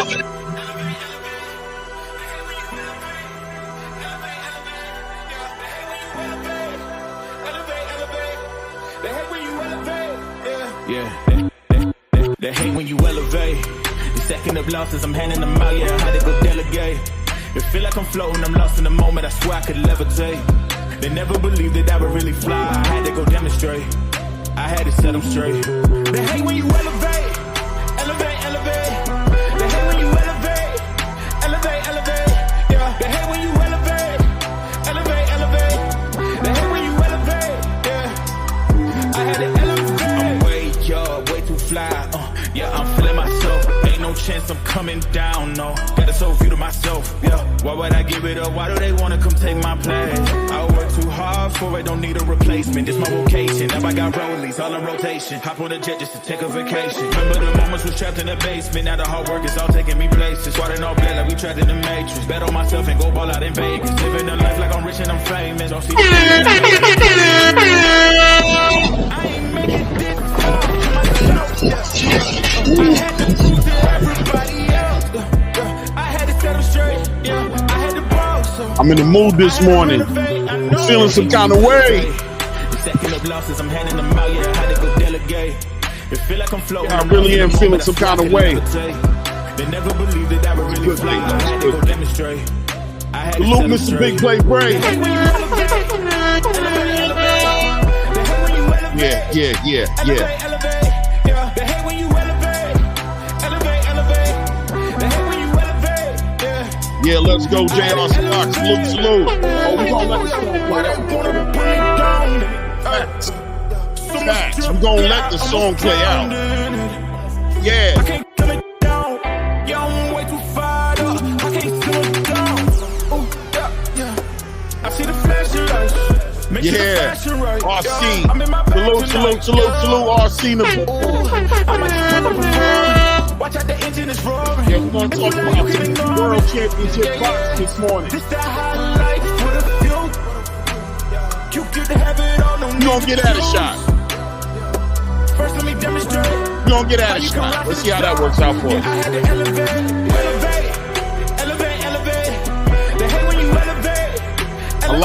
They hate when you elevate. The second of losses, I'm handing them out, yeah, I had to go delegate. It feel like I'm floating, I'm lost in the moment, I swear I could levitate. They never believed that I would really fly, I had to go demonstrate. I had to set them straight. They hate when you elevate, elevate, elevate. They hate when you elevate, elevate, elevate. Yeah, they hate when you elevate, elevate, elevate. They hate when you elevate, yeah. I had to elevate. I'm way up, way too fly, yeah, I'm feeling myself. Ain't no chance I'm coming down, no. Got a soul view to myself, yeah. Why would I give it up? Why do they wanna come take my place? I work too hard for it, don't need a replacement. This my vocation, now I got rollies, all in rotation. Hop on a jet just to take a vacation. Remember the moments was trapped in the basement. Now the hard work is all taking me places. Swatting all black like we trapped in the matrix. Bet on myself and go ball out in Vegas. Living a life like I'm rich and I'm famous. Don't see I ain't making this I had to prove to everybody else. I had to set them straight. Yeah, I had to ball. I'm in the mood this morning. I'm feeling some kind of way. The second of losses, I'm handing them out. Yeah, I had to go delegate. It feel like I'm floating. I really am feeling some kind of way. They never believed that I would really fly. I had to go demonstrate. Salute Mr. Big Play Bray. Yeah. Yeah, let's go, JR. Salute. Oh, we gonna let the song play out. Facts. We gonna let the song play out. Yeah. Yeah. RC. Salute, RC. Watch out, the engine is roaring. Yeah, we're gonna talk about the World Championship box this morning. This the highlight for the few. You get to have it all. No, you gonna get at a shot. First, let me demonstrate. You gonna get at a shot. Let's see how that works out for us. I had to elevate. They hate when you elevate. I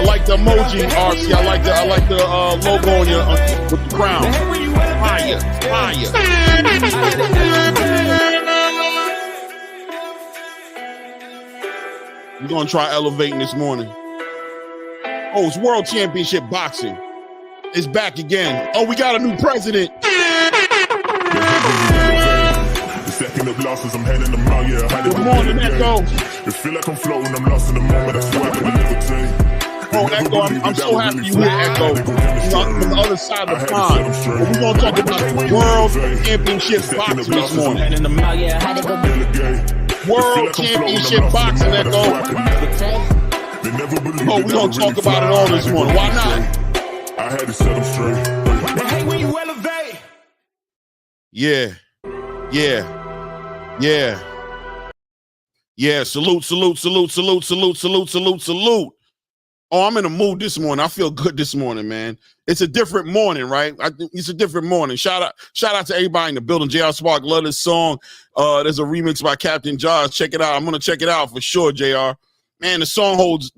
like the emoji, RC. I like the logo on your with the crown. Fire. We're gonna try elevating this morning. Oh, it's World Championship Boxing. It's back again. Oh, we got a new president. The second of losses, I'm handing them out. Yeah, good morning, Echo. It feel like I'm floating, I'm lost in the moment. That's why I can levitate. Oh, Echo, I'm so happy you here, Echo. From the other side of the pond. But we're gonna talk about the World Championship Boxing this morning. World Championship Boxing, Echo. Oh, we're gonna talk about it all this morning. Why not? I had to set them straight. They hate when you elevate. Yeah. Salute. Oh, I'm in a mood this morning. I feel good this morning, man. It's a different morning, right? It's a different morning. Shout out to everybody in the building. JR Spark, love this song. There's a remix by Captain Josh. Check it out. I'm gonna check it out for sure, JR. Man, the song holds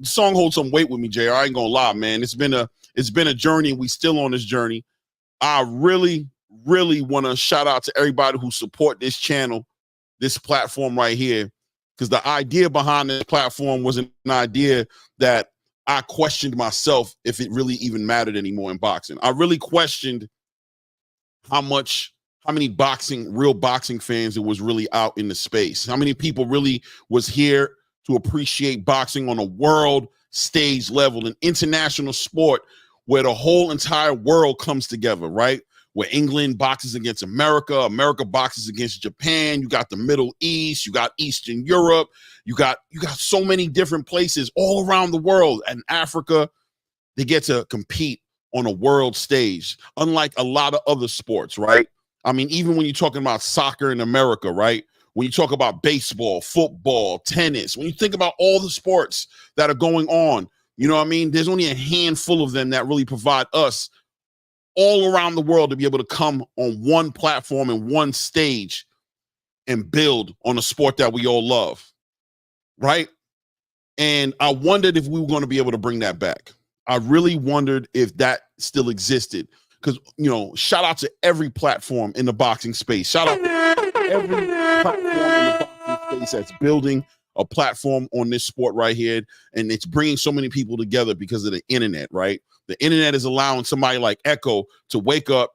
some weight with me, JR. I ain't gonna lie, man. It's been a journey. We still on this journey. I really want to shout out to everybody who support this channel, this platform right here, because the idea behind this platform was an idea that I questioned myself if it really even mattered anymore in boxing. I really questioned how many real boxing fans it was really out in the space. How many people really was here to appreciate boxing on a world stage level, an international sport where the whole entire world comes together, right? Where England boxes against America, America boxes against Japan, you got the Middle East, you got Eastern Europe, you got so many different places all around the world, and Africa, they get to compete on a world stage, unlike a lot of other sports, right? I mean, even when you're talking about soccer in America, right? When you talk about baseball, football, tennis, when you think about all the sports that are going on, you know what I mean? There's only a handful of them that really provide us all around the world to be able to come on one platform and one stage and build on a sport that we all love, right? And I wondered if we were going to be able to bring that back. I really wondered if that still existed. Because, you know, shout out to every platform in the boxing space. Shout out to every platform in the boxing space that's building a platform on this sport right here. And it's bringing so many people together because of the internet, right? The internet is allowing somebody like Echo to wake up.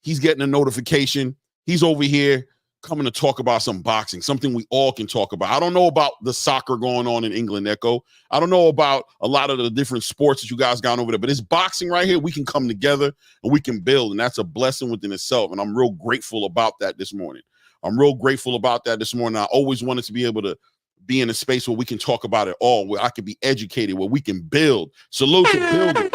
He's getting a notification. He's over here coming to talk about some boxing, something we all can talk about. I don't know about the soccer going on in England, Echo. I don't know about a lot of the different sports that you guys got over there, but it's boxing right here. We can come together and we can build, and that's a blessing within itself. And I'm real grateful about that this morning. I always wanted to be able to be in a space where we can talk about it all, where I can be educated, where we can build. Salute to building.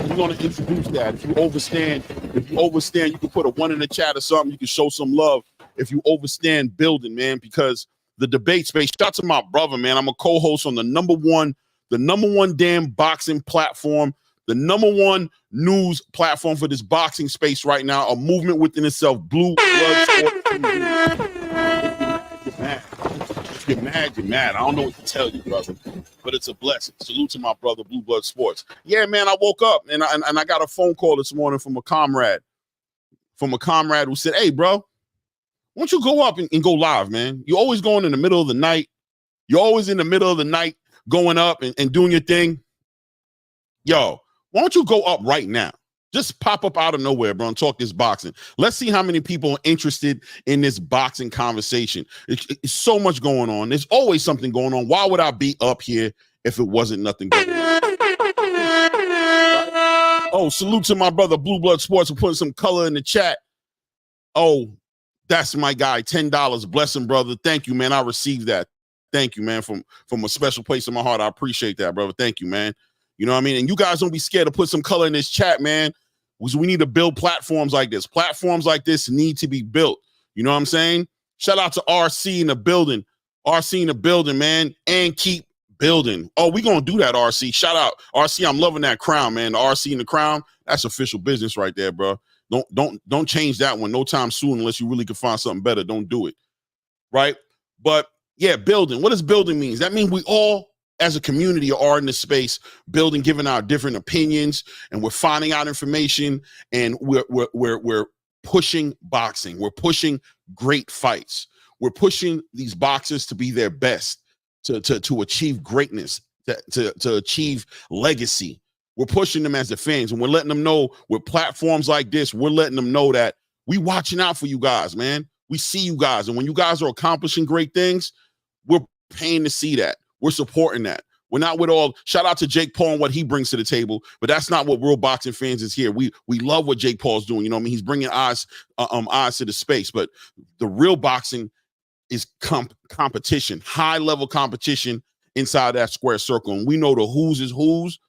We're going to introduce that. If you overstand, you can put a 1 in the chat or something. You can show some love if you overstand building, man, because the debate space, shout out to my brother, man. I'm a co-host on the number one damn boxing platform, the number one news platform for this boxing space right now, a movement within itself, Blue Blood Sports TV. If you're mad. I don't know what to tell you, brother, but it's a blessing. Salute to my brother, Blue Blood Sports. Yeah, man, I woke up and I got a phone call this morning from a comrade who said, hey, bro, why don't you go up and go live, man? You're always going in the middle of the night. You're always in the middle of the night going up and doing your thing. Yo, why don't you go up right now? Just pop up out of nowhere, bro, and talk this boxing. Let's see how many people are interested in this boxing conversation. It's so much going on. There's always something going on. Why would I be up here if it wasn't nothing going on? Oh, salute to my brother, Blue Blood Sports, for putting some color in the chat. Oh, that's my guy, $10. Bless him, brother. Thank you, man. I received that. Thank you, man, from a special place in my heart. I appreciate that, brother. Thank you, man. You know what I mean? And you guys don't be scared to put some color in this chat, man. We need to build platforms like this. Platforms like this need to be built. You know what I'm saying? Shout out to RC in the building. RC in the building, man. And keep building. Oh, we going to do that, RC. Shout out. RC, I'm loving that crown, man. The RC in the crown, that's official business right there, bro. Don't change that one no time soon unless you really can find something better. Don't do it. Right? But, yeah, building. What does building mean? That means we all, as a community, are in this space building, giving our different opinions, and we're finding out information, and we're pushing boxing. We're pushing great fights. We're pushing these boxers to be their best, to achieve greatness, to achieve legacy. We're pushing them as the fans, and we're letting them know with platforms like this, we're letting them know that we watching out for you guys, man. We see you guys, and when you guys are accomplishing great things, we're paying to see that. We're supporting that. We're not with all, shout out to Jake Paul and what he brings to the table, but that's not what real boxing fans is here. We love what Jake Paul's doing. You know what I mean? He's bringing eyes to the space, but the real boxing is competition, high level competition inside that square circle. And we know the who's is who's,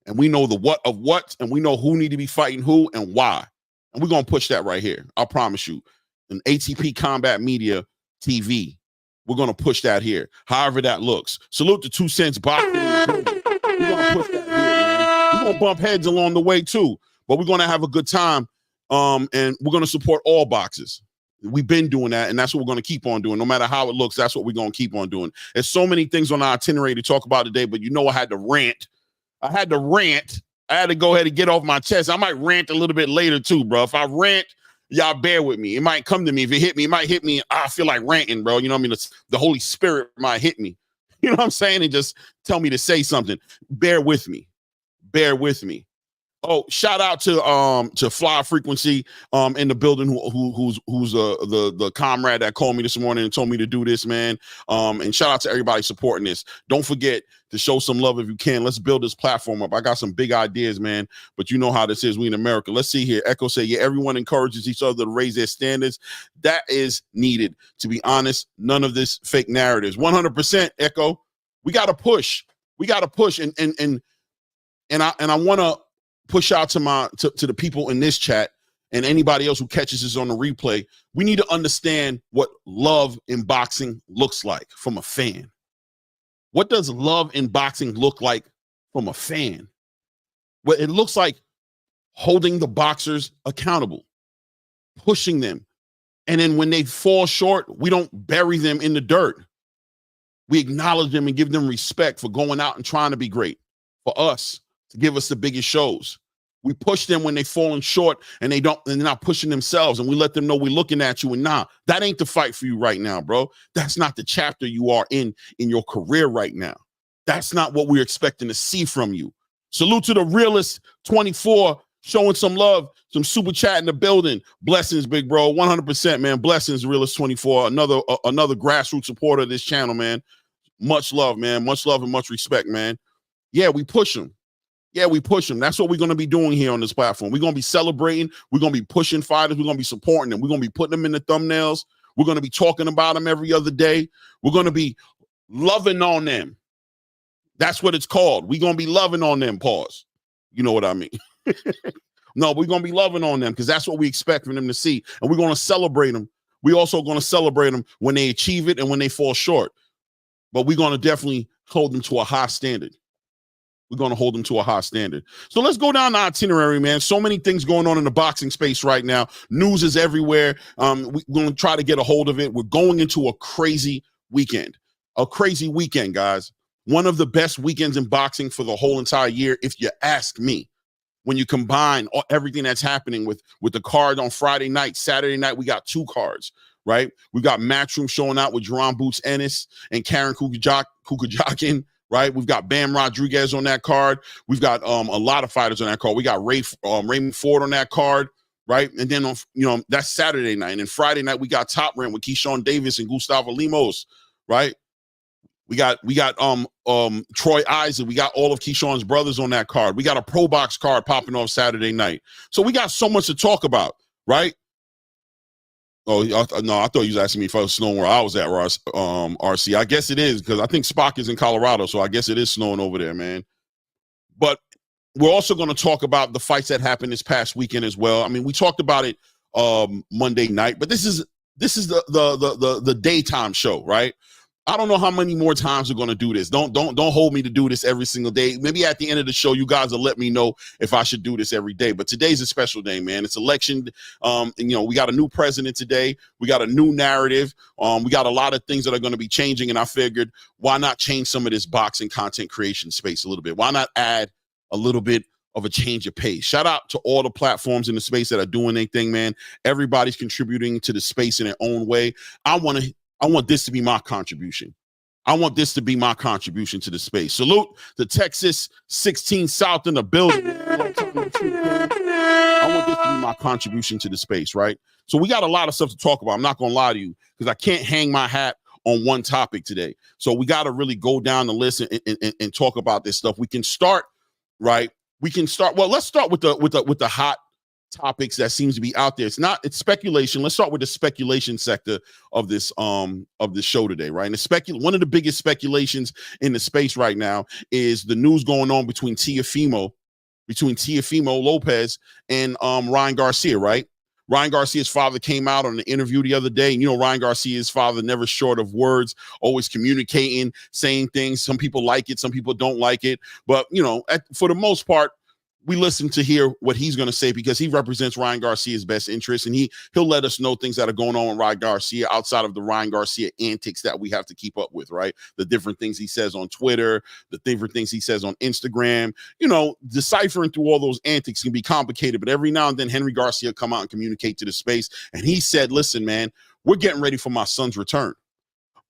and we know the what of what, and we know who need to be fighting who and why. And we're going to push that right here. I promise you. An ATP Combat Media TV. We're going to push that here, however that looks. Salute to 2 Cents Boxing. We're going to push that here, man. We're going to bump heads along the way, too. But we're going to have a good time, and we're going to support all boxers. We've been doing that, and that's what we're going to keep on doing. No matter how it looks, that's what we're going to keep on doing. There's so many things on our itinerary to talk about today, but you know I had to rant. I had to go ahead and get off my chest. I might rant a little bit later, too, bro. If I rant, y'all bear with me. It might come to me. If it hit me, it might hit me. I feel like ranting, bro. You know what I mean? The Holy Spirit might hit me. You know what I'm saying? And just tell me to say something. Bear with me. Bear with me. Oh, shout out to Fly Frequency in the building who's the comrade that called me this morning and told me to do this, man. And shout out to everybody supporting this. Don't forget to show some love if you can. Let's build this platform up. I got some big ideas, man, but you know how this is. We in America. Let's see here. Echo say, yeah, everyone encourages each other to raise their standards. That is needed. To be honest, none of this fake narratives. 100%, Echo. We got to push. We got to push. And I want to push out to the people in this chat and anybody else who catches this on the replay. We need to understand what love in boxing looks like from a fan. What does love in boxing look like from a fan? Well, it looks like holding the boxers accountable, pushing them. And then when they fall short, we don't bury them in the dirt. We acknowledge them and give them respect for going out and trying to be great, for us to give us the biggest shows. We push them when they're falling short and they're not pushing themselves, and we let them know we're looking at you. And that ain't the fight for you right now, bro. That's not the chapter you are in your career right now. That's not what we're expecting to see from you. Salute to the realest 24 showing some love, some super chat in the building. Blessings, big bro. 100%, man. Blessings, realest 24. Another grassroots supporter of this channel, man. Much love, man. Much love and much respect, man. Yeah, we push them. Yeah, we push them. That's what we're going to be doing here on this platform. We're going to be celebrating. We're going to be pushing fighters. We're going to be supporting them. We're going to be putting them in the thumbnails. We're going to be talking about them every other day. We're going to be loving on them. That's what it's called. We're going to be loving on them, pause. You know what I mean? No, we're going to be loving on them because that's what we expect from them to see. And we're going to celebrate them. We're also going to celebrate them when they achieve it and when they fall short. But we're going to definitely hold them to a high standard. We're going to hold them to a high standard. So let's go down the itinerary, man. So many things going on in the boxing space right now. News is everywhere. We're going to try to get a hold of it. We're going into a crazy weekend. A crazy weekend, guys. One of the best weekends in boxing for the whole entire year, if you ask me. When you combine everything that's happening with the card on Friday night, Saturday night, we got 2 cards, right? We got Matchroom showing out with Jaron Ennis and Karen Kukajakin. Right, we've got Bam Rodriguez on that card. We've got a lot of fighters on that card. We got Raymond Ford on that card, right? And then that's Saturday night. And then Friday night we got Top Rank with Keyshawn Davis and Gustavo Limos, right? We got Troy Isaac. We got all of Keyshawn's brothers on that card. We got a Pro Box card popping off Saturday night. So we got so much to talk about, right? Oh, no, I thought you was asking me if I was snowing where I was at, RC. I guess it is because I think Spock is in Colorado, so I guess it is snowing over there, man. But we're also going to talk about the fights that happened this past weekend as well. I mean, we talked about it Monday night, but this is the daytime show, right? I don't know how many more times we're going to do this. Don't hold me to do this every single day. Maybe at the end of the show, you guys will let me know if I should do this every day. But today's a special day, man. It's election. And, we got a new president today. We got a new narrative. We got a lot of things that are going to be changing. And I figured, why not change some of this boxing content creation space a little bit? Why not add a little bit of a change of pace? Shout out to all the platforms in the space that are doing their thing, man. Everybody's contributing to the space in their own way. I want this to be my contribution. I want this to be my contribution to the space. Salute to Texas 16 South in the building. I want this to be my contribution to the space, right? So we got a lot of stuff to talk about. I'm not going to lie to you because I can't hang my hat on one topic today. So we got to really go down the list and talk about this stuff. We can start, right? Well, let's start with the hot topics that seems to be out there. It's speculation. Let's start with the speculation sector of this show today, right? And one of the biggest speculations in the space right now is the news going on between Teofimo Lopez and Ryan Garcia, right? Ryan Garcia's father came out on an interview the other day, and Ryan Garcia's father never short of words, always communicating, saying things. Some people like it, some people don't like it, but for the most part, we listen to hear what he's going to say because he represents Ryan Garcia's best interest, and he'll let us know things that are going on with Ryan Garcia outside of the Ryan Garcia antics that we have to keep up with, right? The different things he says on Twitter, the different things he says on Instagram. Deciphering through all those antics can be complicated, but every now and then Henry Garcia come out and communicate to the space, and he said, listen, man, we're getting ready for my son's return.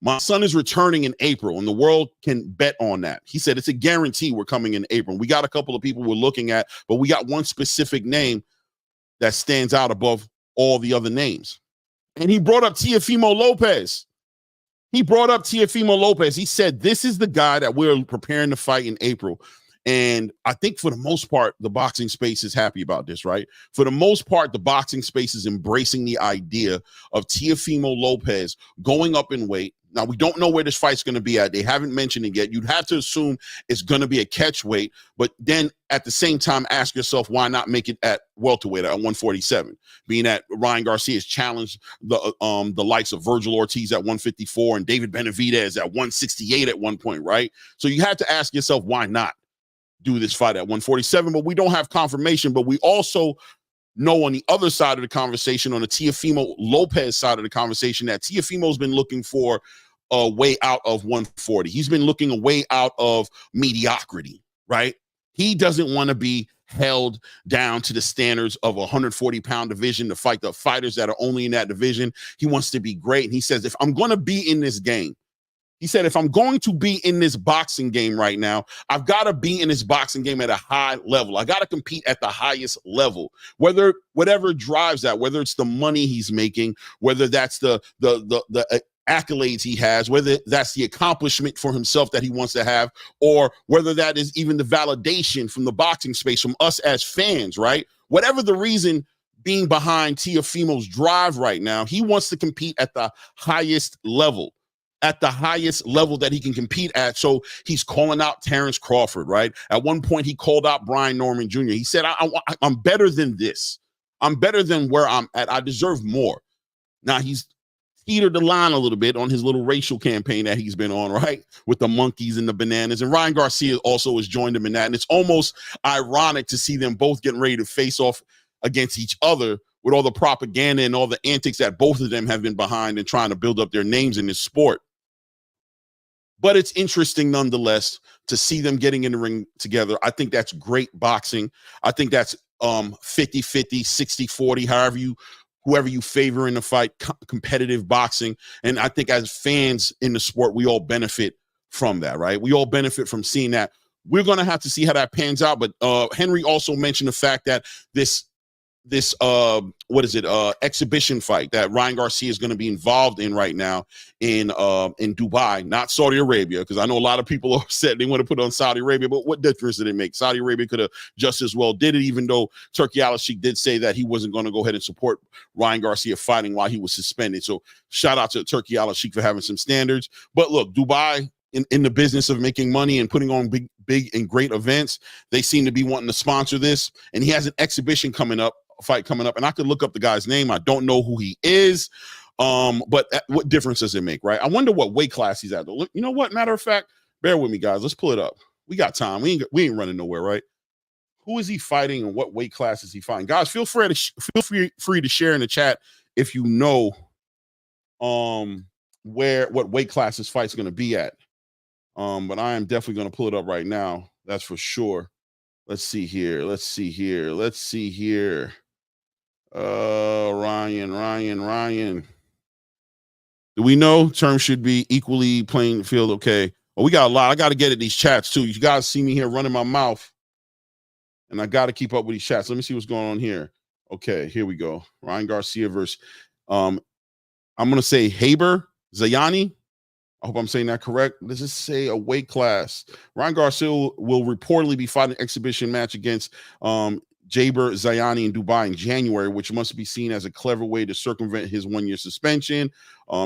My son is returning in April, and the world can bet on that. He said it's a guarantee we're coming in April. We got a couple of people we're looking at, but we got one specific name that stands out above all the other names. And he brought up Teofimo Lopez. He said, this is the guy that we're preparing to fight in April. And I think for the most part, the boxing space is happy about this, right? For the most part, the boxing space is embracing the idea of Teofimo Lopez going up in weight. Now, we don't know where this fight's going to be at. They haven't mentioned it yet. You'd have to assume it's going to be a catch weight, but then at the same time, ask yourself, why not make it at welterweight at 147? Being that Ryan Garcia has challenged the likes of Virgil Ortiz at 154 and David Benavidez at 168 at one point, right? So you have to ask yourself, why not do this fight at 147? But we don't have confirmation, but we also know on the other side of the conversation, on the Teofimo Lopez side of the conversation, that Teofimo's been looking for a way out of 140. He's been looking a way out of mediocrity, right? He doesn't want to be held down to the standards of a 140-pound division to fight the fighters that are only in that division. He wants to be great. And he says, if I'm going to be in this game, he said, if I'm going to be in this boxing game right now, I've got to be in this boxing game at a high level. I got to compete at the highest level, whatever drives that, whether it's the money he's making, whether that's the accolades he has, whether that's the accomplishment for himself that he wants to have, or whether that is even the validation from the boxing space, from us as fans, right? Whatever the reason being behind Teofimo's drive right now, he wants to compete at the highest level. At the highest level that he can compete at. So he's calling out Terrence Crawford, right? At one point, he called out Brian Norman Jr. He said, I'm better than this. I'm better than where I'm at. I deserve more. Now, he's teetered the line a little bit on his little racial campaign that he's been on, right? With the monkeys and the bananas. And Ryan Garcia also has joined him in that. And it's almost ironic to see them both getting ready to face off against each other with all the propaganda and all the antics that both of them have been behind and trying to build up their names in this sport. But it's interesting nonetheless to see them getting in the ring together. I think that's great boxing. I think that's 50-50, 60-40, whoever you favor in the fight, competitive boxing. And I think as fans in the sport, we all benefit from that, right? We all benefit from seeing that. We're going to have to see how that pans out. But Henry also mentioned the fact that this exhibition fight that Ryan Garcia is going to be involved in right now in Dubai, not Saudi Arabia, because I know a lot of people are upset they want to put on Saudi Arabia, but what difference did it make? Saudi Arabia could have just as well did it, even though Turki Al-Sheikh did say that he wasn't going to go ahead and support Ryan Garcia fighting while he was suspended. So shout out to Turki Al-Sheikh for having some standards. But look, Dubai, in the business of making money and putting on big and great events, they seem to be wanting to sponsor this. And he has an exhibition fight coming up, and I could look up the guy's name. I don't know who he is, but what difference does it make, right? I wonder what weight class he's at. Look, you know what? Matter of fact, bear with me, guys. Let's pull it up. We got time. We ain't running nowhere, right? Who is he fighting, and what weight class is he fighting? Guys, feel free to share in the chat if you know what weight class this fight's going to be at. But I am definitely going to pull it up right now. That's for sure. Let's see here. Ryan. Do we know terms should be equally playing field? Okay. Well, we got a lot. I got to get at these chats too. You guys see me here running my mouth, and I got to keep up with these chats. Let me see what's going on here. Okay, here we go. Ryan Garcia versus I'm gonna say Haber Zayani. I hope I'm saying that correct. Let's just say a weight class. Ryan Garcia will reportedly be fighting an exhibition match against Jaber Zayani in Dubai in January, which must be seen as a clever way to circumvent his 1-year suspension.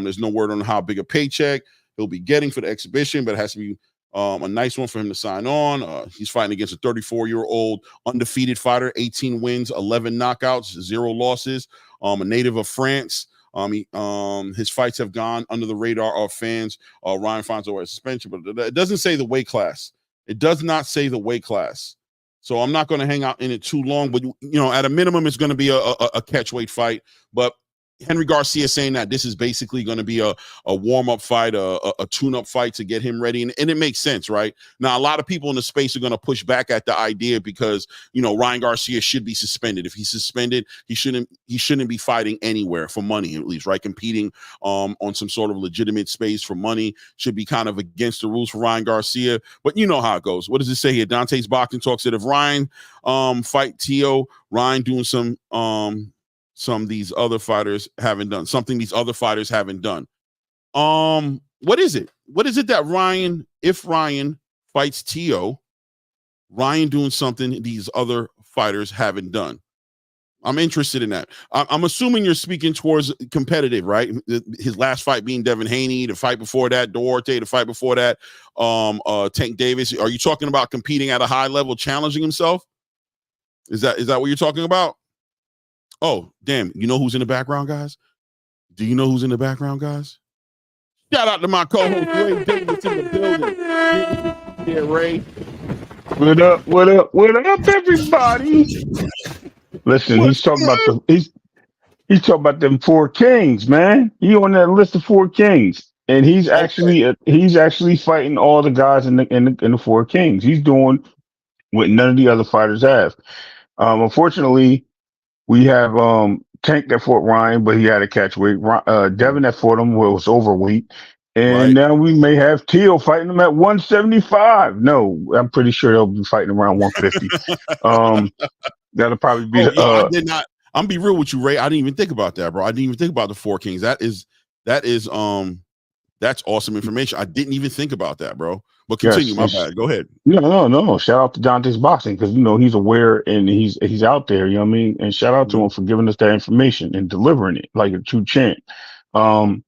There's no word on how big a paycheck he'll be getting for the exhibition, but it has to be a nice one for him to sign on. He's fighting against a 34-year-old undefeated fighter, 18 wins, 11 knockouts, 0 losses, a native of France. His fights have gone under the radar of fans. Ryan finds a way suspension, but it doesn't say the weight class. It does not say the weight class. So I'm not going to hang out in it too long, but at a minimum, it's going to be a catch weight fight. But Henry Garcia saying that this is basically going to be a warm-up fight, a tune-up fight to get him ready. And it makes sense, right? Now, a lot of people in the space are going to push back at the idea because, Ryan Garcia should be suspended. If he's suspended, he shouldn't be fighting anywhere for money, at least, right? Competing on some sort of legitimate space for money should be kind of against the rules for Ryan Garcia. But you know how it goes. What does it say here? Dante's Boxing Talk said if Ryan fight Teo, Ryan doing some these other fighters haven't done. Something these other fighters haven't done. What is it? What is it that if Ryan fights Teo, Ryan doing something these other fighters haven't done? I'm interested in that. I'm assuming you're speaking towards competitive, right? His last fight being Devin Haney, the fight before that, Duarte, the fight before that, Tank Davis. Are you talking about competing at a high level, challenging himself? Is that what you're talking about? Oh, damn. You know who's in the background, guys? Do you know who's in the background, guys? Shout out to my co-host, Ray Davis in the building. Yeah, Ray. What up, everybody? Listen, What? he's talking about Yeah. he's talking about them four kings, man. He on that list of four kings, and Okay. he's actually fighting all the guys in the four kings. He's doing what none of the other fighters have. Unfortunately, we have Tank that fought Ryan, but he had to catch weight. Devin that fought him was overweight. And Right. now we may have Teal fighting him at 175. No, I'm pretty sure they'll be fighting around 150. Um, that'll probably be Oh, yo, I did not. I'm be real with you, Ray. I didn't even think about that, bro. I didn't even think about the four kings. That is that's awesome information. I didn't even think about that, bro. But continue. yes. My bad. Go ahead. No. Shout out to Dante's Boxing because he's aware and he's out there. You know what I mean? And shout out to Mhm. him for giving us that information and delivering it like a true champ. Um,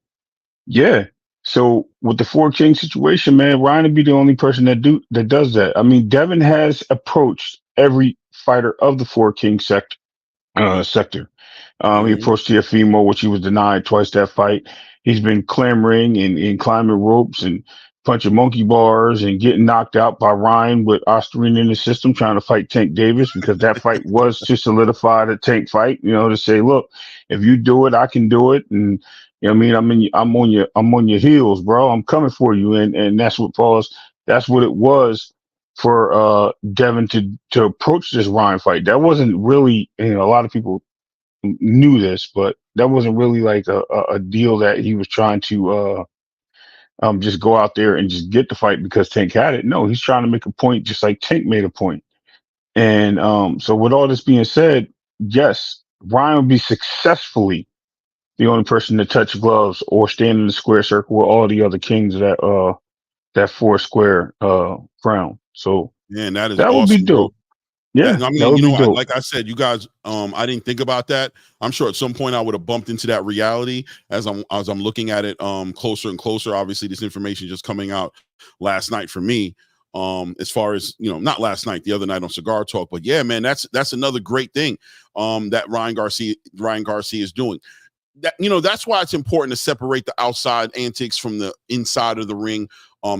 Yeah. So with the four king situation, man, Ryan would be the only person that does that. I mean, Devin has approached every fighter of the four king sector. He Mhm. approached Teofimo, which he was denied twice that fight. He's been clamoring and climbing ropes and punching monkey bars and getting knocked out by Ryan with Osterine in the system, trying to fight Tank Davis because that fight was to solidify the Tank fight. To say, look, if you do it, I can do it, and you know what I mean, I'm on your heels, bro. I'm coming for you, and that's what it was for Devin to approach this Ryan fight. That wasn't really, a lot of people knew this, but that wasn't really like a deal that he was trying to just go out there and just get the fight because Tank had it. No, he's trying to make a point just like Tank made a point. And so with all this being said, yes, Ryan would be successfully the only person to touch gloves or stand in the square circle with all the other kings of that four square crown. So Man, that is that would be awesome, bro. dope. Yeah, I that mean, would be dope. like I said, you guys, I didn't think about that. I'm sure at some point I would have bumped into that reality as I'm looking at it closer and closer. Obviously, this information just coming out last night for me. As far as not last night, the other night on Cigar Talk, but yeah, man, that's another great thing that Ryan Garcia is doing. That's why it's important to separate the outside antics from the inside of the ring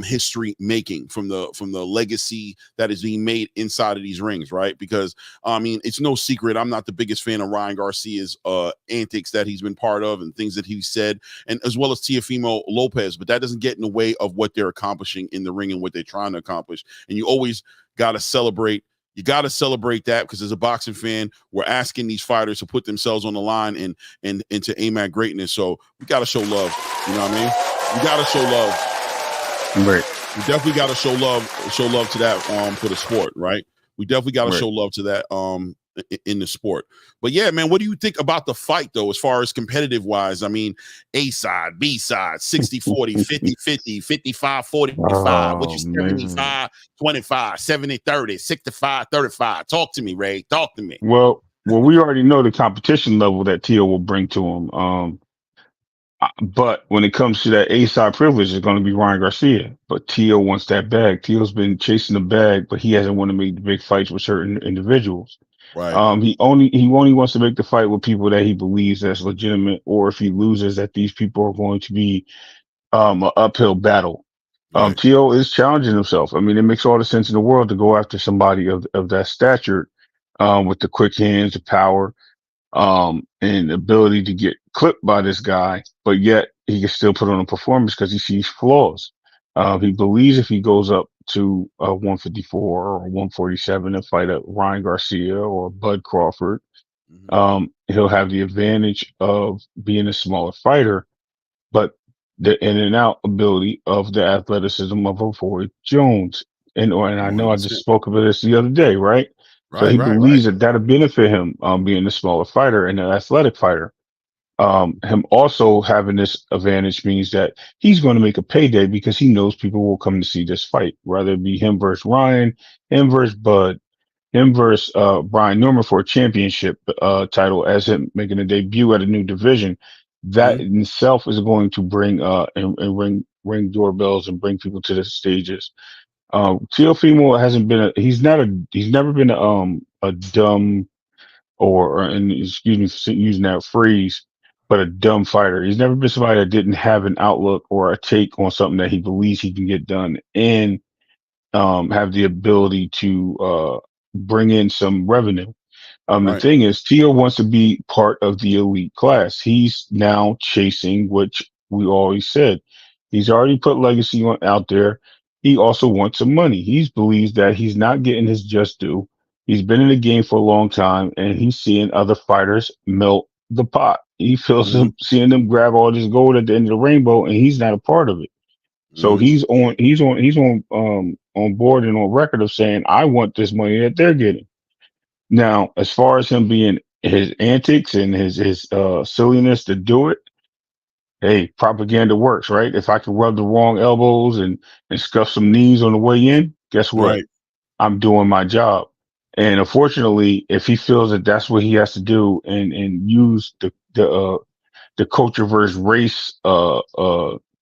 history making, from the legacy that is being made inside of these rings, right? Because I mean, it's no secret I'm not the biggest fan of Ryan Garcia's antics that he's been part of and things that he said, and as well as Teofimo Lopez, but that doesn't get in the way of what they're accomplishing in the ring and what they're trying to accomplish. And you always got to celebrate. You got to celebrate that, because as a boxing fan, we're asking these fighters to put themselves on the line and to aim at greatness. So we got to show love. You know what I mean? We got to show love. Right. We definitely got to show love to that for the sport, right? We definitely got to show love to that in the sport. But yeah, man, what do you think about the fight though, as far as competitive wise? I mean, A side, B side, 60-40, 50-50, 55-45. What you 75-25, 70-30, 65-35. Talk to me, Ray. Talk to me. Well, we already know the competition level that Tio will bring to him. But when it comes to that A side privilege, it's going to be Ryan Garcia. But Tio wants that bag. Tio's been chasing the bag, but he hasn't wanted to make the big fights with certain individuals. Right. He only wants to make the fight with people that he believes that's legitimate, or if he loses, that these people are going to be an uphill battle. Right. Tio is challenging himself. I mean, it makes all the sense in the world to go after somebody of that stature, with the quick hands, the power, and ability to get clipped by this guy, but yet he can still put on a performance because he sees flaws. He believes if he goes up to 154 or 147 and fight a Ryan Garcia or Bud Crawford, he'll have the advantage of being a smaller fighter, but the in and out ability of the athleticism of a Floyd Jones. And I know I 100%. just spoke about this the other day, right? So he believes that that'll benefit him, being a smaller fighter and an athletic fighter. Him also having this advantage means that he's going to make a payday because he knows people will come to see this fight, whether it be him versus Ryan, him versus Bud, him versus Brian Norman for a championship title, as him making a debut at a new division. That in itself is going to bring and ring doorbells and bring people to the stages. Teofimo hasn't been he's never been a dumb, and excuse me for using that phrase, but a dumb fighter. He's never been somebody that didn't have an outlook or a take on something that he believes he can get done, and have the ability to bring in some revenue. The thing is, Tio wants to be part of the elite class. He's now chasing, which we always said. He's already put legacy out there. He also wants some money. He believes that he's not getting his just due. He's been in the game for a long time, and he's seeing other fighters melt the pot. He feels seeing them grab all this gold at the end of the rainbow, and he's not a part of it. So he's on board and on record of saying, I want this money that they're getting. Now, as far as him being his antics and his silliness to do it, hey, propaganda works, right? If I can rub the wrong elbows and scuff some knees on the way in, guess what? Right. I'm doing my job. And unfortunately, if he feels that that's what he has to do and use the culture versus race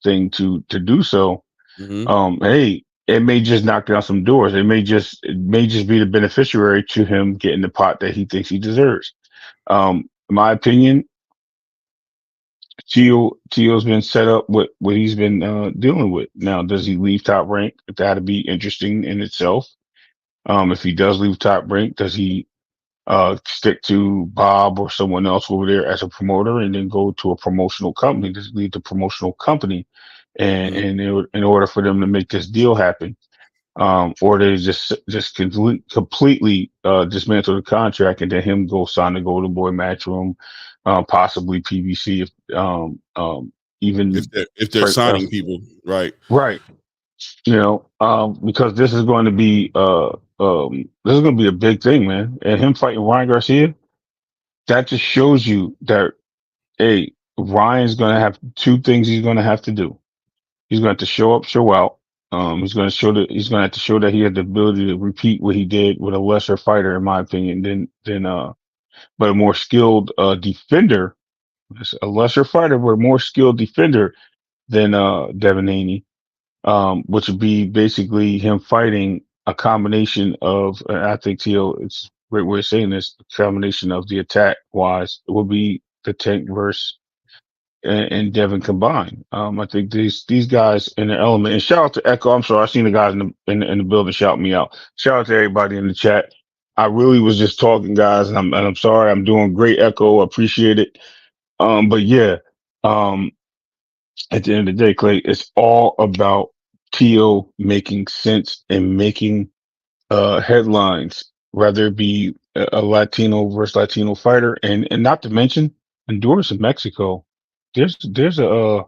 thing to do so, hey, it may just knock down some doors. It may just be the beneficiary to him getting the pot that he thinks he deserves. In my opinion, Tio's been set up with what he's been dealing with. Now, does he leave Top Rank? That'd be interesting in itself. If he does leave Top Rank, does he stick to Bob or someone else over there as a promoter and then go to a promotional company? Does he leave the promotional company and in order for them to make this deal happen? Or they just completely dismantle the contract and then him go sign the Goldenboy Matchroom, possibly PBC even if they're signing people, right? You know, because this is going to be a big thing, man. And him fighting Ryan Garcia, that just shows you that Ryan's going to have two things he's going to have to do. He's going to have to show up, show out. He's going to have to show that he had the ability to repeat what he did with a lesser fighter, in my opinion, but a more skilled defender, a lesser fighter, but a more skilled defender than Devin Haney, which would be basically him fighting a combination of, I think Tio, it's a great way of saying this, a combination of the attack wise, it will be the Tank versus and Devin combined. I think these guys in the element, and shout out to Echo. I'm sorry, I seen the guys in the building shout me out. Shout out to everybody in the chat. I really was just talking, guys, and I'm sorry. I'm doing great, Echo. I appreciate it. But yeah, at the end of the day, Clay, it's all about Tio making sense and making headlines, whether it be a Latino versus Latino fighter, and not to mention Honduras and Mexico. There's a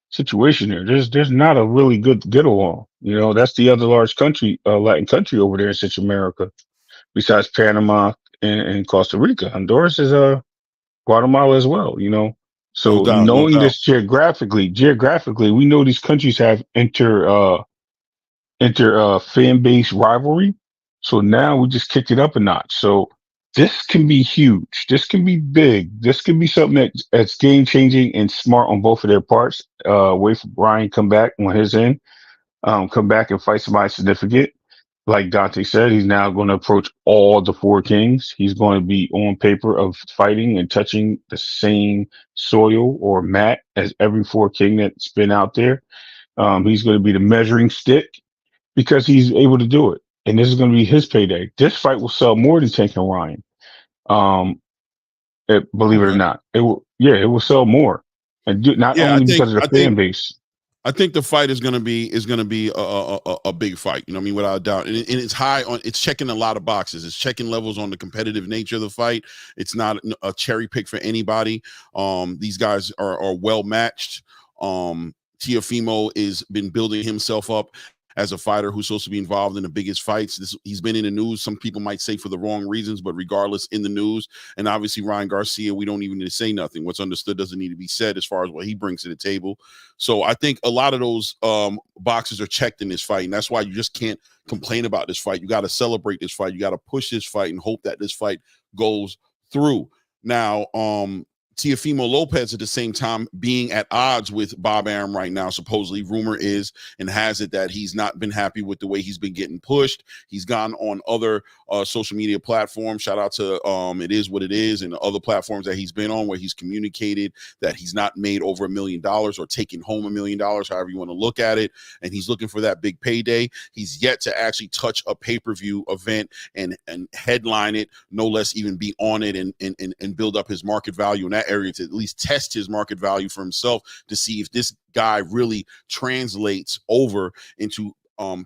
situation there. There's not a really good get along. You know, that's the other large country, Latin country over there in Central America, besides Panama and Costa Rica. Honduras is Guatemala as well. You know, so knowing this geographically, we know these countries have inter fan base rivalry. So now we just kicked it up a notch. So this can be huge. This can be big. This can be something that's game changing and smart on both of their parts. Wait for Brian come back on his end, come back and fight somebody significant. Like Dante said, he's now going to approach all the four kings. He's going to be on paper of fighting and touching the same soil or mat as every four king that's been out there. He's going to be the measuring stick because he's able to do it. And this is going to be his payday. This fight will sell more than Tank and Ryan. Believe it or not, it will sell more, and not only because of the fan base. I think the fight is going to be a big fight. You know what I mean? Without a doubt, and it's high on. It's checking a lot of boxes. It's checking levels on the competitive nature of the fight. It's not a cherry pick for anybody. These guys are well matched. Teofimo is been building himself up as a fighter who's supposed to be involved in the biggest fights. He's been in the news. Some people might say for the wrong reasons, but regardless, in the news. And obviously Ryan Garcia, we don't even need to say nothing. What's understood doesn't need to be said as far as what he brings to the table. So I think a lot of those boxes are checked in this fight. And that's why you just can't complain about this fight. You got to celebrate this fight. You got to push this fight and hope that this fight goes through. Now, Teofimo Lopez at the same time being at odds with Bob Arum right now. Supposedly, rumor is and has it that he's not been happy with the way he's been getting pushed. He's gone on other social media platforms. Shout out to It Is What It Is and the other platforms that he's been on where he's communicated that he's not made over $1 million or taken home $1 million, however you want to look at it. And he's looking for that big payday. He's yet to actually touch a pay-per-view event and headline it, no less even be on it and build up his market value in that area to at least test his market value for himself to see if this guy really translates over into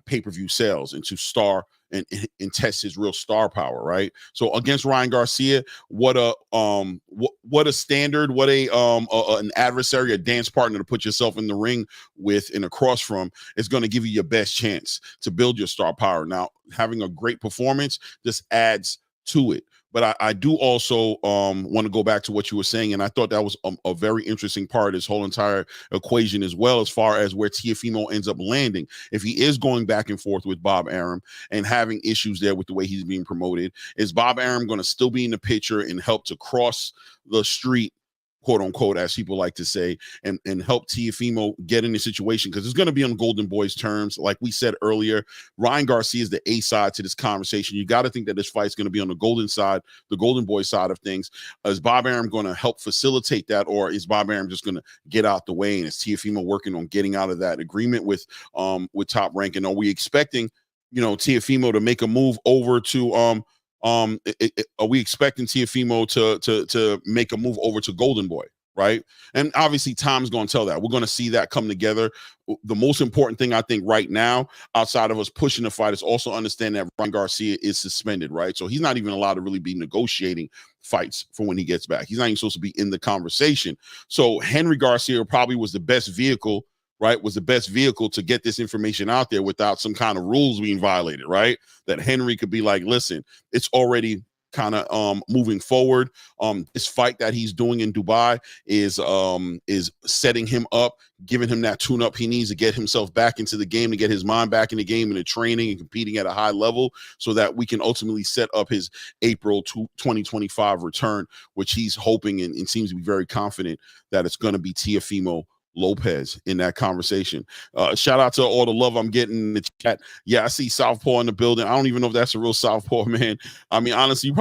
pay-per-view sales, into star and test his real star power, right? So against Ryan Garcia, what a standard, what an adversary, a dance partner to put yourself in the ring with and across from is going to give you your best chance to build your star power. Now, having a great performance just adds to it. But I do also want to go back to what you were saying, and I thought that was a very interesting part of this whole entire equation as well, as far as where Teofimo ends up landing. If he is going back and forth with Bob Arum and having issues there with the way he's being promoted, is Bob Arum going to still be in the picture and help to cross the street, quote unquote, as people like to say, and help Teofimo get in the situation? Because it's going to be on Goldenboy's terms. Like we said earlier, Ryan Garcia is the A side to this conversation. You got to think that this fight's going to be on the Golden side, the Goldenboy side of things. Is Bob Arum going to help facilitate that, or is Bob Arum just going to get out the way? And is Teofimo working on getting out of that agreement with Top Rank? And are we expecting, Teofimo to make a move over to are we expecting Teofimo to make a move over to Goldenboy, right? And obviously time's going to tell that. We're going to see that come together. The most important thing I think right now, outside of us pushing the fight, is also understand that Ryan Garcia is suspended, right? So he's not even allowed to really be negotiating fights for when he gets back. He's not even supposed to be in the conversation. So Henry Garcia probably was the best vehicle, right? Was the best vehicle to get this information out there without some kind of rules being violated, right? That Henry could be like, listen, it's already kind of moving forward. This fight that he's doing in Dubai is setting him up, giving him that tune-up he needs to get himself back into the game, to get his mind back in the game and the training and competing at a high level, so that we can ultimately set up his April 2025 return, which he's hoping and seems to be very confident that it's going to be Teofimo Lopez in that conversation. Shout out to all the love I'm getting in the chat. Yeah, I see Southpaw in the building. I don't even know if that's a real Southpaw, man. I mean, honestly, you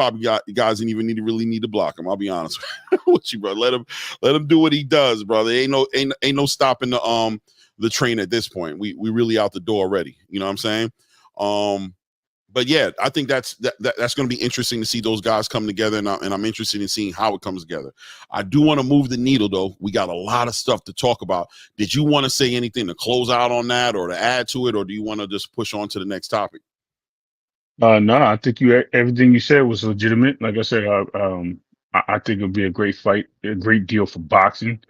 guys didn't even really need to block him. I'll be honest with you, bro. Let him do what he does, brother. Ain't no stopping the train at this point. We really out the door already. You know what I'm saying? But yeah, I think that's going to be interesting to see those guys come together, and I'm interested in seeing how it comes together. I do want to move the needle, though. We got a lot of stuff to talk about. Did you want to say anything to close out on that, or to add to it, or do you want to just push on to the next topic? No, I think everything you said was legitimate. Like I said, I think it'll be a great fight, a great deal for boxing.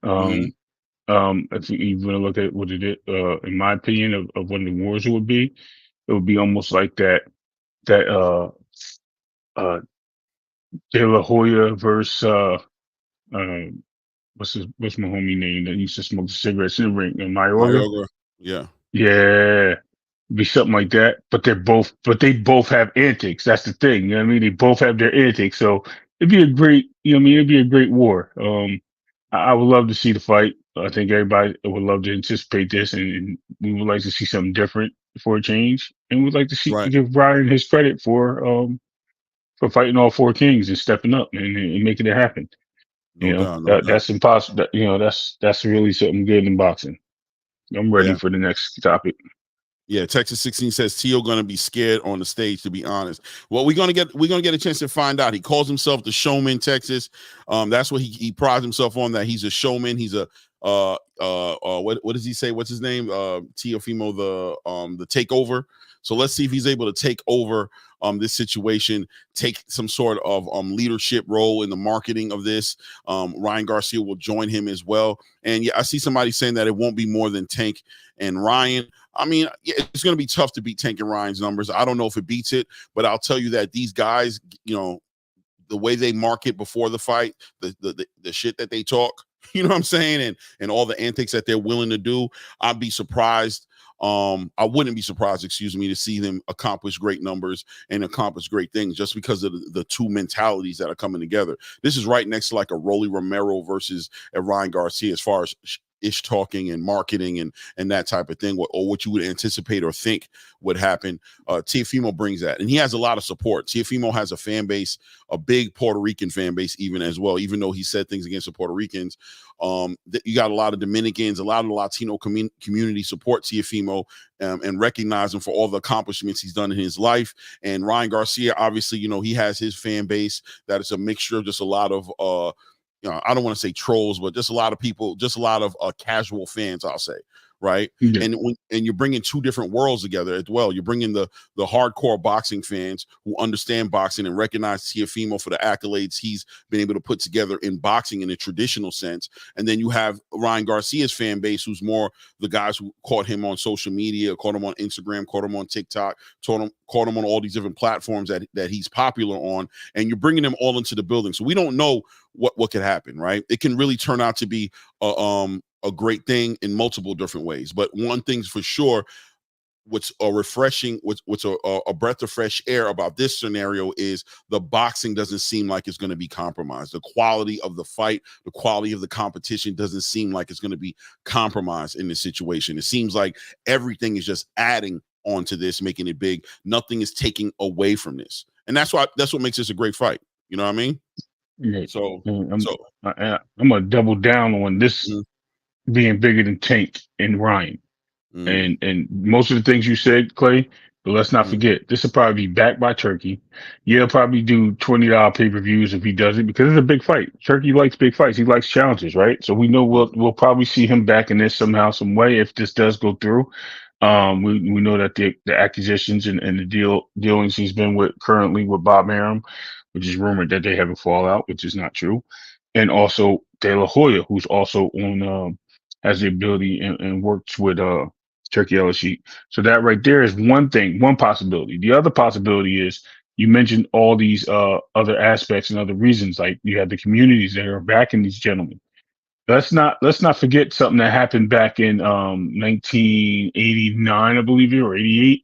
If you want to look at what it is, in my opinion, of when the wars would be. It would be almost like that De La Hoya versus what's my homie name that used to smoke cigarettes in the ring? Mayorga? Yeah. Yeah. Be something like that. But they both have antics. That's the thing. You know what I mean? They both have their antics. So it'd be a great, it'd be a great war. I would love to see the fight. I think everybody would love to anticipate this, and we would like to see something different for a change. And we'd like to give Brian his credit for fighting all four kings and stepping up and making it happen. No doubt. That's impossible. That's really something good in boxing. I'm ready for the next topic. Yeah, Texas 16 says Teo gonna be scared on the stage, to be honest. Well, we're gonna get a chance to find out. He calls himself the showman, Texas. That's what he prides himself on, that he's a showman. He's a what does he say? What's his name? Teofimo, the takeover. So let's see if he's able to take over this situation, take some sort of leadership role in the marketing of this. Ryan Garcia will join him as well. And yeah, I see somebody saying that it won't be more than Tank and Ryan. I mean, yeah, it's going to be tough to beat Tank and Ryan's numbers. I don't know if it beats it, but I'll tell you that these guys, the way they market before the fight, the shit that they talk, you know what I'm saying, and all the antics that they're willing to do, I'd be surprised I wouldn't be surprised, excuse me, to see them accomplish great numbers and accomplish great things just because of the two mentalities that are coming together. This is right next to like a Rolly Romero versus a Ryan Garcia as far as ish talking and marketing and that type of thing, or what you would anticipate or think would happen. Teofimo brings that, and he has a lot of support. Teofimo has a fan base, a big Puerto Rican fan base even as well, even though he said things against the Puerto Ricans. You got a lot of Dominicans, a lot of the Latino community support Teofimo and recognize him for all the accomplishments he's done in his life. And Ryan Garcia, obviously, he has his fan base that is a mixture of just a lot of I don't want to say trolls, but just a lot of people, just a lot of casual fans, I'll say, right? Yeah. And you're bringing two different worlds together as well. You're bringing the hardcore boxing fans who understand boxing and recognize Teofimo for the accolades he's been able to put together in boxing in a traditional sense. And then you have Ryan Garcia's fan base, who's more the guys who caught him on social media, caught him on Instagram, caught him on TikTok, caught him on all these different platforms that he's popular on. And you're bringing them all into the building. So we don't know what could happen, right? It can really turn out to be a great thing in multiple different ways. But one thing's for sure, what's a refreshing, what's a breath of fresh air about this scenario is the boxing doesn't seem like it's going to be compromised. The quality of the fight, the quality of the competition doesn't seem like it's going to be compromised in this situation. It seems like everything is just adding onto this, making it big. Nothing is taking away from this. And that's what makes this a great fight. You know what I mean? Yeah. So I'm gonna double down on this being bigger than Tank and Ryan. And most of the things you said, Clay, but let's not forget, this will probably be backed by Turkey. Yeah, he'll probably do $20 pay-per-views if he does it, because it's a big fight. Turkey likes big fights. He likes challenges, right? So we know we'll probably see him back in this somehow, some way, if this does go through. We know that the acquisitions and the dealings he's been with currently with Bob Arum, which is rumored that they have a fallout, which is not true. And also De La Hoya, who's also on has the ability and works with Turkey LSG. So that right there is one thing, one possibility. The other possibility is you mentioned all these other aspects and other reasons, like you have the communities that are backing these gentlemen. Let's not forget something that happened back in 1989, I believe, or 88.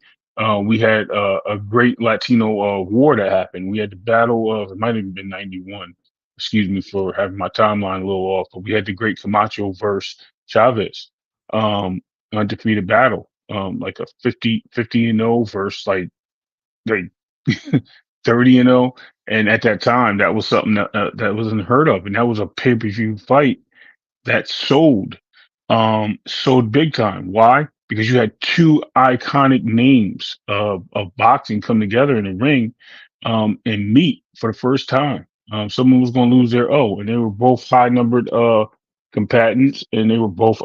We had a great Latino war that happened. We had the battle of, it might have been 91. Excuse me for having my timeline a little off, but we had the great Camacho versus Chavez, undefeated battle, like a 50-0 versus like 30-0. And at that time, that was something that was unheard of. And that was a pay-per-view fight that sold big time. Why? Because you had two iconic names of boxing come together in the ring and meet for the first time. Someone was going to lose their O, and they were both high-numbered combatants, and they were both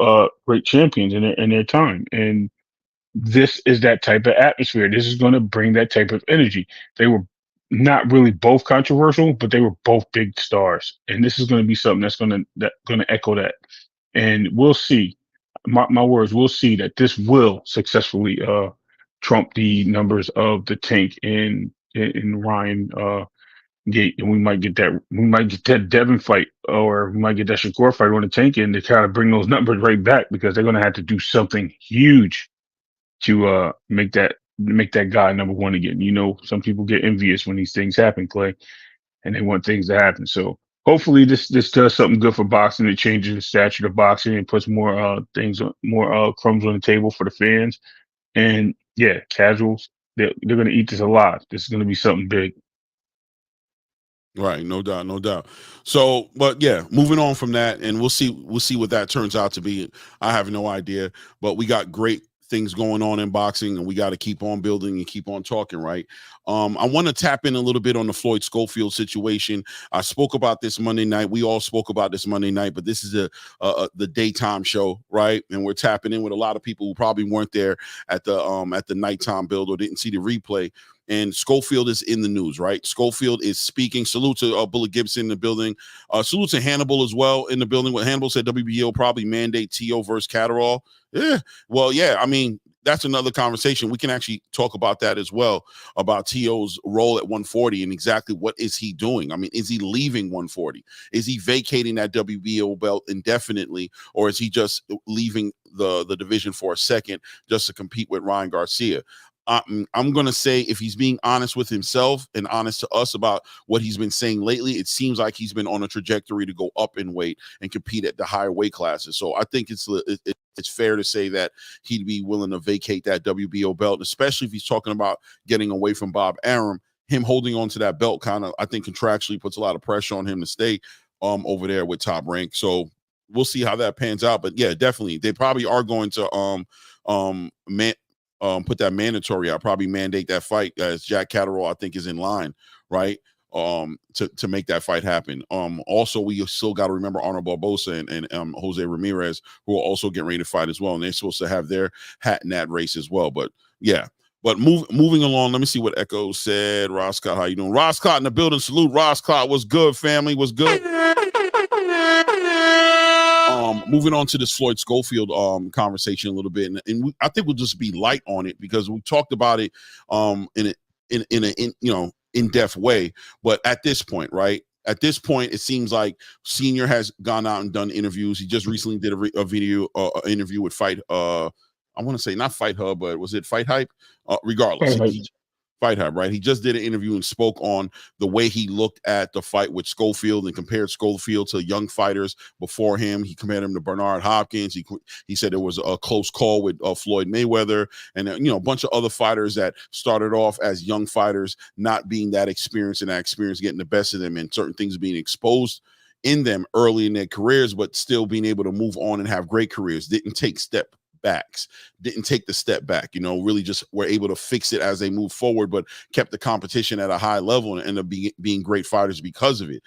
great champions in their time. And this is that type of atmosphere. This is going to bring that type of energy. They were not really both controversial, but they were both big stars, and this is going to be something that's going to echo that. And we'll see. My words, we'll see that this will successfully trump the numbers of the Tank and Ryan Gate, and we might get that Devin fight, or we might get that Shakur fight on the Tank, and to kind of bring those numbers right back, because they're going to have to do something huge to make that guy number one again. Some people get envious when these things happen, Clay, and they want things to happen. So hopefully this does something good for boxing. It changes the stature of boxing and puts more crumbs on the table for the fans. And yeah, casuals, they're going to eat this alive. This is going to be something big. Right, no doubt. So, but yeah, moving on from that, and we'll see what that turns out to be. I have no idea, but we got great things going on in boxing, and we got to keep on building and keep on talking, right? I want to tap in a little bit on the Floyd Schofield situation. I spoke about this Monday night. We all spoke about this Monday night, but this is the daytime show, right? And we're tapping in with a lot of people who probably weren't there at the nighttime build or didn't see the replay. And Schofield is in the news, right? Schofield is speaking. Salute to Bullet Gibson in the building. Salute to Hannibal as well in the building. What Hannibal said, WBO will probably mandate TO versus Catterall. Yeah. Well, yeah. I mean, that's another conversation. We can actually talk about that as well, about T.O.'s role at 140 and exactly what is he doing. I mean, is he leaving 140? Is he vacating that WBO belt indefinitely, or is he just leaving the division for a second just to compete with Ryan Garcia? I'm going to say, if he's being honest with himself and honest to us about what he's been saying lately, it seems like he's been on a trajectory to go up in weight and compete at the higher weight classes. So I think it's fair to say that he'd be willing to vacate that WBO belt, especially if he's talking about getting away from Bob Arum. Him holding on to that belt kind of, I think, contractually puts a lot of pressure on him to stay over there with Top Rank. So we'll see how that pans out. But yeah, definitely, they probably are going to put that mandatory out, probably mandate that fight, as Jack Catterall, I think, is in line, right? To make that fight happen. Also, we still got to remember Arnold Barbosa and Jose Ramirez, who are also getting ready to fight as well, and they're supposed to have their hat in that race as well. But yeah. But moving along, let me see what Echo said. Ross Scott, how you doing? Ross Scott in the building. Salute, Ross Scott. What's good, family? What's good? Moving on to this Floyd Schofield conversation a little bit, and I think we'll just be light on it because we talked about it in an in-depth way. But at this point, right? At this point, it seems like Senior has gone out and done interviews. He just recently did a video interview with Fight. I want to say not Fight Hub, but was it Fight Hype? Regardless, Fight Hub, right? He just did an interview and spoke on the way he looked at the fight with Schofield and compared Schofield to young fighters before him. He compared him to Bernard Hopkins. He said it was a close call with Floyd Mayweather and a bunch of other fighters that started off as young fighters, not being that experienced and that experience getting the best of them and certain things being exposed in them early in their careers, but still being able to move on and have great careers. Didn't take didn't take the step back, really just were able to fix it as they move forward, but kept the competition at a high level and ended up being great fighters because of it.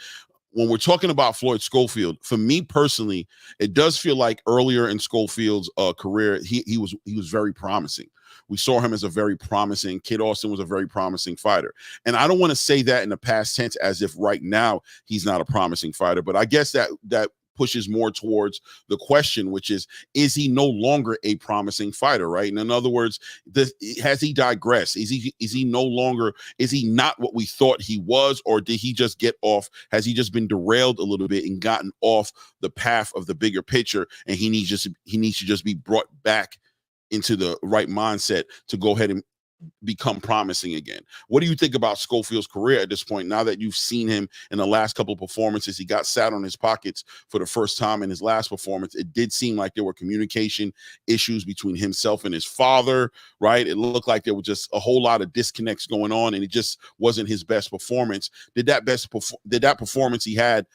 When we're talking about Floyd Schofield, for me personally, it does feel like earlier in Schofield's career, he was very promising. We saw him as a very promising Kid Austin was a very promising fighter. And I don't want to say that in the past tense as if right now he's not a promising fighter, but I guess that pushes more towards the question, which is he no longer a promising fighter, right? And in other words, has he digressed? Is he not what we thought he was, or did he just get off? Has he just been derailed a little bit and gotten off the path of the bigger picture, and he needs to just be brought back into the right mindset to go ahead and become promising again? What do you think about Schofield's career at this point, now that you've seen him in the last couple of performances? He got sat on his pockets for the first time in his last performance. It did seem like there were communication issues between himself and his father, right? It looked like there was just a whole lot of disconnects going on, and it just wasn't his best performance. Did that performance he had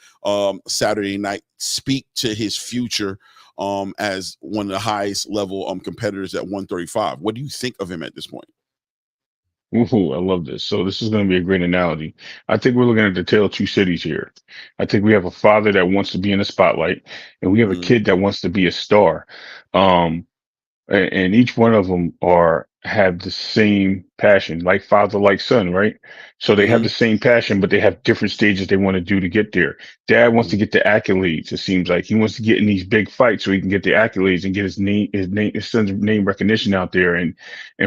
Saturday night speak to his future as one of the highest level competitors at 135? What do you think of him at this point? Ooh, I love this. So this is going to be a great analogy. I think we're looking at the tale of two cities here. I think we have a father that wants to be in the spotlight, and we have a kid that wants to be a star. And each one of them have the same passion, like father, like son, right? So they have the same passion, but they have different stages they want to do to get there. Dad wants to get the accolades. It seems like he wants to get in these big fights so he can get the accolades and get his son's name recognition out there and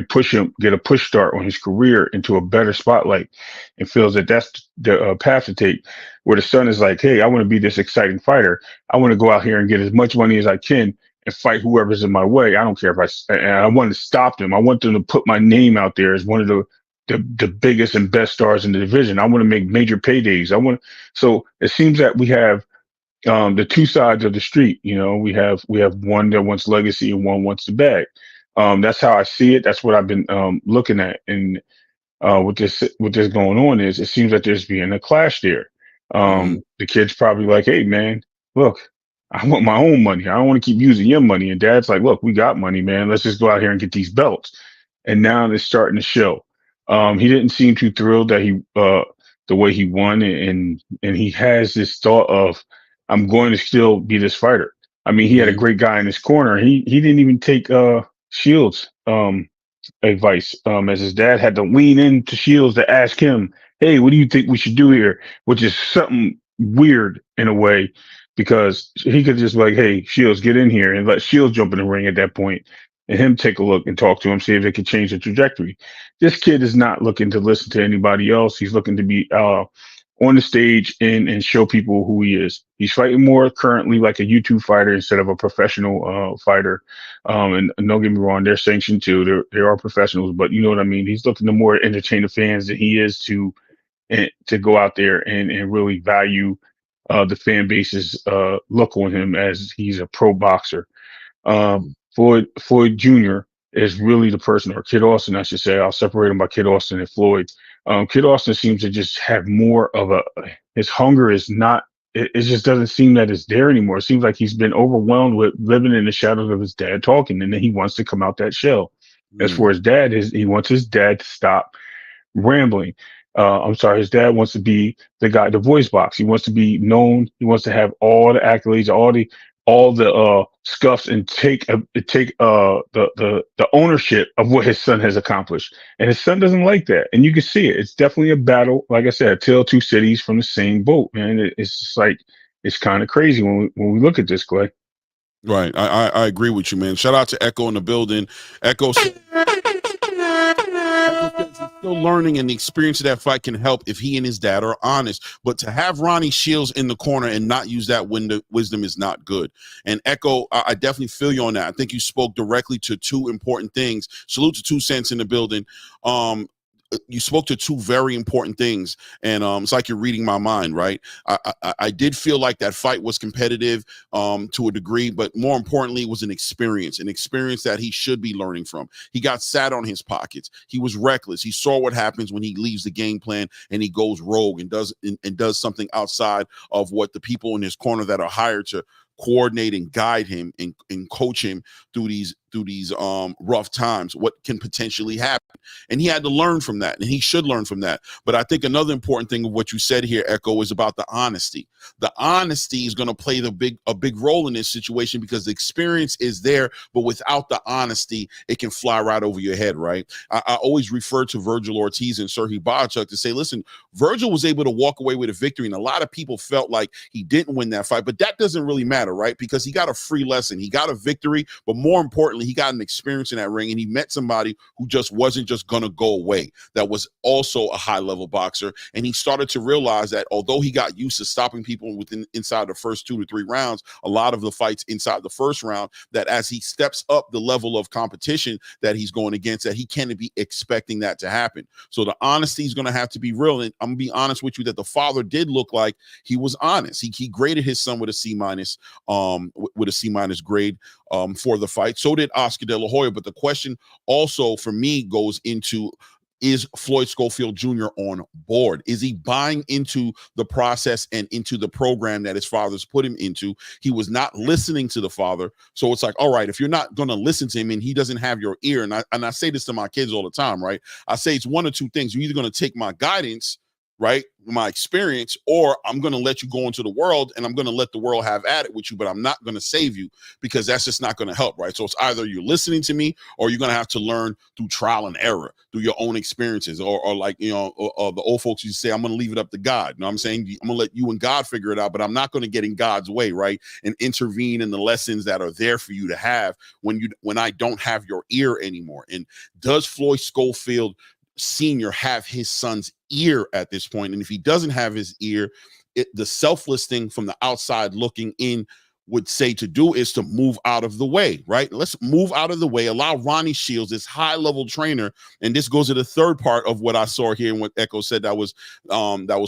push him, get a push start on his career into a better spotlight, and feels that that's the path to take. Where the son is like, hey, I want to be this exciting fighter. I want to go out here and get as much money as I can and fight whoever's in my way. I don't care if I want to stop them. I want them to put my name out there as one of the biggest and best stars in the division. I want to make major paydays. So it seems that we have the two sides of the street. We have one that wants legacy and one wants the bag. That's how I see it. That's what I've been looking at. And what this going on is, it seems that there's being a clash there. The kid's probably like, hey man, look, I want my own money. I don't want to keep using your money. And dad's like, look, we got money, man. Let's just go out here and get these belts. And now it's starting to show. He didn't seem too thrilled that the way he won, and he has this thought of, I'm going to still be this fighter. I mean, he had a great guy in his corner. He didn't even take Shields' advice, as his dad had to lean into Shields to ask him, hey, what do you think we should do here? Which is something weird in a way, because he could just be like, hey, Shields, get in here, and let Shields jump in the ring at that point. and him take a look and talk to him, see if they can change the trajectory. This kid is not looking to listen to anybody else. He's looking to be on the stage and show people who he is. He's fighting more currently like a YouTube fighter instead of a professional fighter. And don't get me wrong, they're sanctioned too. They are professionals, but you know what I mean? He's looking to more entertain the fans than he is to go out there and really value the fan base's look on him as he's a pro boxer. Floyd Jr. is really the person, or Kid Austin, I should say. I'll separate him by Kid Austin and Floyd. Kid Austin seems to just have more of his hunger is not, it just doesn't seem that it's there anymore. It seems like he's been overwhelmed with living in the shadows of his dad talking, and then he wants to come out that shell. As for his dad, he wants his dad to stop rambling. His dad wants to be the guy, the voice box. He wants to be known. He wants to have all the accolades, all the scuffs, and take the ownership of what his son has accomplished. And his son doesn't like that. And you can see it. It's definitely a battle. Like I said, a tale of two cities from the same boat, man. It's just like, it's kind of crazy when we look at this, Clay. Right. I agree with you, man. Shout out to Echo in the building. Echo says he's still learning, and the experience of that fight can help if he and his dad are honest. But to have Ronnie Shields in the corner and not use that wisdom is not good. And Echo, I definitely feel you on that. I think you spoke directly to two important things. Salute to 2 Cents in the building. You spoke to two very important things, and it's like you're reading my mind, right? I did feel like that fight was competitive to a degree, but more importantly, it was an experience that he should be learning from. He got sat on his pockets. He was reckless. He saw what happens when he leaves the game plan and he goes rogue and does something outside of what the people in his corner that are hired to coordinate and guide him and coach him through these rough times, what can potentially happen. And he had to learn from that, and he should learn from that. But I think another important thing of what you said here, Echo, is about the honesty. The honesty is going to play a big role in this situation, because the experience is there, but without the honesty, it can fly right over your head, right? I always refer to Virgil Ortiz and Sergey Bohachuk to say, listen, Virgil was able to walk away with a victory, and a lot of people felt like he didn't win that fight, but that doesn't really matter, right? Because he got a free lesson. He got a victory, but more importantly, he got an experience in that ring, and he met somebody who just wasn't just going to go away. That was also a high-level boxer, and he started to realize that although he got used to stopping people inside the first 2 to 3 rounds, a lot of the fights inside the first round, that as he steps up the level of competition that he's going against, that he can't be expecting that to happen. So the honesty is going to have to be real, and I'm going to be honest with you that the father did look like he was honest. He graded his son with a C-, with a C- grade for the fight. So did Oscar De La Hoya. But the question also for me goes into, is Floyd Schofield Jr. on board? Is he buying into the process and into the program that his father's put him into? He was not listening to the father. So it's like, all right, if you're not going to listen to him and he doesn't have your ear, and I say this to my kids all the time, right? I say it's one or two things. You're either going to take my guidance, right, my experience, or I'm going to let you go into the world and I'm going to let the world have at it with you, but I'm not going to save you, because that's just not going to help, right? So it's either you're listening to me, or you're going to have to learn through trial and error, through your own experiences, or like, the old folks used to say, I'm going to leave it up to God. You know what I'm saying? I'm going to let you and God figure it out, but I'm not going to get in God's way, right? And intervene in the lessons that are there for you to have when I don't have your ear anymore. And does Floyd Schofield Sr. have his son's ear at this point? And if he doesn't have his ear, the selfless thing from the outside looking in would say to do is to move out of the way, right? Let's move out of the way, allow Ronnie Shields, this high-level trainer, and this goes to the third part of what I saw here and what Echo said that was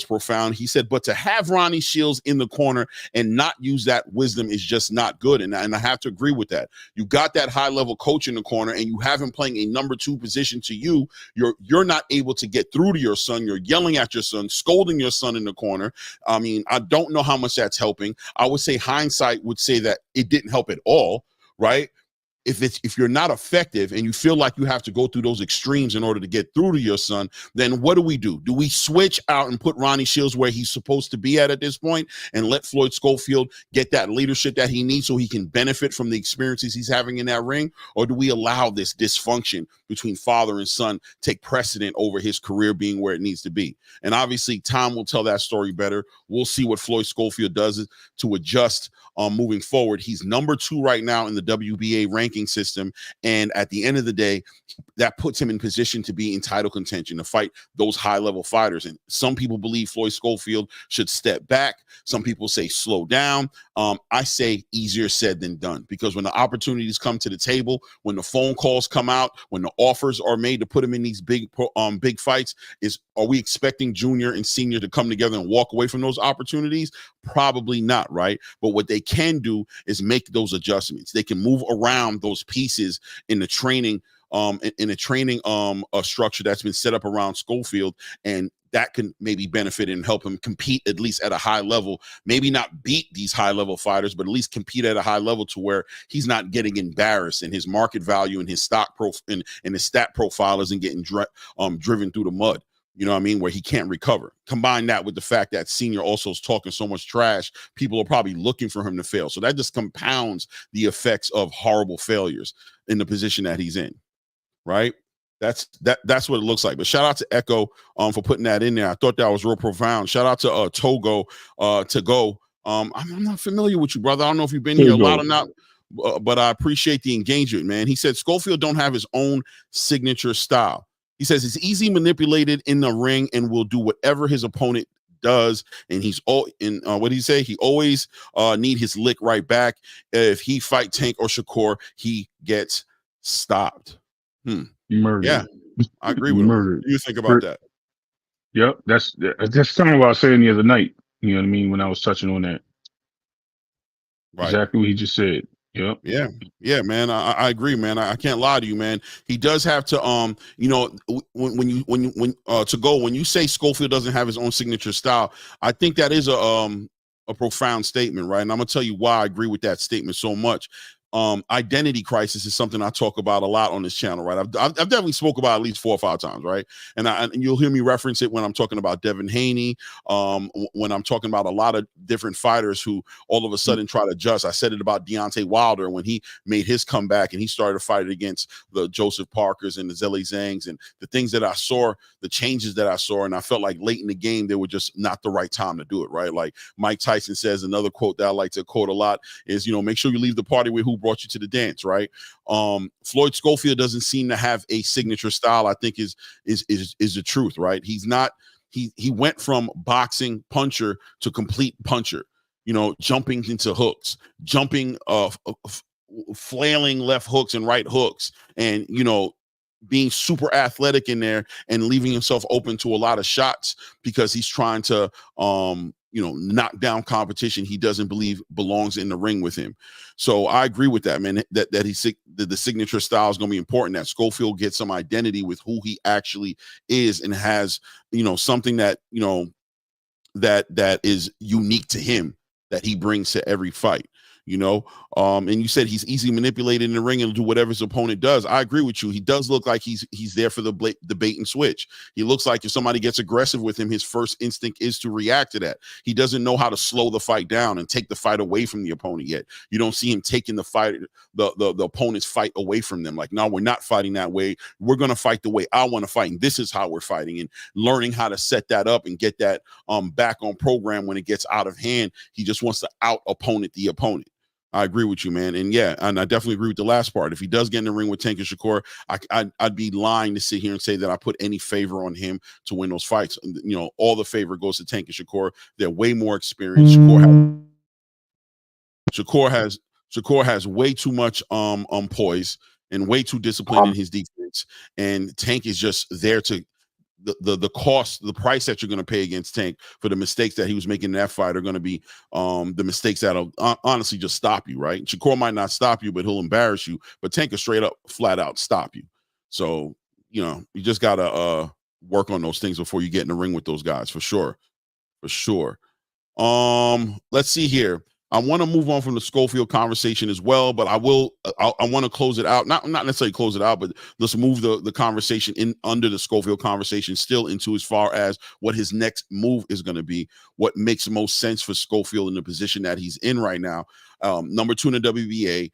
profound. He said, but to have Ronnie Shields in the corner and not use that wisdom is just not good, and I have to agree with that. You got that high-level coach in the corner, and you have him playing a number 2 position to you. You're not able to get through to your son. You're yelling at your son, scolding your son in the corner. I mean, I don't know how much that's helping. I would say hindsight would say that it didn't help at all, right? If you're not effective and you feel like you have to go through those extremes in order to get through to your son, then what do? Do we switch out and put Ronnie Shields where he's supposed to be at this point and let Floyd Schofield get that leadership that he needs so he can benefit from the experiences he's having in that ring? Or do we allow this dysfunction between father and son take precedent over his career being where it needs to be? And obviously time will tell that story better. We'll see what Floyd Schofield does to adjust moving forward. He's number 2 right now in the WBA rankings. ranking system. And at the end of the day, that puts him in position to be in title contention, to fight those high-level fighters. And some people believe Floyd Schofield should step back. Some people say slow down. I say easier said than done, because when the opportunities come to the table, when the phone calls come out, when the offers are made to put him in these big fights, are we expecting junior and senior to come together and walk away from those opportunities? Probably not, right? But what they can do is make those adjustments. They can move around those pieces in the training a structure that's been set up around Schofield, and that can maybe benefit and help him compete at least at a high level. Maybe not beat these high level fighters, but at least compete at a high level to where he's not getting embarrassed, and his market value and his stock and his stat profile isn't getting driven through the mud. You know what I mean? Where he can't recover. Combine that with the fact that senior also is talking so much trash, people are probably looking for him to fail. So that just compounds the effects of horrible failures in the position that he's in. Right? That's what it looks like. But shout out to Echo for putting that in there. I thought that was real profound. Shout out to Togo to go. I'm not familiar with you, brother. I don't know if you've been here a lot or not, but I appreciate the engagement, man. He said Schofield don't have his own signature style. He says he's easy manipulated in the ring and will do whatever his opponent does, and he's all in what did he say? He always need his lick right back. If he fight Tank or Shakur, he gets stopped. Murder. Yeah, I agree with him. What do you think about that? Yep, that's kind of what I was saying the other night. You know what I mean? When I was touching on that. Right. Exactly what he just said. Yep. Yeah, man. I agree, man. I can't lie to you, man. He does have to, when you say Schofield doesn't have his own signature style, I think that is a profound statement, right? And I'm gonna tell you why I agree with that statement so much. Identity crisis is something I talk about a lot on this channel, right? I've definitely spoke about at least 4 or 5 times, right? And you'll hear me reference it when I'm talking about Devin Haney, when I'm talking about a lot of different fighters who all of a sudden try to adjust. I said it about Deontay Wilder when he made his comeback and he started fighting against the Joseph Parkers and the Zhilei Zhangs, and the things that I saw, the changes that I saw, and I felt like late in the game they were just not the right time to do it, right? Like Mike Tyson says, another quote that I like to quote a lot is, make sure you leave the party with who brought you to the dance, right? Floyd Schofield doesn't seem to have a signature style, I think is the truth, right? He's not, he went from boxing puncher to complete puncher, jumping into hooks, jumping, flailing left hooks and right hooks, and, being super athletic in there and leaving himself open to a lot of shots because he's trying to, knock down competition he doesn't believe belongs in the ring with him. So I agree with that, man, that the signature style is going to be important, that Schofield gets some identity with who he actually is and has, something that, that is unique to him that he brings to every fight. And you said he's easy manipulated in the ring and do whatever his opponent does. I agree with you. He does look like he's there for the bait and switch. He looks like if somebody gets aggressive with him, his first instinct is to react to that. He doesn't know how to slow the fight down and take the fight away from the opponent yet. You don't see him taking the fight, the opponent's fight away from them. Like, no, we're not fighting that way. We're going to fight the way I want to fight. And this is how we're fighting, and learning how to set that up and get that back on program when it gets out of hand. He just wants to out opponent the opponent. I agree with you, man. And yeah, and I definitely agree with the last part. If he does get in the ring with Tank and Shakur, I'd be lying to sit here and say that I put any favor on him to win those fights. All the favor goes to Tank and Shakur. They're way more experienced. Shakur has way too much poise and way too disciplined in his defense. And Tank is just there to the cost, the price that you're going to pay against Tank for the mistakes that he was making in that fight are going to be the mistakes that'll honestly just stop you, right? Shakur might not stop you, but he'll embarrass you. But Tank will straight up, flat out stop you. So, you just got to work on those things before you get in the ring with those guys, for sure. For sure. Let's see here. I want to move on from the Schofield conversation as well, but I want to close it out. Not necessarily close it out, but let's move the conversation in under the Schofield conversation still into as far as what his next move is going to be, what makes most sense for Schofield in the position that he's in right now. Number 2 in the WBA,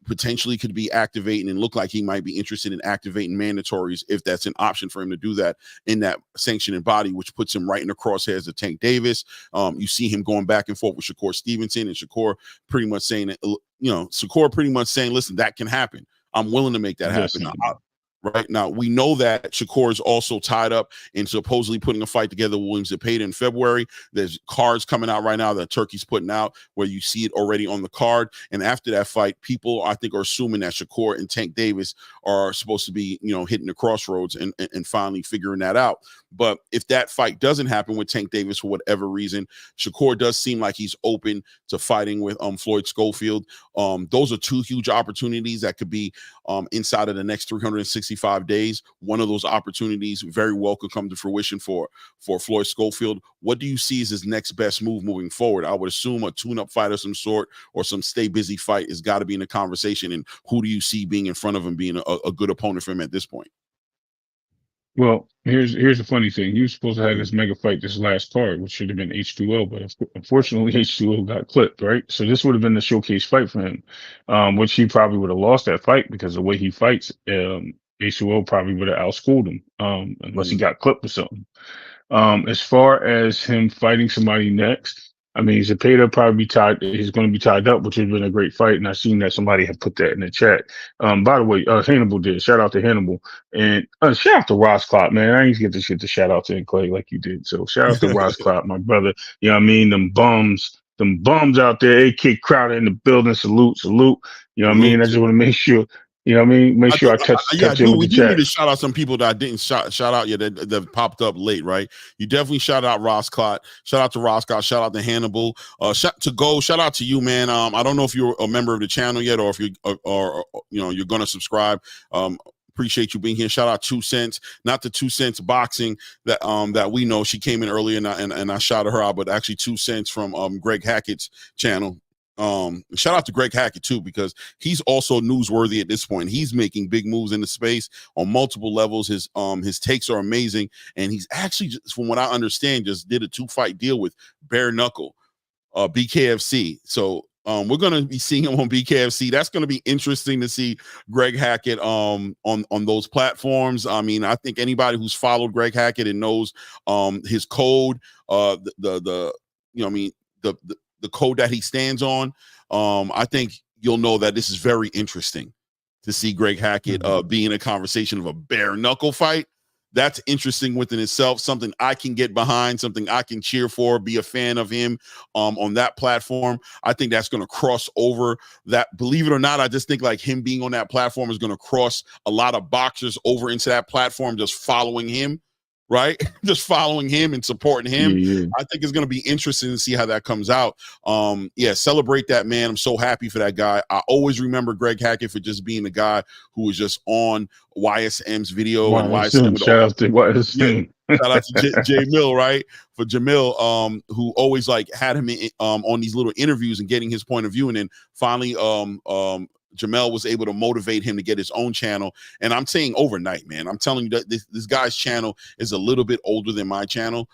potentially could be activating and look like he might be interested in activating mandatories if that's an option for him to do that in that sanctioning body, which puts him right in the crosshairs of Tank Davis. You see him going back and forth with Shakur Stevenson, and Shakur pretty much saying that, Shakur pretty much saying, listen, that can happen. I'm willing to make that happen. Right now, we know that Shakur is also tied up in supposedly putting a fight together with William Zepeda in February. There's cards coming out right now that Turkey's putting out where you see it already on the card. And after that fight, people, I think, are assuming that Shakur and Tank Davis are supposed to be, hitting the crossroads and finally figuring that out. But if that fight doesn't happen with Tank Davis for whatever reason, Shakur does seem like he's open to fighting with Floyd Schofield. Those are two huge opportunities that could be inside of the next 365 days. One of those opportunities very well could come to fruition for Floyd Schofield. What do you see as his next best move moving forward? I would assume a tune-up fight of some sort or some stay busy fight has got to be in the conversation. And who do you see being in front of him, being a good opponent for him at this point? Well, here's the funny thing. He was supposed to have this mega fight this last card, which should have been H2O, but unfortunately H2O got clipped, right? So this would have been the showcase fight for him, which he probably would have lost that fight because the way he fights, H2O probably would have outschooled him, unless he got clipped or something. As far as him fighting somebody next, I mean, Zepeda probably he's going to be tied up, which would have been a great fight. And I've seen that somebody had put that in the chat. By the way, Hannibal did. Shout out to Hannibal. And shout out to Ross Clot, man. I ain't get this shit to shout out to him, Clay, like you did. So shout out to Ross Clot, my brother. You know what I mean? Them bums out there, AK Crowder in the building. Salute. You know what I mean? I just want to make sure. You know what I mean? Make sure I touch we do need to shout out some people that I didn't shout out yet that popped up late, right? You definitely shout out Ross Clot. Shout out to Ross Clot. Shout out to Hannibal. Shout out to you, man. I don't know if you're a member of the channel yet or if you're going to subscribe. Appreciate you being here. Shout out 2 Cents, not the 2 Cents boxing that we know. She came in earlier and I shouted her out, but actually 2 Cents from Greg Hackett's channel. Shout out to Greg Hackett too, because he's also newsworthy at this point. He's making big moves in the space on multiple levels. His takes are amazing, and he's actually, from what I understand, just did a 2-fight deal with Bare Knuckle, BKFC. So we're gonna be seeing him on BKFC. That's gonna be interesting to see Greg Hackett on those platforms. I mean, I think anybody who's followed Greg Hackett and knows his code, the code that he stands on, I think you'll know that this is very interesting to see Greg Hackett be in a conversation of a bare knuckle fight. That's interesting within itself, something I can get behind, something I can cheer for, be a fan of him on that platform. I think that's going to cross over that. Believe it or not, I just think like him being on that platform is going to cross a lot of boxers over into that platform, just following him. Right? Just following him and supporting him. Yeah. I think it's going to be interesting to see how that comes out. Celebrate that, man. I'm so happy for that guy. I always remember Greg Hackett for just being the guy who was just on YSM's video. And YSM shout out to YSM. Shout out to J Mill, right? For Jamil, who always like had him on these little interviews and getting his point of view. And then finally, Jamel was able to motivate him to get his own channel. And I'm saying overnight, man, I'm telling you that this guy's channel is a little bit older than my channel.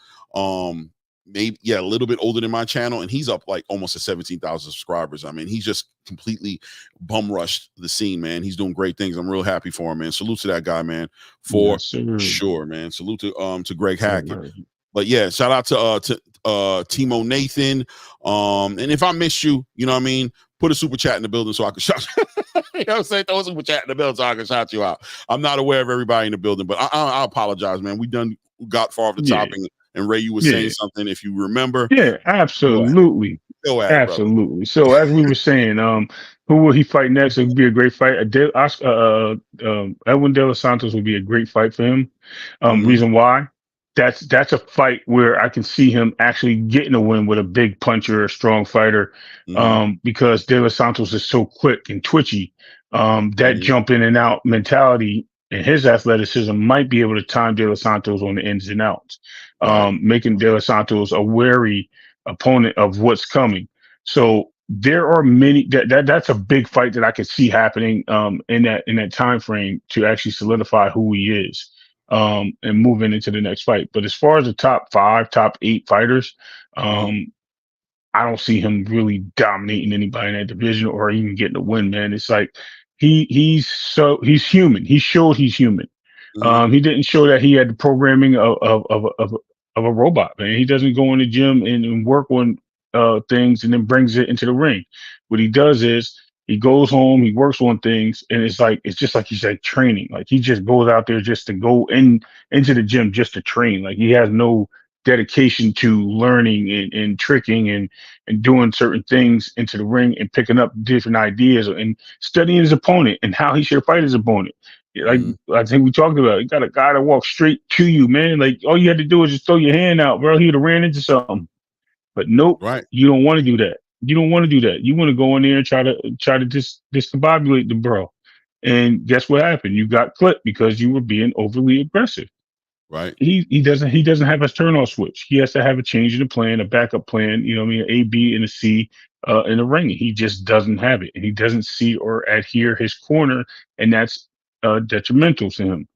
Maybe, a little bit older than my channel. And he's up like almost to 17,000 subscribers. I mean, he's just completely rushed the scene, man. He's doing great things. I'm real happy for him, man. Salute to that guy, man, for sure, man. Salute to Greg Hackett. But yeah, shout out to Timo Nathan. And if I missed you, you know what I mean? Put a super chat in the building so I can shout you. You know what I'm saying? Throw a super chat in the building so I can shout you out. I'm not aware of everybody in the building, but I apologize, man. We got far off the top, and Ray, you were saying something, if you remember. Yeah, absolutely. Go ahead, absolutely. Brother. So as we were saying, who will he fight next? It would be a great fight. Edwin De Los Santos would be a great fight for him. Reason why? That's a fight where I can see him actually getting a win with a big puncher, a strong fighter, because De Los Santos is so quick and twitchy. That jump in and out mentality and his athleticism might be able to time De Los Santos on the ins and outs, making De Los Santos a wary opponent of what's coming. So there are many that's a big fight that I could see happening in that time frame to actually solidify who he is. And moving into the next fight. But as far as the top 5, top 8 fighters, I don't see him really dominating anybody in that division or even getting a win, man. It's like he's human. He showed he's human. Mhm. He didn't show that he had the programming of a robot, man. He doesn't go in the gym and work on things and then brings it into the ring. What he does is he goes home, he works on things, and it's just like he's like training. Like he just goes out there just to go into the gym just to train. Like he has no dedication to learning and tricking and doing certain things into the ring and picking up different ideas and studying his opponent and how he should fight his opponent. Like Mhm. I think we talked about, you got a guy that walks straight to you, man. Like all you had to do is just throw your hand out, bro. He'd have ran into something. But nope, Right. you don't want to do that. You don't want to do that. You want to go in there and try to discombobulate the bro. And guess what happened? You got clipped because you were being overly aggressive. Right. He doesn't have a turn off switch. He has to have a change in the plan, a backup plan, you know what I mean, A, B, and a C in the ring. He just doesn't have it. And he doesn't see or adhere his corner, and that's detrimental to him.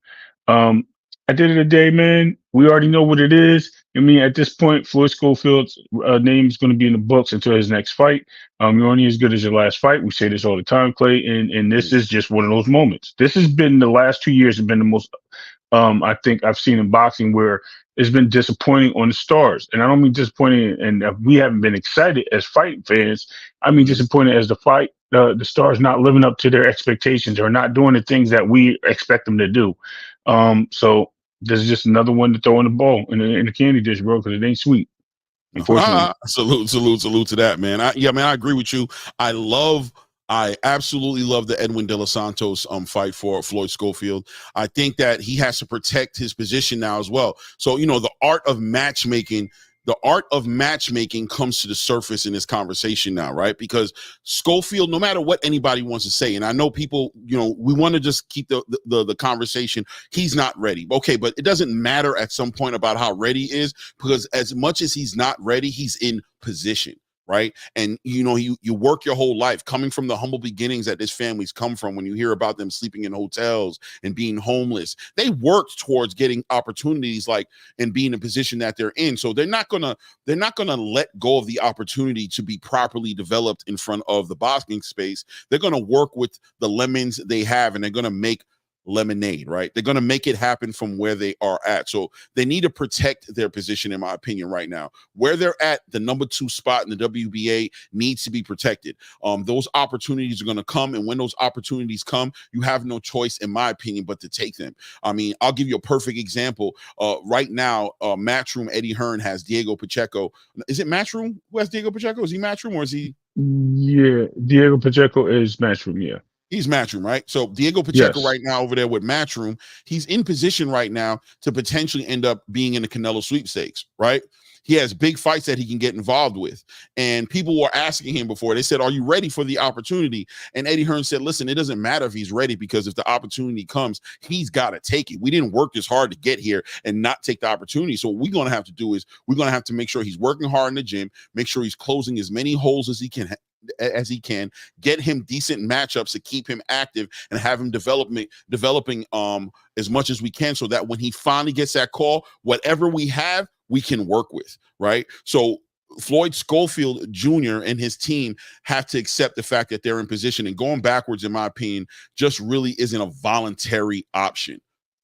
Um, at the end of the day, man, we already know what it is. I mean, at this point, Floyd Schofield's name is going to be in the books until his next fight. You're only as good as your last fight. We say this all the time, Clay, and this is just one of those moments. This has been the last 2 years have been the most I think I've seen in boxing where it's been disappointing on the stars. And I don't mean disappointing and we haven't been excited as fight fans. I mean Mhm. disappointed as the stars not living up to their expectations or not doing the things that we expect them to do. So this is just another one to throw in the ball in the candy dish, bro, because it ain't sweet, unfortunately. Salute to that, man. Man, I agree with you. I absolutely love the Edwin De Los Santos fight for Floyd Schofield. I think that he has to protect his position now as well. So, the art of matchmaking comes to the surface in this conversation now, right? Because Schofield, no matter what anybody wants to say, and I know people, we want to just keep the conversation. He's not ready. Okay, but it doesn't matter at some point about how ready he is, because as much as he's not ready, he's in position. Right. And, you work your whole life coming from the humble beginnings that this family's come from. When you hear about them sleeping in hotels and being homeless, they worked towards getting opportunities and being in a position that they're in. So they're not going to let go of the opportunity to be properly developed in front of the boxing space. They're going to work with the lemons they have, and they're going to make lemonade, right? They're going to make it happen from where they are at. So they need to protect their position, in my opinion, right now. Where they're at, the number 2 spot in the WBA needs to be protected. Those opportunities are going to come, and when those opportunities come, you have no choice, in my opinion, but to take them. I mean, I'll give you a perfect example. Right now, Matchroom Eddie Hearn has Diego Pacheco. Is it Matchroom who has Diego Pacheco? Is he Matchroom or is he? Yeah, Diego Pacheco is Matchroom, yeah. He's Matchroom, right? So Diego Pacheco Yes. right now over there with Matchroom, he's in position right now to potentially end up being in the Canelo sweepstakes, right? He has big fights that he can get involved with. And people were asking him before, they said, are you ready for the opportunity? And Eddie Hearn said, listen, it doesn't matter if he's ready, because if the opportunity comes, he's got to take it. We didn't work this hard to get here and not take the opportunity. So what we're going to have to do is we're going to have to make sure he's working hard in the gym, make sure he's closing as many holes as he can, get him decent matchups to keep him active and have him developing as much as we can, so that when he finally gets that call, whatever we have, we can work with, right? So Floyd Schofield Jr. and his team have to accept the fact that they're in position, and going backwards, in my opinion, just really isn't a voluntary option.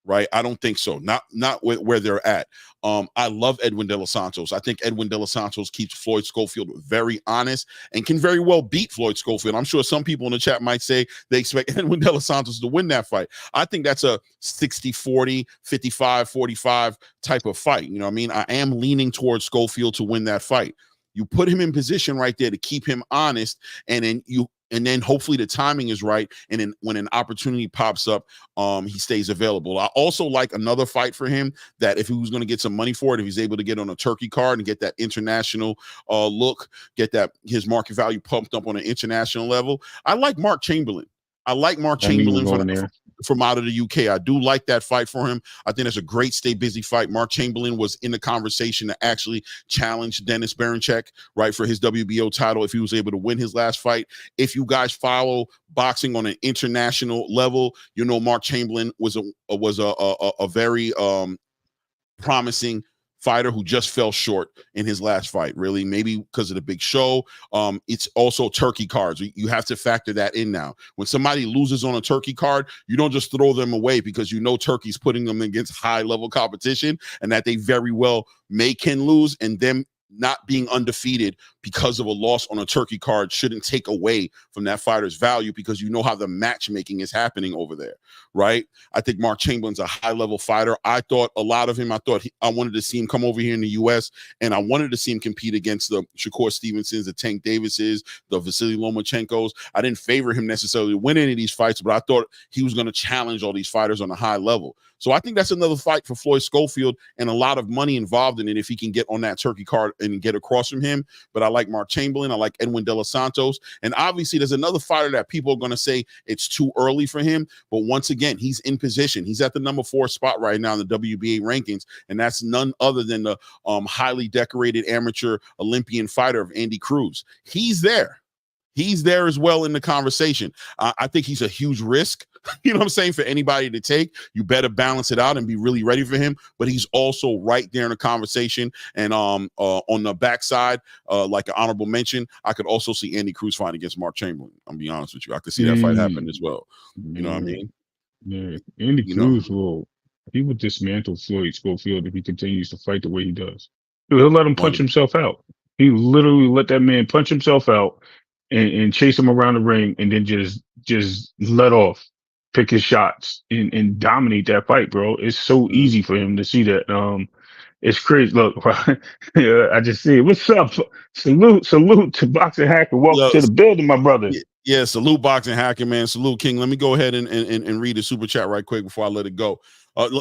Right? I don't think so. Not where they're at. I love Edwin De Los Santos. I think Edwin De Los Santos keeps Floyd Schofield very honest and can very well beat Floyd Schofield. I'm sure some people in the chat might say they expect Edwin De Los Santos to win that fight. I think that's a 60-40, 55-45 type of fight. You know what I mean? I am leaning towards Schofield to win that fight. You put him in position right there to keep him honest, and then hopefully the timing is right, and then when an opportunity pops up, he stays available. I also like another fight for him, that if he was going to get some money for it, if he's able to get on a turkey card and get that international look, get that his market value pumped up on an international level, I like Mark Chamberlain. I like Mark Chamberlain from out of the UK. I do like that fight for him. I think it's a great stay busy fight. Mark Chamberlain was in the conversation to actually challenge Dennis Berinchyk, right, for his WBO title if he was able to win his last fight. If you guys follow boxing on an international level, Mark Chamberlain was a very promising fighter who just fell short in his last fight, really, maybe because of the big show. It's also turkey cards. You have to factor that in now. When somebody loses on a turkey card, you don't just throw them away because you know turkey's putting them against high-level competition and that they very well can lose, and them not being undefeated because of a loss on a turkey card shouldn't take away from that fighter's value, because you know how the matchmaking is happening over there, right? I think Mark Chamberlain's a high-level fighter. I thought a lot of him. I wanted to see him come over here in the U.S., and I wanted to see him compete against the Shakur Stevensons, the Tank Davises, the Vasily Lomachenkos. I didn't favor him necessarily to win any of these fights, but I thought he was going to challenge all these fighters on a high level. So I think that's another fight for Floyd Schofield, and a lot of money involved in it if he can get on that turkey card and get across from him. But I like Mark Chamberlain. I like Edwin De Los Santos. And obviously there's another fighter that people are going to say it's too early for him. But once again, he's in position. He's at the number 4 spot right now in the WBA rankings. And that's none other than the highly decorated amateur Olympian fighter of Andy Cruz. He's there. He's there as well in the conversation. I think he's a huge risk, you know what I'm saying, for anybody to take. You better balance it out and be really ready for him. But he's also right there in the conversation. And on the backside, like an honorable mention, I could also see Andy Cruz fighting against Mark Chamberlain. I'm be honest with you. I could see that fight happen as well. You know what I mean? Yeah. Andy Cruz will dismantle Floyd Schofield if he continues to fight the way he does. He'll let him punch himself out. He literally let that man punch himself out and chase him around the ring, and then just let off, pick his shots, and dominate that fight, bro. It's so easy for him to see that. It's crazy. Look, I just see it. What's up? Salute to Boxing Hacker. Welcome to the building, my brother. Yeah, salute Boxing Hacker, man. Salute, King. Let me go ahead and read the super chat right quick before I let it go.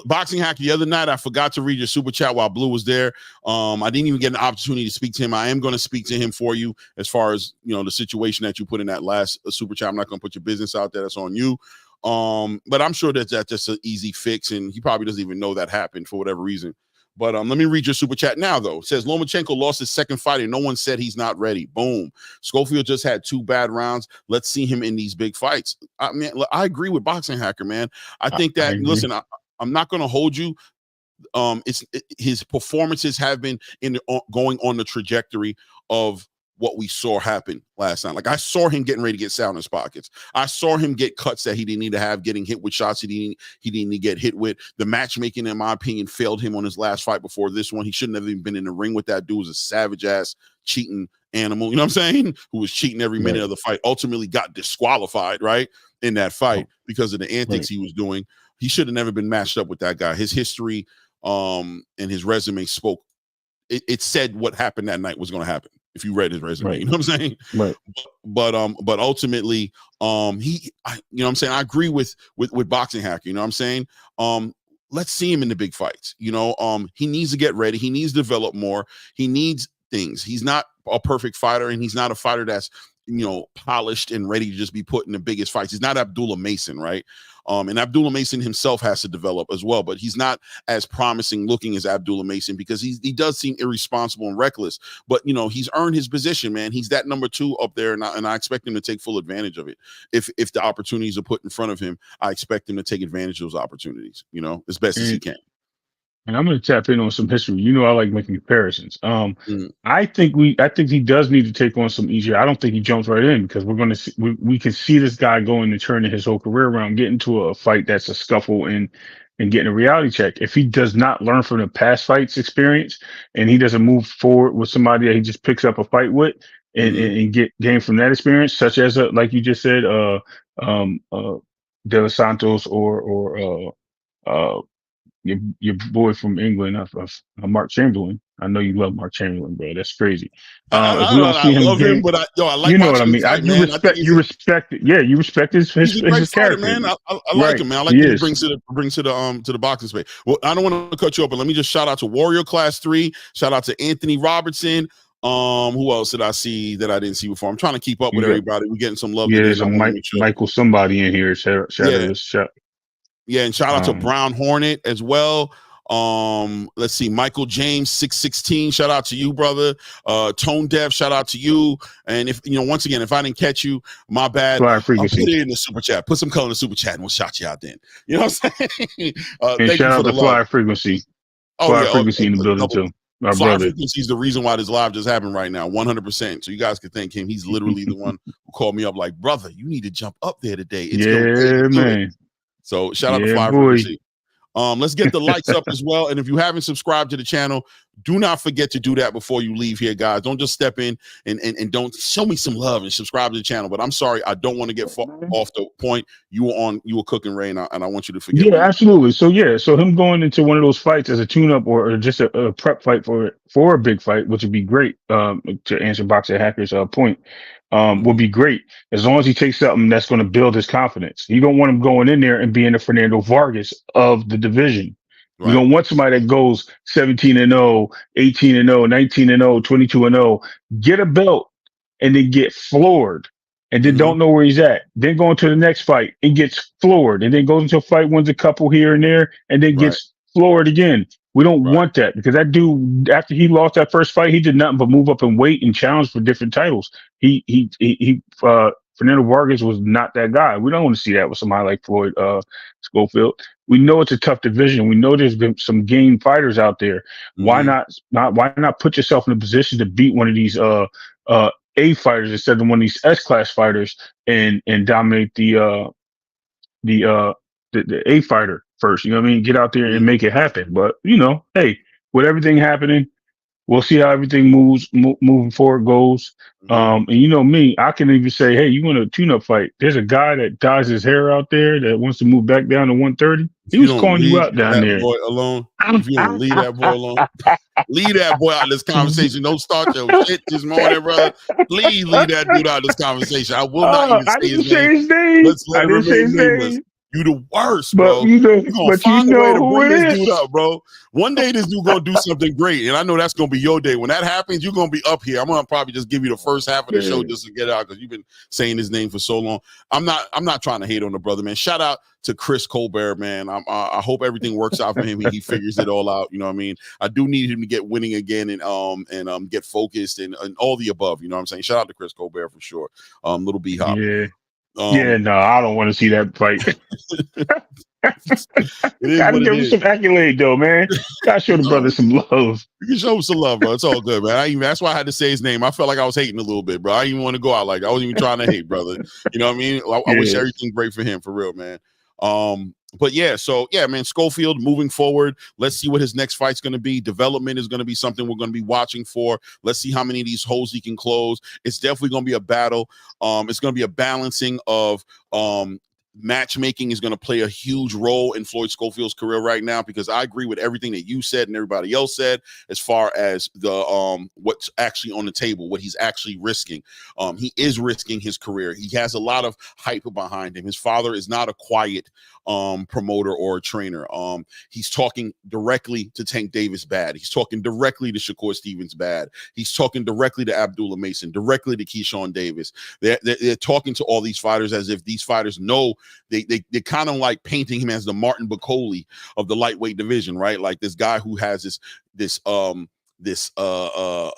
Boxing Hacker, the other night I forgot to read your super chat while Blue was there. I didn't even get an opportunity to speak to him. I am going to speak to him for you as far as, you know, the situation that you put in that last super chat. I'm not going to put your business out there. That's on you. But I'm sure that's just an easy fix, and he probably doesn't even know that happened for whatever reason. But let me read your super chat now, though. It says Lomachenko lost his second fight and no one said he's not ready. Boom. Schofield just had 2 bad rounds. Let's see him in these big fights. I mean, I agree with Boxing Hacker, man. I think that, listen, I'm not going to hold you. His performances have been going on the trajectory of what we saw happen last night. Like, I saw him getting ready to get sound in his pockets. I saw him get cuts that he didn't need to have, getting hit with shots he didn't need to get hit with. The matchmaking, in my opinion, failed him on his last fight before this one. He shouldn't have even been in the ring with that dude. Was a savage ass cheating animal, you know what I'm saying? Who was cheating every minute of the fight. Ultimately got disqualified, right, in that fight because of the antics he was doing. He should have never been matched up with that guy. His history and his resume spoke. It said what happened that night was going to happen. If you read his resume, you know what I'm saying? Right. But ultimately, you know what I'm saying? I agree with Boxing Hacker, you know what I'm saying? Let's see him in the big fights. You know, he needs to get ready. He needs to develop more. He needs things. He's not a perfect fighter, and he's not a fighter that's, you know, polished and ready to just be put in the biggest fights. He's not Abdullah Mason, right? And Abdullah Mason himself has to develop as well, but he's not as promising looking as Abdullah Mason because he does seem irresponsible and reckless. But, you know, he's earned his position, man. He's that number 2 up there, and I expect him to take full advantage of it. If the opportunities are put in front of him, I expect him to take advantage of those opportunities, you know, as best as he can. And I'm going to tap in on some history. You know, I like making comparisons. I think he does need to take on some easier. I don't think he jumps right in because we're going to see, we can see this guy going and turning his whole career around, get into a fight that's a scuffle and getting a reality check. If he does not learn from the past fights experience and he doesn't move forward with somebody that he just picks up a fight with and gain from that experience, such as like you just said, De Los Santos or your boy from England, Mark Chamberlain. I know you love Mark Chamberlain, bro. That's crazy. I love him, but I like, you know what I mean. You respect it. Yeah, you respect his character, fighter, man. I like him, man. I like what he brings to the boxing space. Well, I don't want to cut you up, but let me just shout out to Warrior Class 3. Shout out to Anthony Robertson. Who else did I see that I didn't see before? I'm trying to keep up with everybody. We're getting some love. Yeah, there's a Michael somebody in here. Shout Yeah, and shout out to Brown Hornet as well. Let's see, Michael James 616. Shout out to you, brother. Tone Dev, shout out to you. And if you know, once again, if I didn't catch you, my bad. I'll put it in the super chat. Put some color in the super chat, and we'll shout you out then. You know what I'm saying? And shout out to Fly Frequency. Oh Fly yeah, Frequency in the building too. My Fly brother. Frequency is the reason why this live just happened right now, 100%. So you guys can thank him. He's literally the one who called me up like, brother, you need to jump up there today. It's no way to do it. Man. So shout out to Yeah, Fly boy. Frequency. Let's get the lights up as well. And if you haven't subscribed to the channel, do not forget to do that before you leave here, guys. Don't just step in and don't show me some love and subscribe to the channel. But I'm sorry, I don't want to get off the point. You were cooking, Ray, and I want you to forget. Yeah, absolutely. So him going into one of those fights as a tune-up or just a prep fight for a big fight, which would be great. To answer Boxer Hacker's point, would be great as long as he takes something that's going to build his confidence. You don't want him going in there and being the Fernando Vargas of the division. Right. You don't want somebody that goes 17-0, 18-0, 19-0, 22-0, get a belt and then get floored and then don't know where he's at. Then go into the next fight and gets floored and then goes into a fight, wins a couple here and there, and then gets floored again. We don't want that because that dude, after he lost that first fight, he did nothing but move up in weight and challenge for different titles. Fernando Vargas was not that guy. We don't want to see that with somebody like Floyd Schofield. We know it's a tough division. We know there's been some game fighters out there. Why not put yourself in a position to beat one of these A fighters instead of one of these S-class fighters and dominate the A fighter first? You know what I mean? Get out there and make it happen. But hey, with everything happening, we'll see how everything moving forward goes. And me, I can even say, hey, you want a tune-up fight? There's a guy that dyes his hair out there that wants to move back down to 130. He was calling you out down there. Boy alone. If you don't leave that boy alone, leave that boy out of this conversation. Don't start your shit this morning, brother. Please leave that dude out of this conversation. I will not even say his name. Let's let it remain nameless. You the worst, bro. But you're gonna find a way to bring this dude up, bro. One day this dude gonna do something great, and I know that's gonna be your day. When that happens, you're gonna be up here. I'm gonna probably just give you the first half of the show just to get out because you've been saying his name for so long. I'm not trying to hate on the brother, man. Shout out to Chris Colbert, man. I hope everything works out for him. He figures it all out. You know what I mean? I do need him to get winning again and get focused and all the above. You know what I'm saying? Shout out to Chris Colbert for sure. Little B Hop. Yeah. No, I don't want to see that fight. Gotta give him some accolade, though, man. Gotta show the brother some love. You can show him some love, bro. It's all good, man. That's why I had to say his name. I felt like I was hating a little bit, bro. I didn't even want to go out like that. I wasn't even trying to hate, brother. You know what I mean? I wish everything great for him, for real, man. But yeah, so yeah, man, Schofield moving forward. Let's see what his next fight's going to be. Development is going to be something we're going to be watching for. Let's see how many of these holes he can close. It's definitely going to be a battle. It's going to be a balancing of matchmaking is going to play a huge role in Floyd Schofield's career right now, because I agree with everything that you said and everybody else said as far as the what's actually on the table, what he's actually risking. He is risking his career. He has a lot of hype behind him. His father is not a quiet promoter or a trainer. He's talking directly to Tank Davis bad. He's talking directly to Shakur Stevens bad. He's talking directly to Abdullah Mason, directly to Keyshawn Davis. They're talking to all these fighters as if these fighters know. They're kind of like painting him as the Martin Bacoli of the lightweight division, right? Like this guy who has this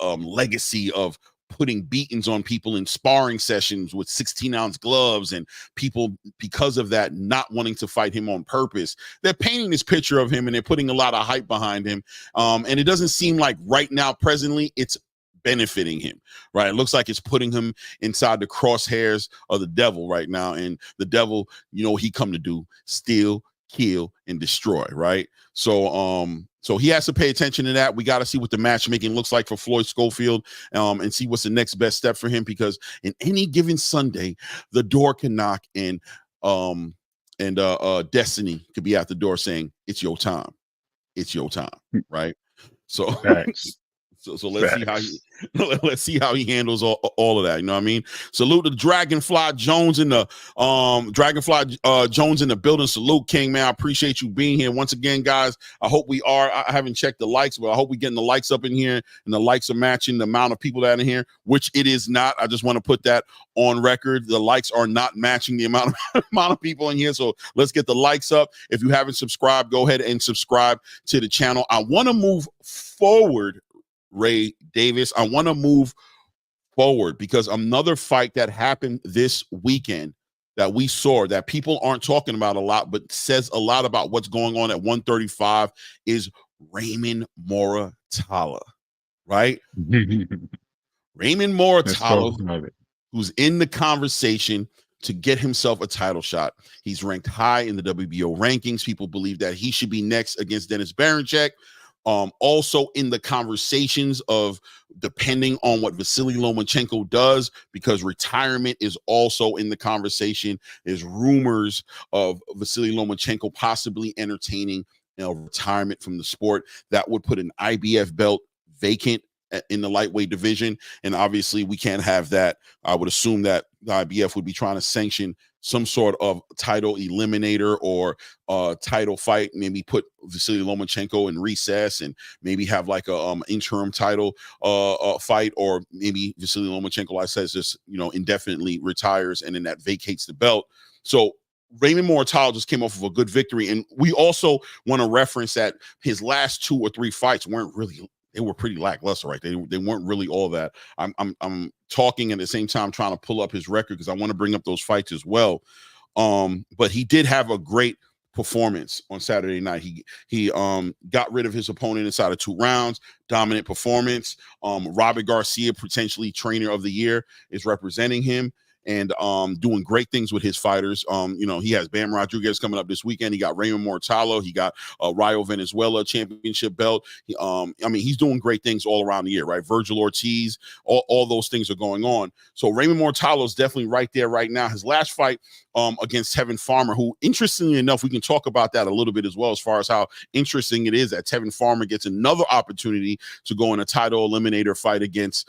legacy of putting beatings on people in sparring sessions with 16-ounce gloves, and people, because of that, not wanting to fight him on purpose. They're painting this picture of him and they're putting a lot of hype behind him. And it doesn't seem like right now, presently, it's benefiting him, right? It looks like it's putting him inside the crosshairs of the devil right now. And the devil, you know what he come to do? Steal, kill, and destroy, right? So he has to pay attention to that. We got to see what the matchmaking looks like for Floyd Schofield, and see what's the next best step for him, because in any given Sunday, the door can knock and destiny could be at the door saying, it's your time. It's your time, right? So So let's see how he handles all of that. You know what I mean? Salute to Dragonfly Jones in the Jones in the building. Salute, King, man. I appreciate you being here once again, guys. I hope we are. I haven't checked the likes, but I hope we're getting the likes up in here, and the likes are matching the amount of people that are in here, which it is not. I just want to put that on record. The likes are not matching the amount of people in here. So let's get the likes up. If you haven't subscribed, go ahead and subscribe to the channel. I want to move forward, Ray Davis. I want to move forward because another fight that happened this weekend that we saw that people aren't talking about a lot, but says a lot about what's going on at 135 is Raymond Moratala, right? Raymond Let's talk Moratala, about it. who's in the conversation to get himself a title shot. He's ranked high in the WBO rankings. People believe that he should be next against Dennis Berinchyk. Also in the conversations of depending on what Vasily Lomachenko does, because retirement is also in the conversation. There's rumors of Vasily Lomachenko possibly entertaining retirement from the sport. That would put an IBF belt vacant in the lightweight division, and obviously we can't have that. I would assume that the IBF would be trying to sanction some sort of title eliminator or title fight, maybe put Vasily Lomachenko in recess and maybe have like a interim title fight, or maybe Vasily Lomachenko, like I said, just indefinitely retires and then that vacates the belt. So Raymond Moratala just came off of a good victory, and we also want to reference that his last 2 or 3 fights they were pretty lackluster, right? They weren't really all that. I'm talking at the same time trying to pull up his record because I want to bring up those fights as well. But he did have a great performance on Saturday night. He got rid of his opponent inside of 2 rounds. Dominant performance. Robert Garcia, potentially trainer of the year, is representing him and doing great things with his fighters. He has Bam Rodriguez coming up this weekend. He got Raymond Moratala. He got Rayo Venezuela championship belt. He's doing great things all around the year, right? Virgil Ortiz, all those things are going on. So Raymond Moratala is definitely right there right now. His last fight against Tevin Farmer, who, interestingly enough, we can talk about that a little bit as well, as far as how interesting it is that Tevin Farmer gets another opportunity to go in a title eliminator fight against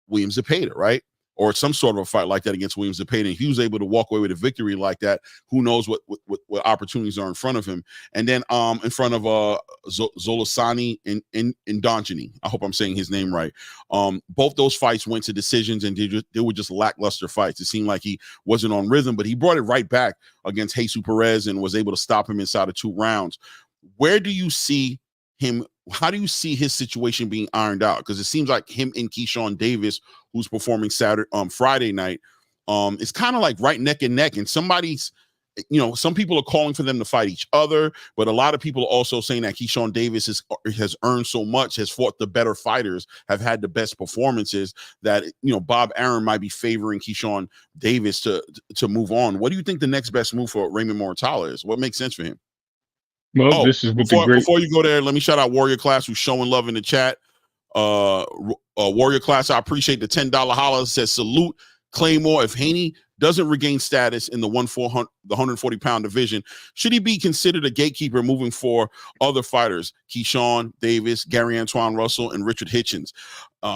William Zepeda, right? Or some sort of a fight like that against William Zepeda. And he was able to walk away with a victory like that. Who knows what opportunities are in front of him. And then in front of Zolasani and Donjani. I hope I'm saying his name right. Both those fights went to decisions, and they were just lackluster fights. It seemed like he wasn't on rhythm, but he brought it right back against Jesus Perez and was able to stop him inside of 2 rounds. Where do you see him? How do you see his situation being ironed out? Because it seems like him and Keyshawn Davis, who's performing Friday night, it's kind of like right neck and neck. And some people are calling for them to fight each other, but a lot of people are also saying that Keyshawn Davis has earned so much, has fought the better fighters, have had the best performances, that Bob Arum might be favoring Keyshawn Davis to move on. What do you think the next best move for Raymond Moratala is? What makes sense for him? Well, this is before you go there, let me shout out Warrior Class, who's showing love in the chat. Warrior Class, I appreciate the $10 holler. Says salute Claymore. If Haney doesn't regain status in the 140-pound division, should he be considered a gatekeeper moving for other fighters? Keyshawn Davis, Gary Antoine Russell, and Richard Hitchens.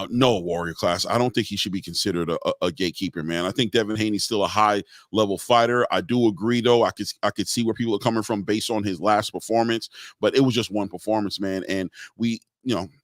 No, Warrior Class. I don't think he should be considered a gatekeeper, man. I think Devin Haney's still a high-level fighter. I do agree, though. I could see where people are coming from based on his last performance, but it was just one performance, man. And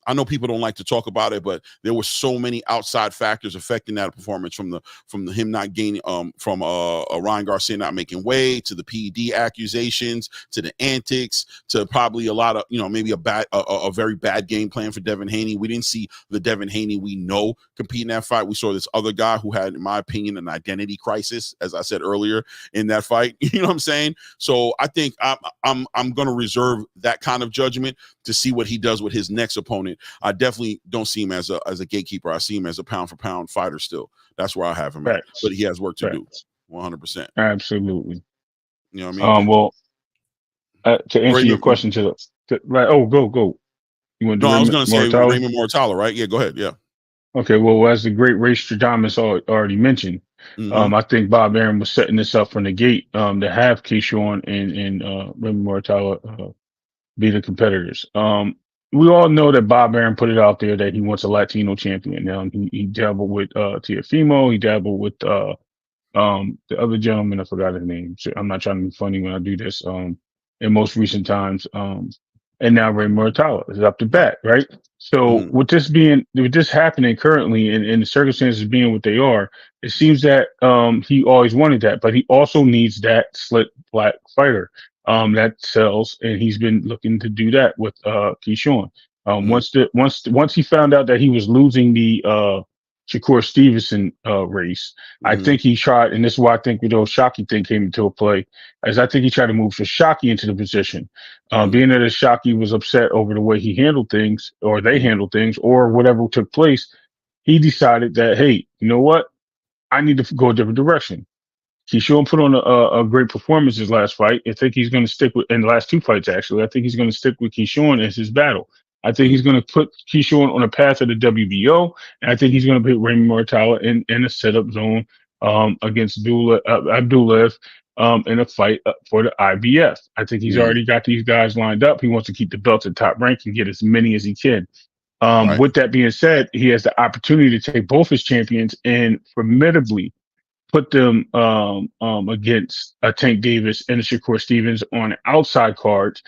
I know people don't like to talk about it, but there were so many outside factors affecting that performance, from him not gaining, from Ryan Garcia not making weight, to the PED accusations, to the antics, to probably a lot of, maybe a very bad game plan for Devin Haney. We didn't see the Devin Haney we know compete in that fight. We saw this other guy who had, in my opinion, an identity crisis, as I said earlier, in that fight. You know what I'm saying? So I think I'm going to reserve that kind of judgment to see what he does with his next opponent. I definitely don't see him as a gatekeeper. I see him as a pound for pound fighter still. That's where I have him at. But he has work to do. 100%. Absolutely. You know what I mean? To answer your question right. Oh, go. You want to I was going to say Raymond Moratala, right? Yeah, go ahead. Yeah. Okay. Well, as the great Ray Stradamus already mentioned, I think Bob Arum was setting this up from the gate to have Keyshawn and Raymond Moratala be the competitors. We all know that Bob Arum put it out there that he wants a Latino champion. He dabbled with Teofimo. He dabbled with the other gentleman. I forgot his name. So I'm not trying to be funny when I do this. In most recent times, and now Ray Moratala is up to bat, right? So with this happening currently, and the circumstances being what they are, it seems that he always wanted that, but he also needs that slick black fighter that sells, and he's been looking to do that with Keyshawn. Once he found out that he was losing the Shakur Stevenson race. I think he tried, and this is why I think the Shockey thing came into play, as I think he tried to move Shockey into the position. Being that Shockey was upset over the way he handled things, or they handled things, or whatever took place, he decided that, hey, you know what? I need to go a different direction. Keyshawn put on a great performance his last fight. I think he's going to stick with, in the last two fights, actually. I think he's going to stick with Keyshawn as his battle. I think he's going to put Keyshawn on a path of the WBO, and I think he's going to put Raymond Mortala in a setup zone against Abdullev in a fight for the IBF. I think he's already got these guys lined up. He wants to keep the belts at Top Rank and get as many as he can. With that being said, he has the opportunity to take both his champions and formidably put them against Tank Davis and Shakur Stevens on outside cards,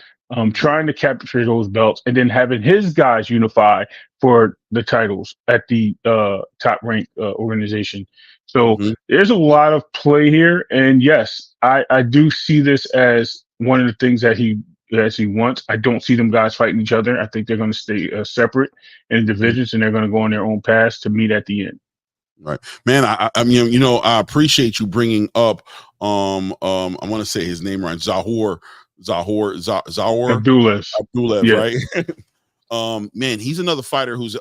trying to capture those belts and then having his guys unify for the titles at the Top Rank organization. So there's a lot of play here. And yes, I do see this as one of the things that he wants. I don't see them guys fighting each other. I think they're going to stay separate in divisions, and they're going to go on their own paths to meet at the end. Right, man. I mean, you know, I appreciate you bringing up. I want to say his name right, Zahor Abdullev, right? Man, he's another fighter who's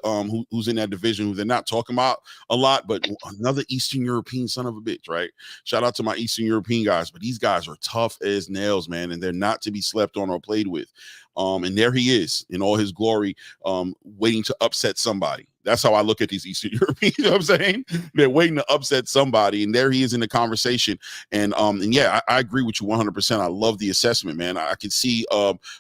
in that division who they're not talking about a lot, but another Eastern European son of a bitch, right? Shout out to my Eastern European guys, but these guys are tough as nails, man, and they're not to be slept on or played with. And there he is in all his glory, waiting to upset somebody. That's how I look at these Eastern Europeans. You know what I'm saying? They're waiting to upset somebody, and there he is in the conversation. And yeah, I agree with you 100%. I love the assessment, man. I can see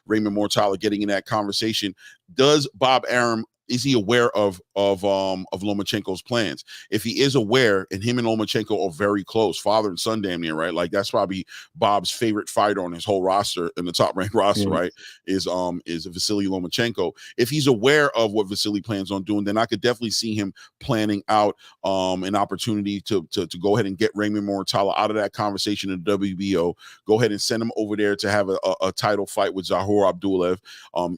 Raymond Mortala getting in that conversation. Does Bob Arum, is he aware of Lomachenko's plans? If he is aware, and him and Lomachenko are very close, father and son damn near, right? Like that's probably Bob's favorite fighter on his whole roster, in the Top Rank roster, right? Is Vasily Lomachenko. If he's aware of what Vasily plans on doing, then I could definitely see him planning out an opportunity to go ahead and get Raymond Mortala out of that conversation in the WBO. Go ahead and send him over there to have a title fight with Zahor Abdullev,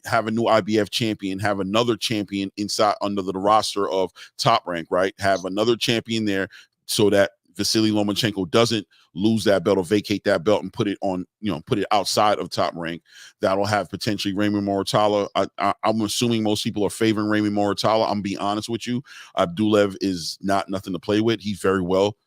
have a new IBF champion, have another champion inside under the roster of Top Rank, right? Have another champion there so that Vasily Lomachenko doesn't lose that belt or vacate that belt and put it on, you know, put it outside of Top Rank. That'll have potentially Raymond Mortala. I'm assuming most people are favoring Raymond Mortala. I'm being honest with you. Abdullev is nothing to play with. He's very well,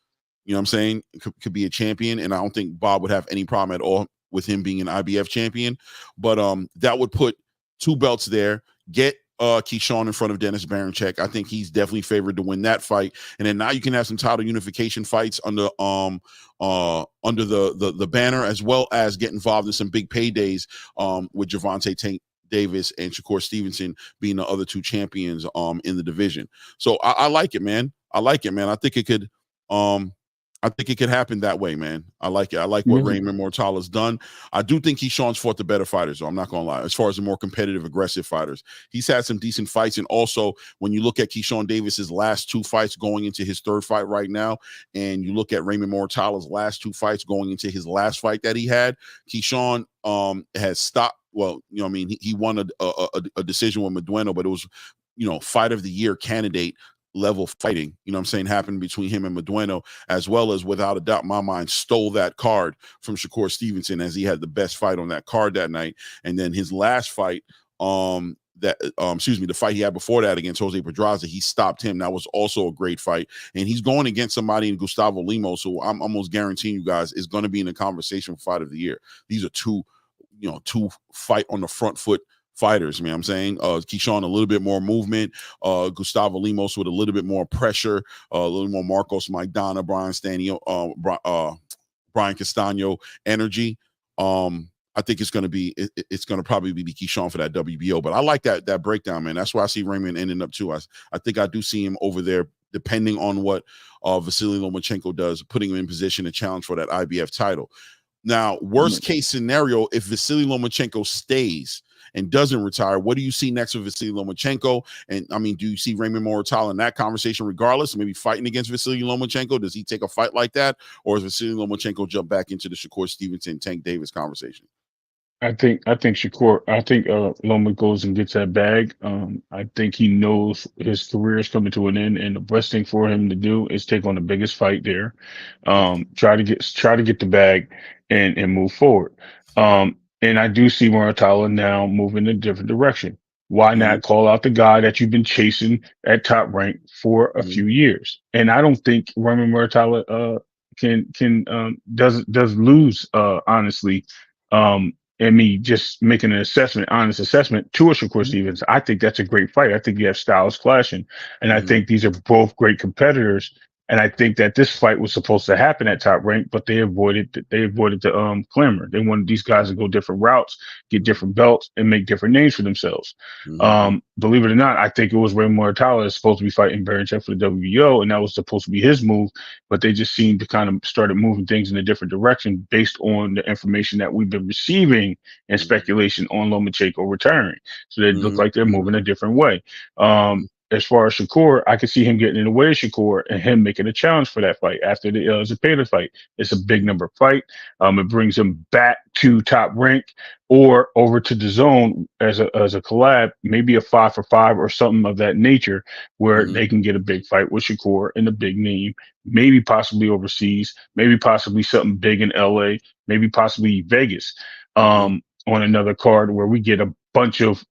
you know what I'm saying, could be a champion, and I don't think Bob would have any problem at all with him being an IBF champion. But that would put two belts there, get Keyshawn in front of Dennis Barancek. I think he's definitely favored to win that fight. And then now you can have some title unification fights under the banner, as well as get involved in some big paydays with Gervonta Tank Davis and Shakur Stevenson being the other two champions in the division. So I like it, man. I like it, man. I think it could happen that way, man. I like it. I like what Raymond Mortala's done. I do think Keyshawn's fought the better fighters, though. I'm not going to lie. As far as the more competitive, aggressive fighters, he's had some decent fights. And also, when you look at Keyshawn Davis's last two fights going into his third fight right now, and you look at Raymond Mortala's last two fights going into his last fight that he had, Keyshawn has stopped. Well, you know, I mean, he won a decision with Medueno, but it was, you know, fight of the year candidate level fighting, you know what I'm saying, happened between him and Medueno, as well as, without a doubt in my mind, stole that card from Shakur Stevenson, as he had the best fight on that card that night. And then his last fight, the fight he had before that against Jose Pedraza, he stopped him. That was also a great fight. And he's going against somebody in Gustavo Lemos, who I'm almost guaranteeing you guys is going to be in the conversation for fight of the year. These are two fight on the front foot fighters, man. I'm saying Keyshawn a little bit more movement, Gustavo Lemos with a little bit more pressure, a little more Marcos Maidana, Brian Castano energy. I think it's going to probably be Keyshawn for that WBO, but I like that breakdown, man. That's why I see Raymond ending up too. I think I do see him over there, depending on what Vasily Lomachenko does, putting him in position to challenge for that IBF title. Now, worst case scenario, if Vasily Lomachenko stays and doesn't retire, what do you see next with Vasily Lomachenko? And I mean, do you see Raymond Mortala in that conversation regardless, maybe fighting against Vasily Lomachenko? Does he take a fight like that? Or does Vasily Lomachenko jump back into the Shakur Stevenson, Tank Davis conversation? Loma goes and gets that bag. I think he knows his career is coming to an end, and the best thing for him to do is take on the biggest fight there. Try to get the bag and move forward. And I do see Muratalla now moving in a different direction. Why Mm-hmm. not call out the guy that you've been chasing at top rank for a few years? And I don't think Roman Muratalla does lose honestly. And me just making an honest assessment to a Shakur Stevens. I think that's a great fight. I think you have styles clashing, and I think these are both great competitors. And I think that this fight was supposed to happen at top rank, but they avoided the clamor. They wanted these guys to go different routes, get different belts, and make different names for themselves. Believe it or not, I think it was Ray Muratalla is supposed to be fighting Baranchyk for the WBO, and that was supposed to be his move. But they just seemed to kind of started moving things in a different direction based on the information that we've been receiving and speculation on Lomachenko retiring. So they look like they're moving a different way. As far as Shakur, I could see him getting in the way of Shakur and him making a challenge for that fight after the Zepeda fight. It's a big number fight. It brings him back to top rank or over to the zone as a collab, maybe a 5-for-5 or something of that nature, where they can get a big fight with Shakur and a big name, maybe possibly overseas, maybe possibly something big in LA, maybe possibly Vegas, on another card where we get a bunch of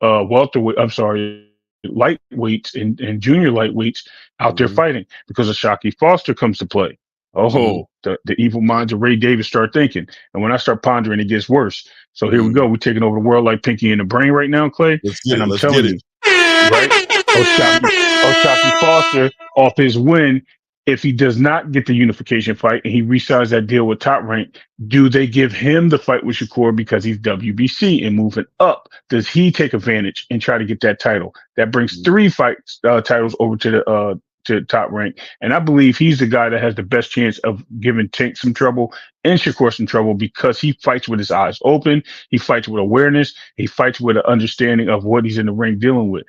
lightweights and junior lightweights out there fighting because Ashaki Foster comes to play. The evil minds of Ray Davis start thinking. And when I start pondering, it gets worse. So here we go. We're taking over the world like Pinky in the Brain right now, Clay. And I'm telling you, right? O'Shaquie Foster, off his win, if he does not get the unification fight and he resigns that deal with Top Rank, do they give him the fight with Shakur because he's WBC and moving up? Does he take advantage and try to get that title? That brings 3 fights titles over to Top Rank, and I believe he's the guy that has the best chance of giving Tank some trouble and Shakur some trouble because he fights with his eyes open. He fights with awareness. He fights with an understanding of what he's in the ring dealing with.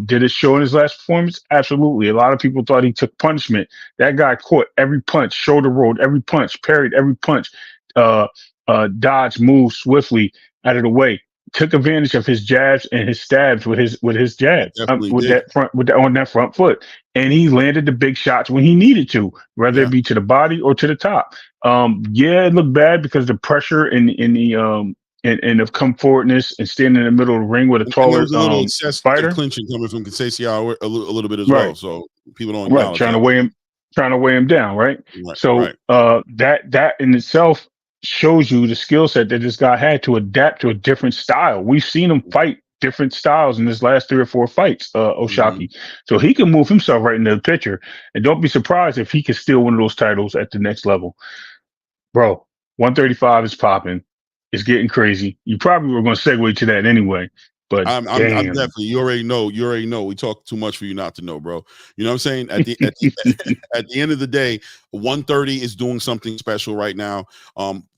Did it show in his last performance? Absolutely. A lot of people thought he took punishment. That guy caught every punch, shoulder rolled every punch, parried every punch, dodged, moved swiftly out of the way. Took advantage of his jabs and his stabs with his jabs on that front foot, and he landed the big shots when he needed to, whether it be to the body or to the top. It looked bad because the pressure and of come forwardness and standing in the middle of the ring with a taller fighter, clinching coming from Conceição a little bit as well. So people don't trying to weigh him down, right? That in itself shows you the skill set that this guy had to adapt to a different style. We've seen him fight different styles in his last 3 or 4 fights, O'Shaquie. So he can move himself right into the picture. And don't be surprised if he can steal one of those titles at the next level. Bro, 135 is popping. It's getting crazy. You probably were going to segue to that anyway. But I'm definitely, you already know. We talk too much for you not to know, bro. You know what I'm saying? At the end of the day, 130 is doing something special right now.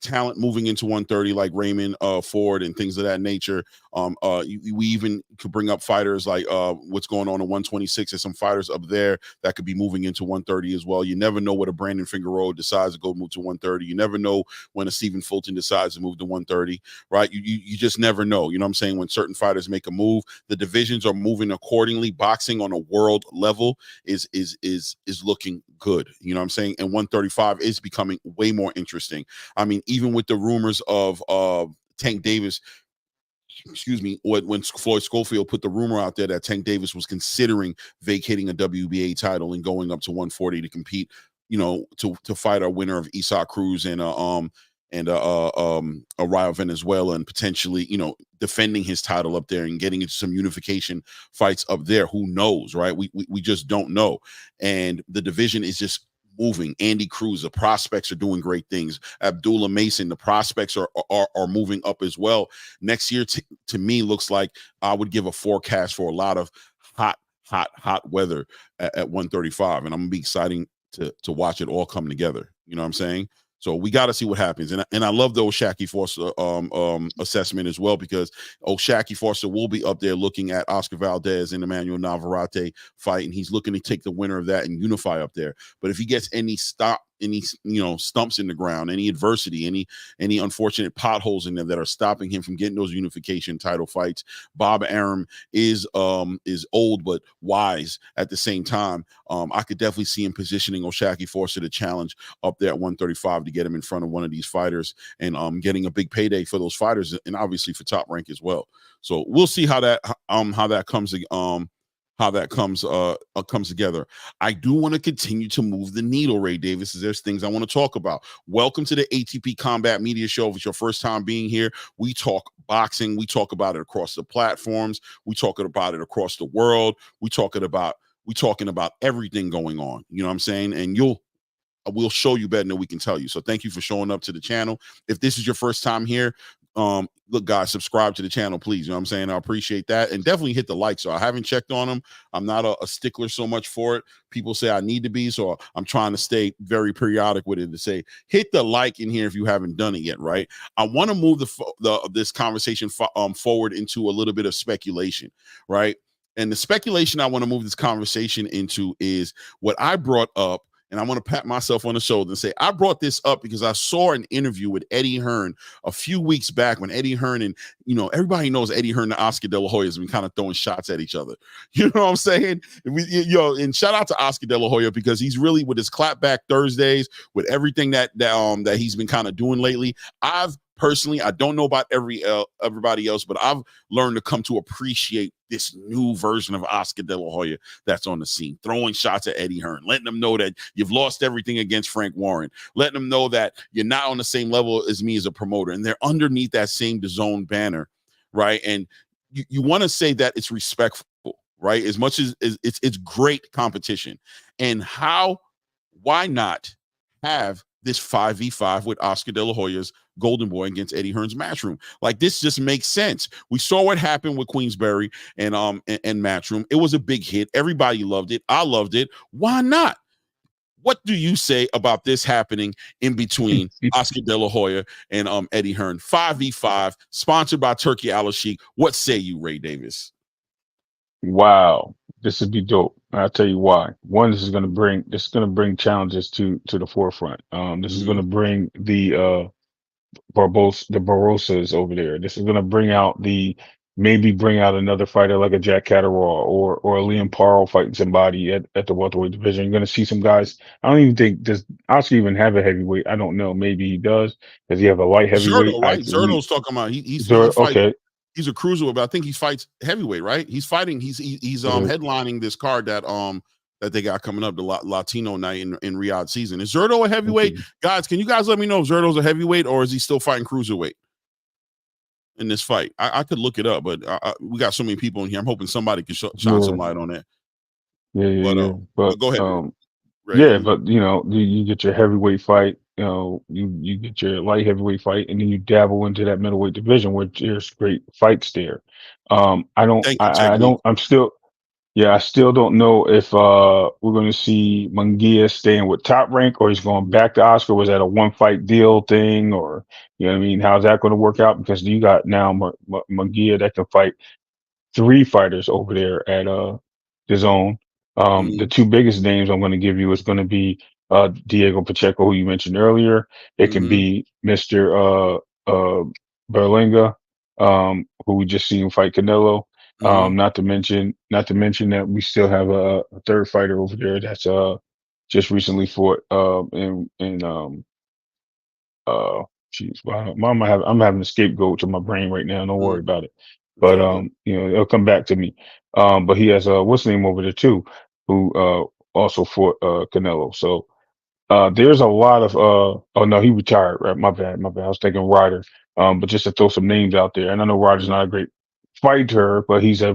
Talent moving into 130 like Raymond Ford and things of that nature. We even could bring up fighters like what's going on in 126. There's some fighters up there that could be moving into 130 as well. You never know what a Brandon Figueroa decides to move to 130. You never know when a Stephen Fulton decides to move to 130, right? You just never know. You know what I'm saying? When certain fighters make a move, the divisions are moving accordingly. Boxing on a world level is looking good. You know what I'm saying? And 135 is becoming way more interesting. I mean, even with the rumors of Tank Davis, when Floyd Schofield put the rumor out there that Tank Davis was considering vacating a WBA title and going up to 140 to compete, to fight a winner of Isaac Cruz and a Rayo Venezuela, and potentially, defending his title up there and getting into some unification fights up there. Who knows, right? We just don't know. And the division is just moving. Andy Cruz, the prospects are doing great things. Abdullah Mason, the prospects are moving up as well. Next year, to me, looks like I would give a forecast for a lot of hot weather at 135, and I'm gonna be exciting to watch it all come together. You know what I'm saying? So we got to see what happens. And I love the O'Shaquie Foster assessment as well, because O'Shaquie Foster will be up there looking at Oscar Valdez and Emmanuel Navarrete fight, and he's looking to take the winner of that and unify up there. But if he gets any stumps in the ground, any adversity, any unfortunate potholes in there that are stopping him from getting those unification title fights. Bob Arum is old but wise at the same time. I could definitely see him positioning O'Shaquie Forster to challenge up there at 135 to get him in front of one of these fighters and getting a big payday for those fighters and obviously for Top Rank as well. So we'll see how that comes together. I do want to continue to move the needle, Ray Davis. There's things I want to talk about. Welcome to the ATP Combat Media Show. If it's your first time being here, we talk boxing. We talk about it across the platforms. We talk about it across the world. We talking about everything going on. You know what I'm saying? And we'll show you better than we can tell you. So thank you for showing up to the channel. If this is your first time here, look, guys, subscribe to the channel, please. You know what I'm saying? I appreciate that. And definitely hit the like. So I haven't checked on them. I'm not a stickler so much for it. People say I need to be. So I'm trying to stay very periodic with it to say, hit the like in here if you haven't done it yet, right? I want to move this conversation forward into a little bit of speculation, right? And the speculation I want to move this conversation into is what I brought up. And I want to pat myself on the shoulder and say, I brought this up because I saw an interview with Eddie Hearn a few weeks back when Eddie Hearn and, everybody knows Eddie Hearn and Oscar De La Hoya has been kind of throwing shots at each other. You know what I'm saying? And shout out to Oscar De La Hoya because he's really with his clapback Thursdays, with everything that he's been kind of doing lately. Personally, I don't know about everybody else, but I've learned to come to appreciate this new version of Oscar De La Hoya that's on the scene, throwing shots at Eddie Hearn, letting them know that you've lost everything against Frank Warren, letting them know that you're not on the same level as me as a promoter, and they're underneath that same DAZN banner, right? And you want to say that it's respectful, right? As much as it's great competition, and why not have this 5v5 with Oscar De La Hoya's Goldenboy against Eddie Hearn's Matchroom? Like, this just makes sense. We saw what happened with Queensberry and Matchroom. It was a big hit. Everybody loved it. I loved it. Why not? What do you say about this happening in between Oscar De La Hoya and Eddie Hearn? 5v5, sponsored by Turkey Al-Sheikh. What say you, Ray Davis? Wow, this would be dope. I'll tell you why. One, this is going to bring challenges to the forefront. This is going to bring the Barosas over there. This is going to bring out another fighter like a Jack Catterall or a Liam Parle fighting somebody at the welterweight division. You're going to see some guys. I don't even think does Oscar even have a heavyweight. I don't know. Maybe he does. Does he have a light heavyweight? Zerto, right? Zerto's talking about he's okay. He's a cruiserweight, but I think he fights heavyweight, right? He's fighting. He's headlining this card that they got coming up, the Latino night in Riyadh season. Is Zerto a heavyweight? Okay. Guys, can you guys let me know if Zerto's a heavyweight or is he still fighting cruiserweight in this fight? I could look it up, but we got so many people in here. I'm hoping somebody can shine some light on that. But go ahead. But you get your heavyweight fight. You get your light heavyweight fight, and then you dabble into that middleweight division where there's great fights there. I still don't know if we're going to see Munguia staying with Top Rank or he's going back to Oscar. Was that a one fight deal thing, or you know what I mean? How's that going to work out? Because you got now Munguia that can fight 3 fighters over there at DAZN. The 2 biggest names I'm going to give you is going to be Diego Pacheco, who you mentioned earlier. It can be Mr. Berlinga, who we just seen fight Canelo. Not to mention that we still have a 3rd fighter over there that's just recently fought I'm having a scapegoat to my brain right now. Don't worry about it. But it'll come back to me. But he has what's the name over there too, who also fought Canelo. So there's a lot of oh no, he retired, right? My bad. I was thinking Ryder. But just to throw some names out there, and I know Ryder's not a great fighter, but he's a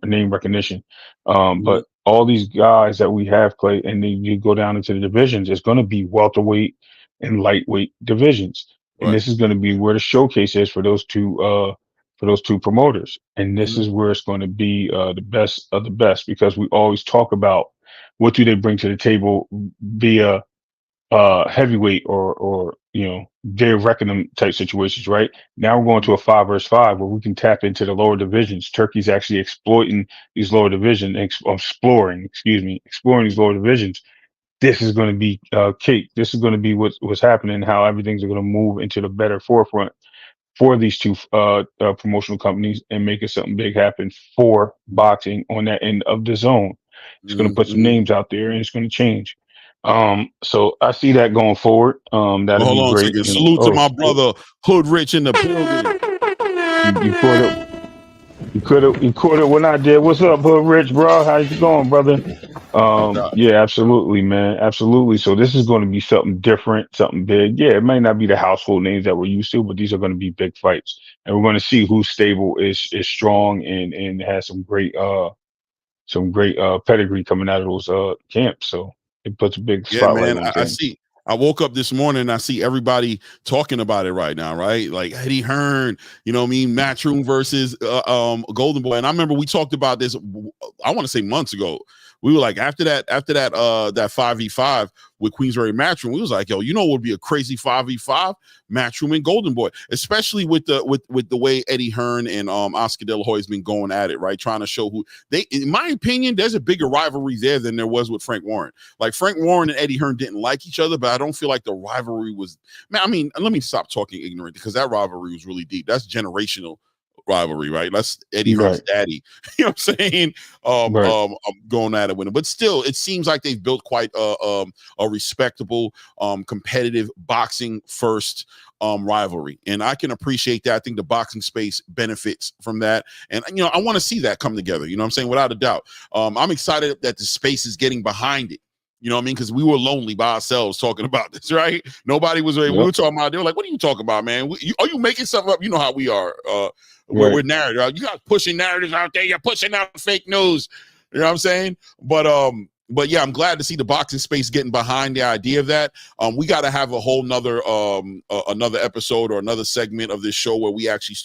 name recognition. But all these guys that we have played, and then you go down into the divisions, it's going to be welterweight and lightweight divisions, and this is going to be where the showcase is for those two promoters. And this is where it's going to be the best of the best, because we always talk about what do they bring to the table via heavyweight or their reckoning type situations. Right now we're going to a 5 versus 5 where we can tap into the lower divisions. Turkey's actually exploiting these lower divisions, exploring these lower divisions this is going to be cake. This is going to be what's happening, how everything's going to move into the better forefront for these two promotional companies and making something big happen for boxing on that end of the zone. It's going to put some Mhm. names out there and it's going to change. So I see that going forward. That'll Hold be on a great. second. You know, Salute to oh, my brother Hood Rich in the building. you caught it. You caught it when I did. What's up, Hood Rich, bro? How's it going, brother? Yeah, absolutely, man. Absolutely. So this is going to be something different, something big. Yeah, it may not be the household names that we're used to, but these are going to be big fights. And we're going to see whose stable is strong and has some great pedigree coming out of those camps. So it puts a big Yeah, spotlight man. on I things. see. I woke up this morning and I see everybody talking about it right now, right? Like Eddie Hearn, you know what I mean? Matchroom versus Goldenboy. And I remember we talked about this, I want to say months ago. We were like, after that 5v5 with Queensberry Matchroom, we was like, yo, you know what would be a crazy 5v5? Matchroom and Goldenboy, especially with the way Eddie Hearn and Oscar De La Hoya has been going at it, right? Trying to show who they, in my opinion, there's a bigger rivalry there than there was with Frank Warren. Like Frank Warren and Eddie Hearn didn't like each other, but I don't feel like the rivalry was, man, I mean, let me stop talking ignorant because that rivalry was really deep. That's generational rivalry, right? That's Eddie Hearn's Right. daddy. You know what I'm saying? Right. Going at it with him. But still, it seems like they've built quite a respectable, competitive boxing first rivalry. And I can appreciate that. I think the boxing space benefits from that. And, you know, I want to see that come together. You know what I'm saying? Without a doubt. I'm excited that the space is getting behind it. You know what I mean? Because we were lonely by ourselves talking about this, right? Nobody was ready. Yep. We were talking about it. They were like, what are you talking about, man? Are you making something up? You know how we are. We're narrative. You guys pushing narratives out there. You're pushing out fake news. You know what I'm saying? But yeah, I'm glad to see the boxing space getting behind the idea of that. We got to have a whole nother another episode or another segment of this show where we actually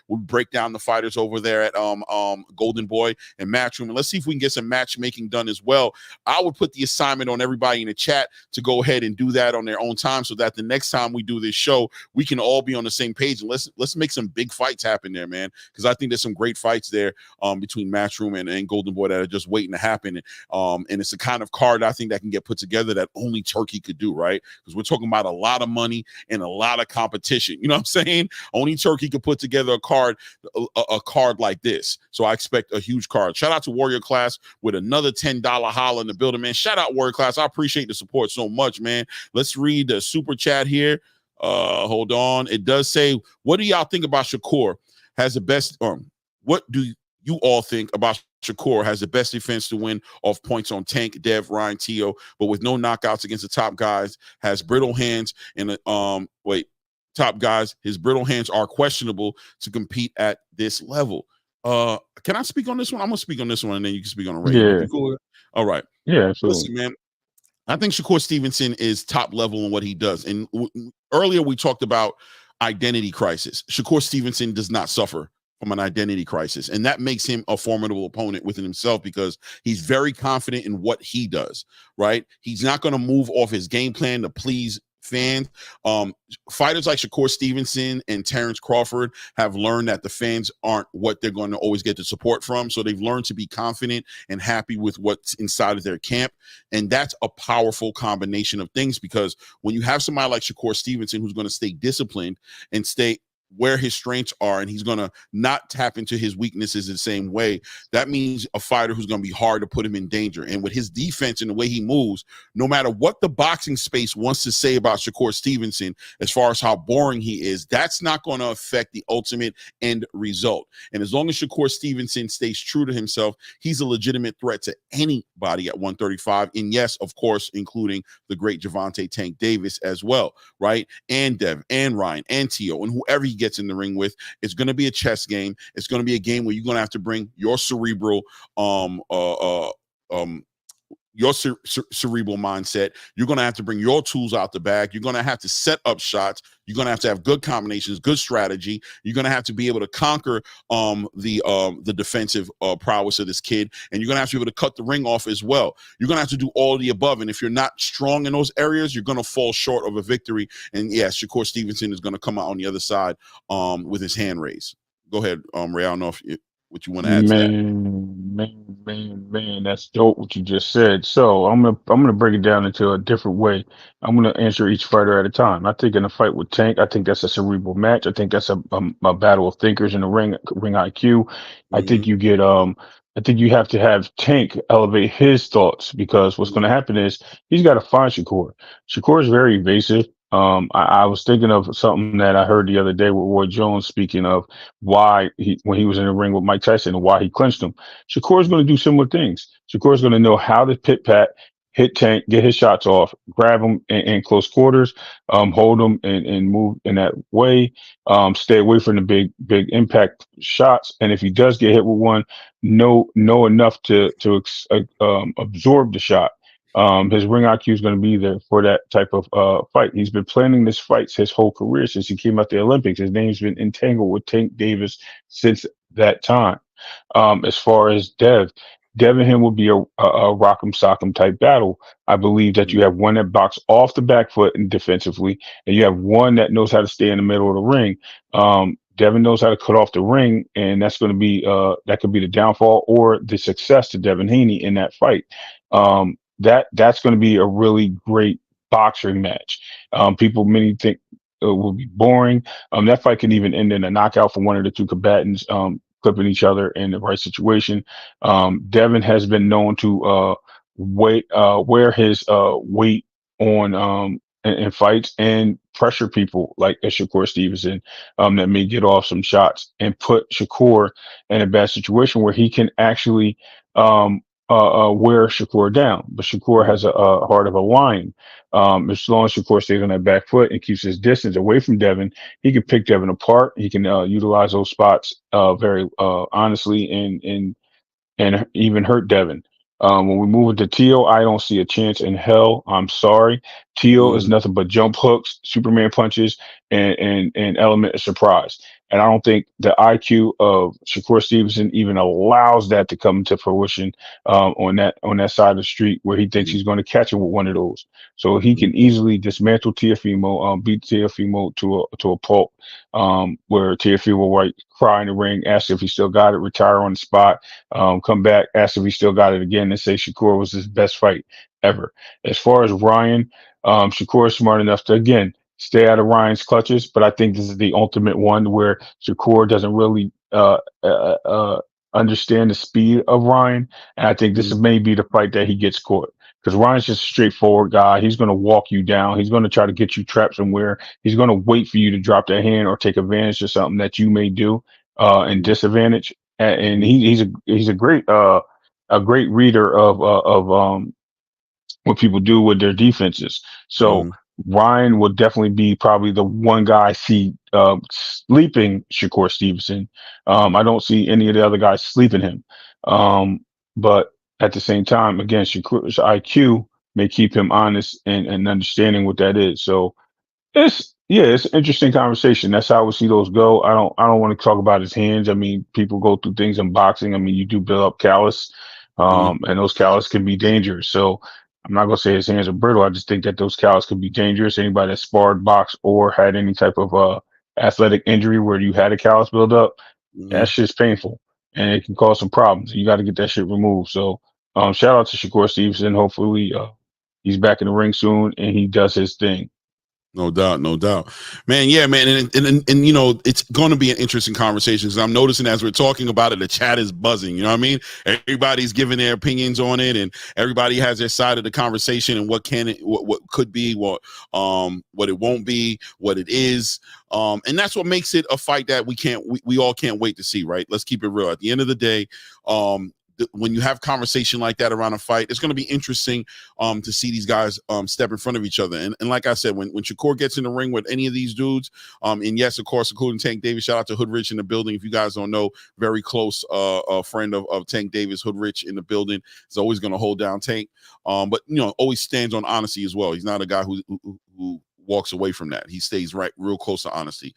we break down the fighters over there at Goldenboy and Matchroom, and let's see if we can get some matchmaking done as well. I would put the assignment on everybody in the chat to go ahead and do that on their own time, so that the next time we do this show, we can all be on the same page, and let's make some big fights happen there, man. Because I think there's some great fights there between Matchroom and Goldenboy that are just waiting to happen. And it's the kind of card I think that can get put together that only Turkey could do, right? Because we're talking about a lot of money and a lot of competition. You know what I'm saying? Only Turkey could put together a card like this. So I expect a huge card. Shout out to Warrior Class with another $10 holla in the building, man. Shout out Warrior Class. I appreciate the support so much, man. Let's read the super chat here. Hold on. It does say, what do y'all think about Shakur has the best, what do you all think about Shakur has the best defense to win off points on Tank, Dev, Ryan, Teo, but with no knockouts against the top guys, has brittle hands and top guys, his brittle hands are questionable to compete at this level. Can I speak on this one? I'm gonna speak on this one and then you can speak on the radio. Yeah. Cool? All right. Yeah, absolutely. Listen, man. I think Shakur Stevenson is top level in what he does. And earlier we talked about identity crisis. Shakur Stevenson does not suffer from an identity crisis. And that makes him a formidable opponent within himself because he's very confident in what he does, right? He's not going to move off his game plan to please fans. Fighters like Shakur Stevenson and Terrence Crawford have learned that the fans aren't what they're going to always get the support from. So they've learned to be confident and happy with what's inside of their camp. And that's a powerful combination of things because when you have somebody like Shakur Stevenson who's going to stay disciplined and stay where his strengths are, and he's going to not tap into his weaknesses the same way, that means a fighter who's going to be hard to put him in danger. And with his defense and the way he moves, no matter what the boxing space wants to say about Shakur Stevenson, as far as how boring he is, that's not going to affect the ultimate end result. And as long as Shakur Stevenson stays true to himself, he's a legitimate threat to anybody at 135. And yes, of course, including the great Gervonta Tank Davis as well, right? And Dev and Ryan and Teo and whoever he gets in the ring with. It's going to be a chess game. It's going to be a game where you're going to have to bring your cerebral cerebral mindset. You're going to have to bring your tools out the bag. You're going to have to set up shots. You're going to have good combinations, good strategy. You're going to have to be able to conquer the defensive prowess of this kid, and you're going to have to be able to cut the ring off as well. You're going to have to do all of the above, and if you're not strong in those areas, you're going to fall short of a victory. And yes, Shakur Stevenson is going to come out on the other side with his hand raised. Go ahead, Ray. I don't know if you... what you want to add to that. Man, that's dope what you just said. So I'm gonna break it down into a different way. I'm gonna answer each fighter at a time. I think in a fight with Tank, I think that's a cerebral match. I think that's a battle of thinkers in the ring IQ. I think Mm-hmm. you get I think you have to have Tank elevate his thoughts because what's going to happen is he's got to find Shakur. Shakur is very evasive. I was thinking of something that I heard the other day with Roy Jones speaking of why when he was in the ring with Mike Tyson and why he clinched him. Shakur is going to do similar things. Shakur is going to know how to pit pat, hit Tank, get his shots off, grab him in close quarters, hold him and move in that way. Stay away from the big impact shots. And if he does get hit with one, know enough to absorb the shot. His ring IQ is going to be there for that type of fight. He's been planning this fight his whole career since he came out the Olympics. His name's been entangled with Tank Davis since that time. As far as Dev and him will be a rock'em sock'em type battle. I believe that you have one that box off the back foot and defensively, and you have one that knows how to stay in the middle of the ring. Devin knows how to cut off the ring, and that's going to be that could be the downfall or the success to Devin Haney in that fight. That's going to be a really great boxing match. Many think it will be boring. That fight can even end in a knockout for one of the two combatants. Clipping each other in the right situation. Devin has been known to wear his weight on in fights and pressure people like Shakur Stevenson that may get off some shots and put Shakur in a bad situation where he can actually wear Shakur down. But Shakur has a heart of a lion. As long as Shakur stays on that back foot and keeps his distance away from Devin, he can pick Devin apart. He can utilize those spots very honestly and even hurt Devin. When we move into Teo, I don't see a chance in hell. I'm sorry. Teo is nothing but jump hooks, Superman punches, and element of surprise. And I don't think the IQ of Shakur Stevenson even allows that to come to fruition on that side of the street where he thinks he's going to catch him with one of those. So he can easily dismantle Teofimo, beat Teofimo to a pulp, where Teofimo will cry in the ring, ask if he still got it, retire on the spot, come back, ask if he still got it again, and say Shakur was his best fight ever. As far as Ryan, Shakur is smart enough to, again, stay out of Ryan's clutches, but I think this is the ultimate one where Shakur doesn't really understand the speed of Ryan, and I think this may be the fight that he gets caught. Because Ryan's just a straightforward guy. He's going to walk you down. He's going to try to get you trapped somewhere. He's going to wait for you to drop that hand or take advantage of something that you may do and disadvantage. And he's a great reader of what people do with their defenses. So Ryan will definitely be probably the one guy I see sleeping Shakur Stevenson. I don't see any of the other guys sleeping him. But at the same time, again, Shakur's IQ may keep him honest and understanding what that is. So it's an interesting conversation. That's how we see those go. I don't want to talk about his hands. I mean, people go through things in boxing. I mean, you do build up callus, and those callus can be dangerous. So I'm not gonna say his hands are brittle. I just think that those callus could be dangerous. Anybody that sparred, boxed, or had any type of athletic injury where you had a callus build up, that's just painful, and it can cause some problems. You got to get that shit removed. So shout out to Shakur Stevenson. Hopefully he's back in the ring soon and he does his thing. No doubt, man. Yeah, man, and you know, it's going to be an interesting conversation because I'm noticing as we're talking about it, the chat is buzzing. You know what I mean? Everybody's giving their opinions on it, and everybody has their side of the conversation and what could be, what it won't be, what it is, and that's what makes it a fight that we all can't wait to see. Right? Let's keep it real. At the end of the day, when you have conversation like that around a fight, it's going to be interesting to see these guys step in front of each other. And like I said, when Shakur gets in the ring with any of these dudes, and yes, of course, including Tank Davis, shout out to Hood Rich in the building. If you guys don't know, very close friend of Tank Davis, Hood Rich in the building, is always going to hold down Tank. But, you know, always stands on honesty as well. He's not a guy who walks away from that. He stays real close to honesty.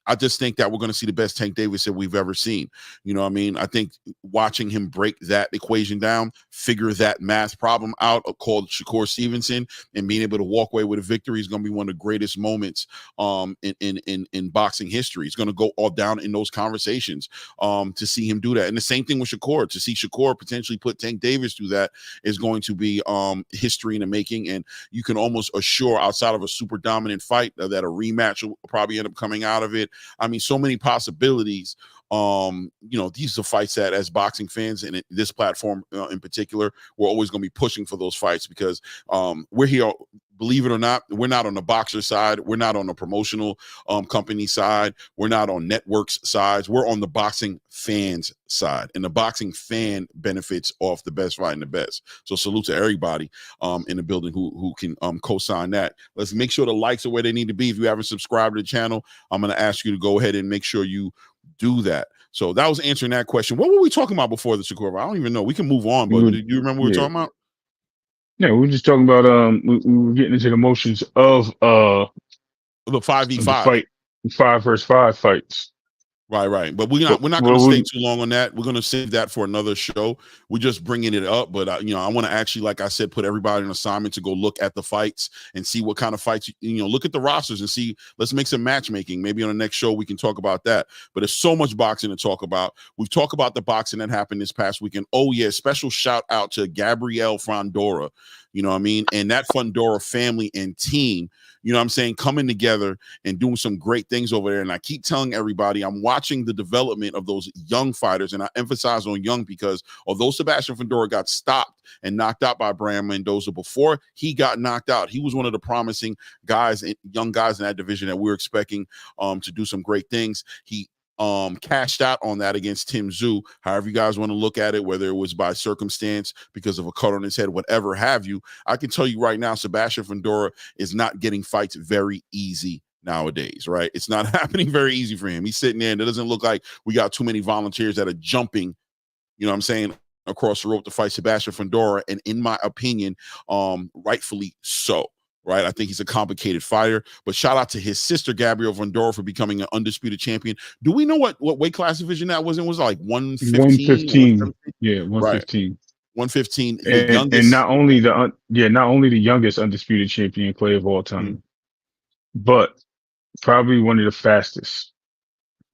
I just think that we're going to see the best Tank Davis that we've ever seen. You know what I mean? I think watching him break that equation down, figure that math problem out called Shakur Stevenson, and being able to walk away with a victory is going to be one of the greatest moments in boxing history. It's going to go all down in those conversations to see him do that. And the same thing with Shakur. To see Shakur potentially put Tank Davis through that is going to be history in the making. And you can almost assure, outside of a super dominant fight, that a rematch will probably end up coming out of it. I mean, so many possibilities. These are fights that, as boxing fans and this platform in particular, we're always going to be pushing for those fights because we're here. Believe it or not, we're not on the boxer side. We're not on the promotional company side. We're not on networks sides. We're on the boxing fans side, and the boxing fan benefits off the best fighting the best. So salute to everybody in the building who can co-sign that. Let's make sure the likes are where they need to be. If you haven't subscribed to the channel, I'm going to ask you to go ahead and make sure you do that. So that was answering that question. What were we talking about before the Shakur? I don't even know. We can move on, but do you remember what we were talking about? Yeah, we were just talking about we were getting into the motions of the 5v5 fight, 5 versus 5 fights. Right. But we're not going to stay too long on that. We're going to save that for another show. We're just bringing it up. But, I want to actually, like I said, put everybody on assignment to go look at the fights and see what kind of fights, look at the rosters and see, let's make some matchmaking. Maybe on the next show, we can talk about that. But there's so much boxing to talk about. We've talked about the boxing that happened this past weekend. Oh, yeah. Special shout out to Gabrielle Fondora. You know what I mean? And that Fondora family and team, coming together and doing some great things over there. And I keep telling everybody, I'm watching the development of those young fighters. And I emphasize on young because although Sebastian Fondora got stopped and knocked out by Brian Mendoza before he got knocked out, he was one of the promising guys, young guys in that division that we're expecting to do some great things. He cashed out on that against Tim Tszyu, however you guys want to look at it, whether it was by circumstance, because of a cut on his head, whatever have you. I can tell you right now, Sebastian Fondora is not getting fights very easy nowadays, right? It's not happening very easy for him. He's sitting there and it doesn't look like we got too many volunteers that are jumping, across the rope to fight Sebastian Fondora. And in my opinion, rightfully so. Right. I think he's a complicated fighter, but shout out to his sister, Gabrielle Fondora, for becoming an undisputed champion. Do we know what weight class division that was in? Was it like 115? 115. Yeah, 115. Right. 115. And not only the youngest undisputed champion player of all time, but probably one of the fastest.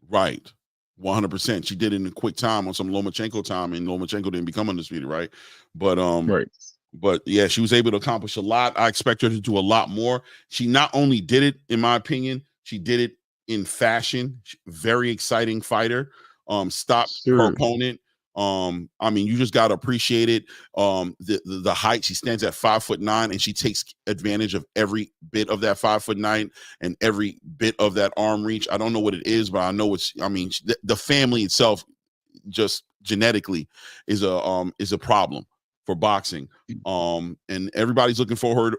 Right. 100%. She did it in a quick time on some Lomachenko time, and Lomachenko didn't become undisputed, right? But right. But yeah, she was able to accomplish a lot. I expect her to do a lot more. She not only did it, in my opinion, she did it in fashion. Very exciting fighter. Stopped her opponent. You just got to appreciate it. The height. She stands at 5'9", and she takes advantage of every bit of that 5'9" and every bit of that arm reach. I don't know what it is, but I know the family itself, just genetically, is a problem for boxing. And everybody's looking forward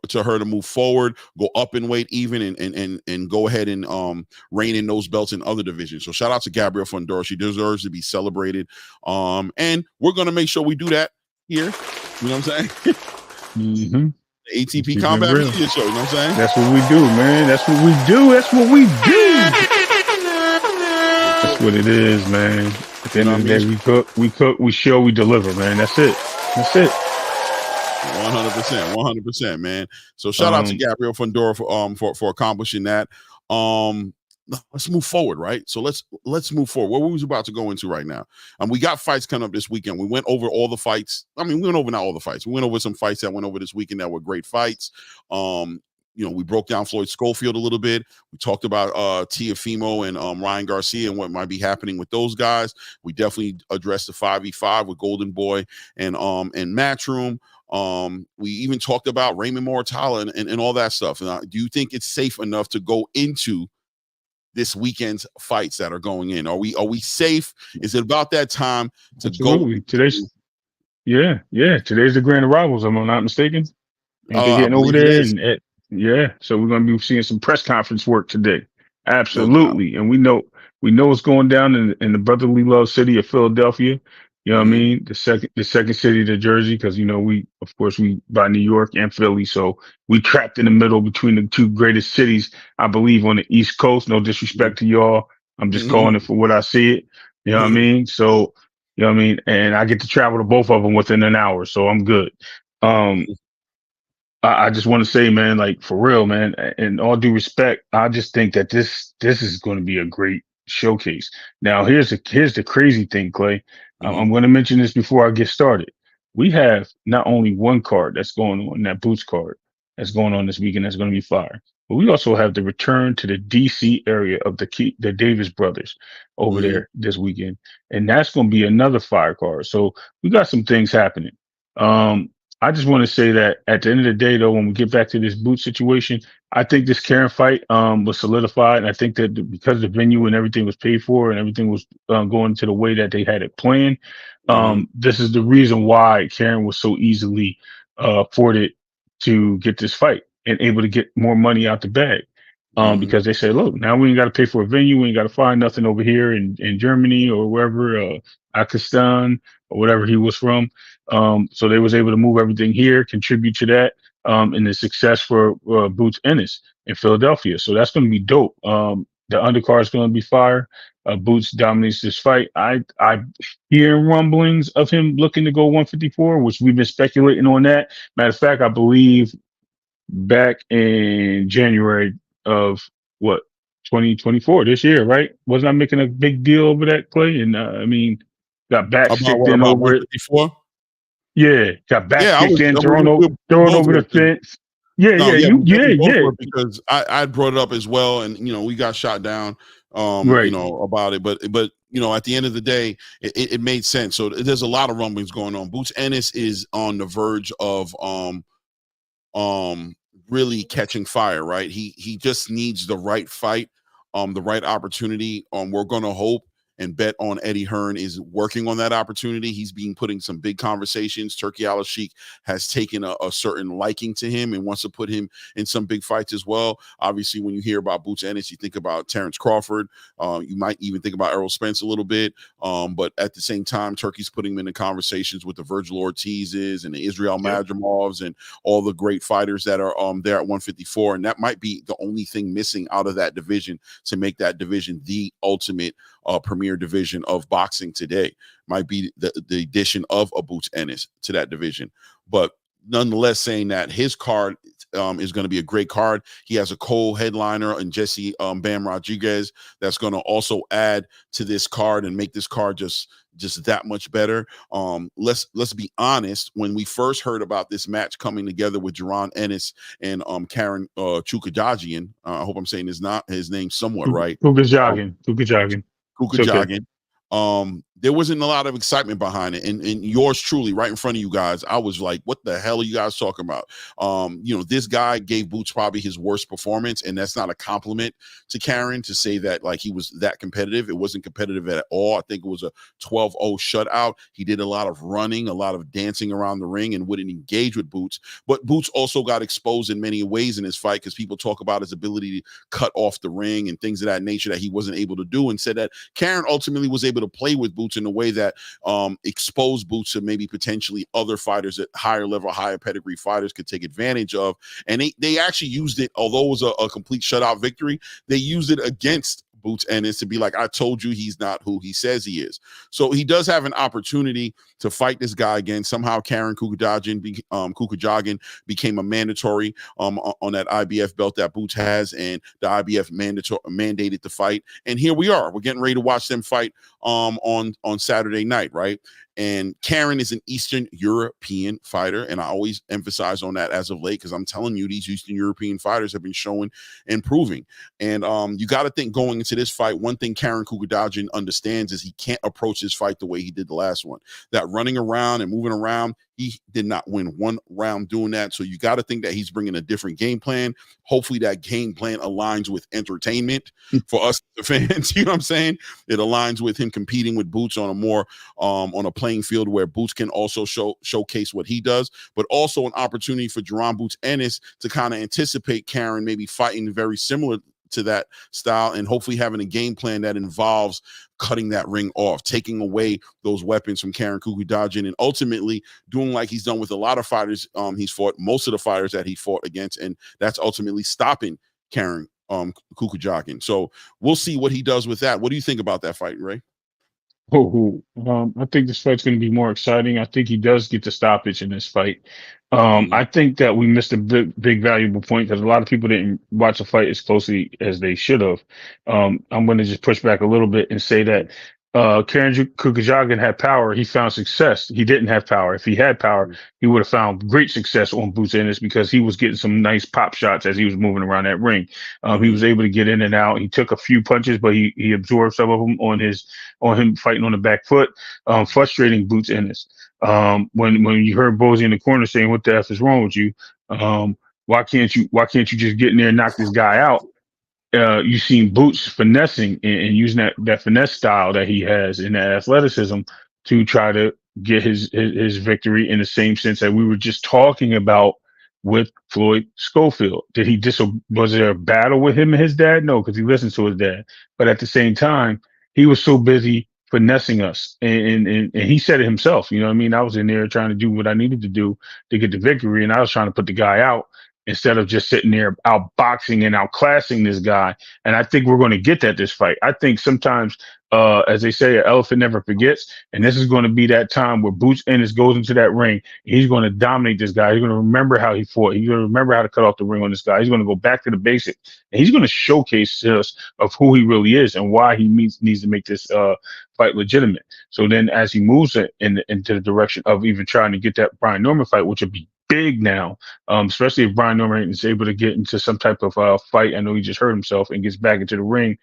to her to move forward, go up in weight even, and go ahead and reign in those belts in other divisions. So shout out to Gabrielle Fondora. She deserves to be celebrated. And we're going to make sure we do that here. You know what I'm saying? Mm-hmm. The ATP Combat Media Show. You know what I'm saying? That's what we do, man. That's what we do. That's what we do. That's what it is, man. At the end of the day, we cook, we show, we deliver, man. That's it. 100%, man. So shout out to Gabrielle Fondora for accomplishing that. Let's move forward, right? So let's move forward. What we was about to go into right now. We got fights coming up this weekend. We went over all the fights. We went over not all the fights. We went over some fights that went over this weekend that were great fights. We broke down Floyd Schofield a little bit. We talked about Teofimo and Ryan Garcia and what might be happening with those guys. We definitely addressed the 5v5 with Goldenboy and Matchroom. We even talked about Raymond Mortala and all that stuff. Do you think it's safe enough to go into this weekend's fights that are going in? Are we safe? Is it about that time to Absolutely. go? Today's the grand arrivals, if I'm not mistaken. Ain't they getting over there? So we're going to be seeing some press conference work today. Absolutely. And we know what's going down in the brotherly love city of Philadelphia. You know what I mean? The second city to Jersey, because we by New York and Philly, so we trapped in the middle between the two greatest cities, I believe, on the East Coast. No disrespect to y'all, I'm just calling it for what I see it. You know what I mean? So, you know what I mean, and I get to travel to both of them within an hour, so I'm good. I just want to say, man, like for real, man, in all due respect, I just think that this is going to be a great showcase. Now, here's the crazy thing, Clay. I'm going to mention this before I get started. We have not only one card that's going on, that Boots card that's going on this weekend that's going to be fire, but we also have the return to the DC area of the Davis brothers over there this weekend, and that's going to be another fire card. So we got some things happening. I just want to say that at the end of the day, though, when we get back to this boot situation, I think this Karen fight was solidified. And I think that because the venue and everything was paid for and everything was going to the way that they had it planned, this is the reason why Karen was so easily afforded to get this fight and able to get more money out the bag. Because they said, look, now we ain't got to pay for a venue. We ain't got to find nothing over here in Germany or wherever, Pakistan or whatever he was from. So they was able to move everything here, contribute to that, and the success for Boots Ennis in Philadelphia. So that's going to be dope. The undercard is going to be fire. Boots dominates this fight. I hear rumblings of him looking to go 154, which we've been speculating on that. Matter of fact, I believe back in January of 2024 this year, right? Wasn't I making a big deal over that, Clay? And got back kicked in over it. Yeah, got back kicked in, thrown over the fence. Yeah. Because I brought it up as well, and we got shot down, right. About it, but at the end of the day, it made sense. So there's a lot of rumblings going on. Boots Ennis is on the verge of really catching fire, right? He just needs the right fight, the right opportunity. We're gonna hope and bet on Eddie Hearn is working on that opportunity. He's been putting some big conversations. Turkey Al-Sheikh has taken a certain liking to him and wants to put him in some big fights as well. Obviously, when you hear about Boots Ennis, you think about Terrence Crawford. You might even think about Errol Spence a little bit. But at the same time, Turkey's putting him in the conversations with the Virgil Ortizes and the Israel Madramovs and all the great fighters that are there at 154. And that might be the only thing missing out of that division to make that division the ultimate premier division of boxing today. Might be the addition of a Boots Ennis to that division. But nonetheless, saying that his card is going to be a great card. He has a co-headliner and Jesse Bam Rodriguez that's going to also add to this card and make this card just that much better. Let's be honest. When we first heard about this match coming together with Jaron Ennis and Karen Chukajagian, I hope I'm saying his name somewhat right. Chukajagian. Okay. There wasn't a lot of excitement behind it, and yours truly, right in front of you guys, I was like, what the hell are you guys talking about? This guy gave Boots probably his worst performance, and that's not a compliment to Karen to say that like he was that competitive. It wasn't competitive at all. I think it was a 12-0 shutout. He did a lot of running, a lot of dancing around the ring, and wouldn't engage with Boots. But Boots also got exposed in many ways in his fight because people talk about his ability to cut off the ring and things of that nature that he wasn't able to do, and said that Karen ultimately was able to play with Boots in a way that exposed Boots to maybe potentially other fighters at higher level, higher pedigree fighters could take advantage of. And they actually used it, although it was a complete shutout victory, they used it against Boots Ennis to be like, I told you he's not who he says he is. So he does have an opportunity to fight this guy again. Somehow Karen Chukajagian became a mandatory on that IBF belt that Boots has, and the IBF mandated the fight. And here we are. We're getting ready to watch them fight on Saturday night, right? And Karen is an Eastern European fighter, and I always emphasize on that as of late because I'm telling you, these Eastern European fighters have been showing and proving. And you got to think going into this fight, one thing Karen Chukajagian understands is he can't approach this fight the way he did the last one. That running around and moving around, he did not win one round doing that. So you got to think that he's bringing a different game plan. Hopefully that game plan aligns with entertainment for us, the fans. You know what I'm saying? It aligns with him competing with Boots on a more on a playing field where Boots can also showcase what he does, but also an opportunity for Jaron Boots Ennis to kind of anticipate Karen maybe fighting very similar to that style, and hopefully having a game plan that involves cutting that ring off, taking away those weapons from Karen Kukujagin, and ultimately doing like he's done with a lot of fighters he's fought, most of the fighters that he fought against, and that's ultimately stopping Karen Kukujagin. So we'll see what he does with that. What do you think about that fight, Ray? I think this fight's going to be more exciting. I think he does get the stoppage in this fight. Mhm. I think that we missed a big valuable point because a lot of people didn't watch the fight as closely as they should have. I'm going to just push back a little bit and say that Karen Kukujagin had power. He found success. He didn't have power. If he had power, he would have found great success on Boots Ennis because he was getting some nice pop shots as he was moving around that ring. He was able to get in and out. He took a few punches, but he absorbed some of them on him fighting on the back foot, frustrating Boots Ennis. When you heard Bozy in the corner saying, "What the F is wrong with you? Why can't you just get in there and knock this guy out?" You seen Boots finessing and using that finesse style that he has in that athleticism to try to get his victory in the same sense that we were just talking about with Floyd Schofield. Was there a battle with him and his dad? No, because he listens to his dad. But at the same time, he was so busy finessing us, and he said it himself. You know what I mean? I was in there trying to do what I needed to do to get the victory, and I was trying to put the guy out instead of just sitting there outboxing and outclassing this guy. And I think we're going to get that this fight. I think sometimes, as they say, an elephant never forgets. And this is going to be that time where Boots Ennis goes into that ring. He's going to dominate this guy. He's going to remember how he fought. He's going to remember how to cut off the ring on this guy. He's going to go back to the basics. And he's going to showcase us of who he really is and why he needs to make this fight legitimate. So then as he moves into the direction of even trying to get that Brian Norman fight, which would be big now, especially if Brian Norman is able to get into some type of fight. I know he just hurt himself and gets back into the ring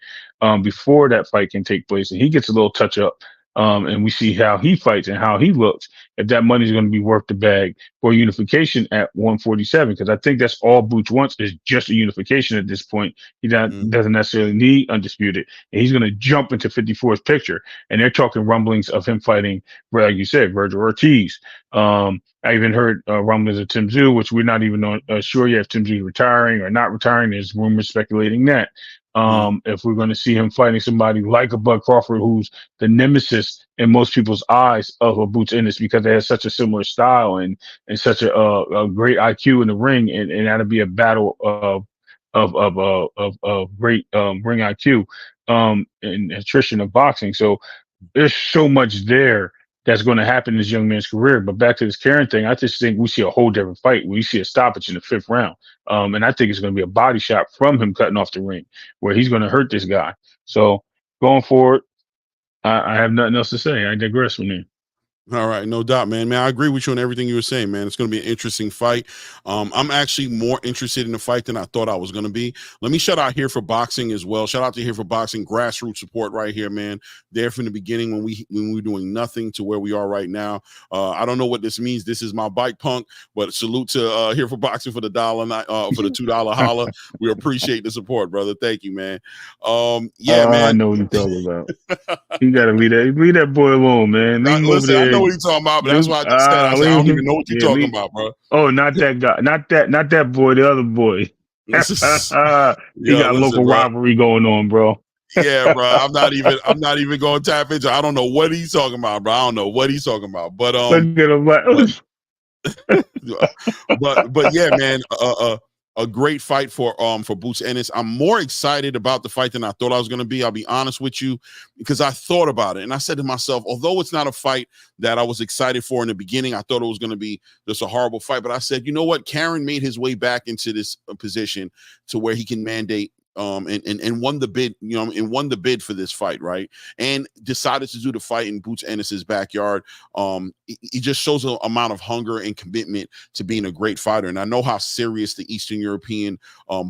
before that fight can take place, and he gets a little touch up. And we see how he fights and how he looks. If that money is going to be worth the bag for unification at 147, because I think that's all Boots wants is just a unification at this point. He doesn't necessarily need undisputed, and he's going to jump into 54's picture. And they're talking rumblings of him fighting, like you said, Virgil Ortiz. I even heard rumblings of Tim Tszyu, which we're not even sure yet if Tim Tszyu is retiring or not retiring. There's rumors speculating that. If we're going to see him fighting somebody like a Bud Crawford, who's the nemesis in most people's eyes of a Boots Ennis because they have such a similar style and such a great IQ in the ring, and that'll be a battle of great ring IQ and attrition of boxing. So there's so much there that's going to happen in this young man's career. But back to this Karen thing, I just think we see a whole different fight. We see a stoppage in the 5th round. And I think it's going to be a body shot from him cutting off the ring where he's going to hurt this guy. So going forward, I have nothing else to say. I digress from there. All right, no doubt, man. I agree with you on everything you were saying, man. It's going to be an interesting fight. I'm actually more interested in the fight than I thought I was going to be. Let me shout out Here for Boxing as well. Shout out to Here for Boxing, grassroots support right here, man. There from the beginning when we were doing nothing to where we are right now. I don't know what this means. This is my bike punk, but salute to Here for Boxing for the $2 holla. We appreciate the support, brother. Thank you, man. Man. I know what you're talking about. You gotta leave that boy alone, man. Listen, I know what you're talking about, but that's why I just said I don't even know what you're talking about, bro. Oh, not that guy, not that boy, the other boy. He got local rivalry going on, bro. Yeah, bro. I'm not even going to tap into. I don't know what he's talking about, bro. I don't know what he's talking about. But look at him like, but yeah, man. A great fight for Boots Ennis. I'm more excited about the fight than I thought I was going to be. I'll be honest with you, because I thought about it and I said to myself, although it's not a fight that I was excited for in the beginning, I thought it was going to be just a horrible fight. But I said, you know what? Karen made his way back into this position to where he can mandate and won the bid, and won the bid for this fight, right? And decided to do the fight in Boots Ennis's backyard. He just shows an amount of hunger and commitment to being a great fighter. And I know how serious the Eastern European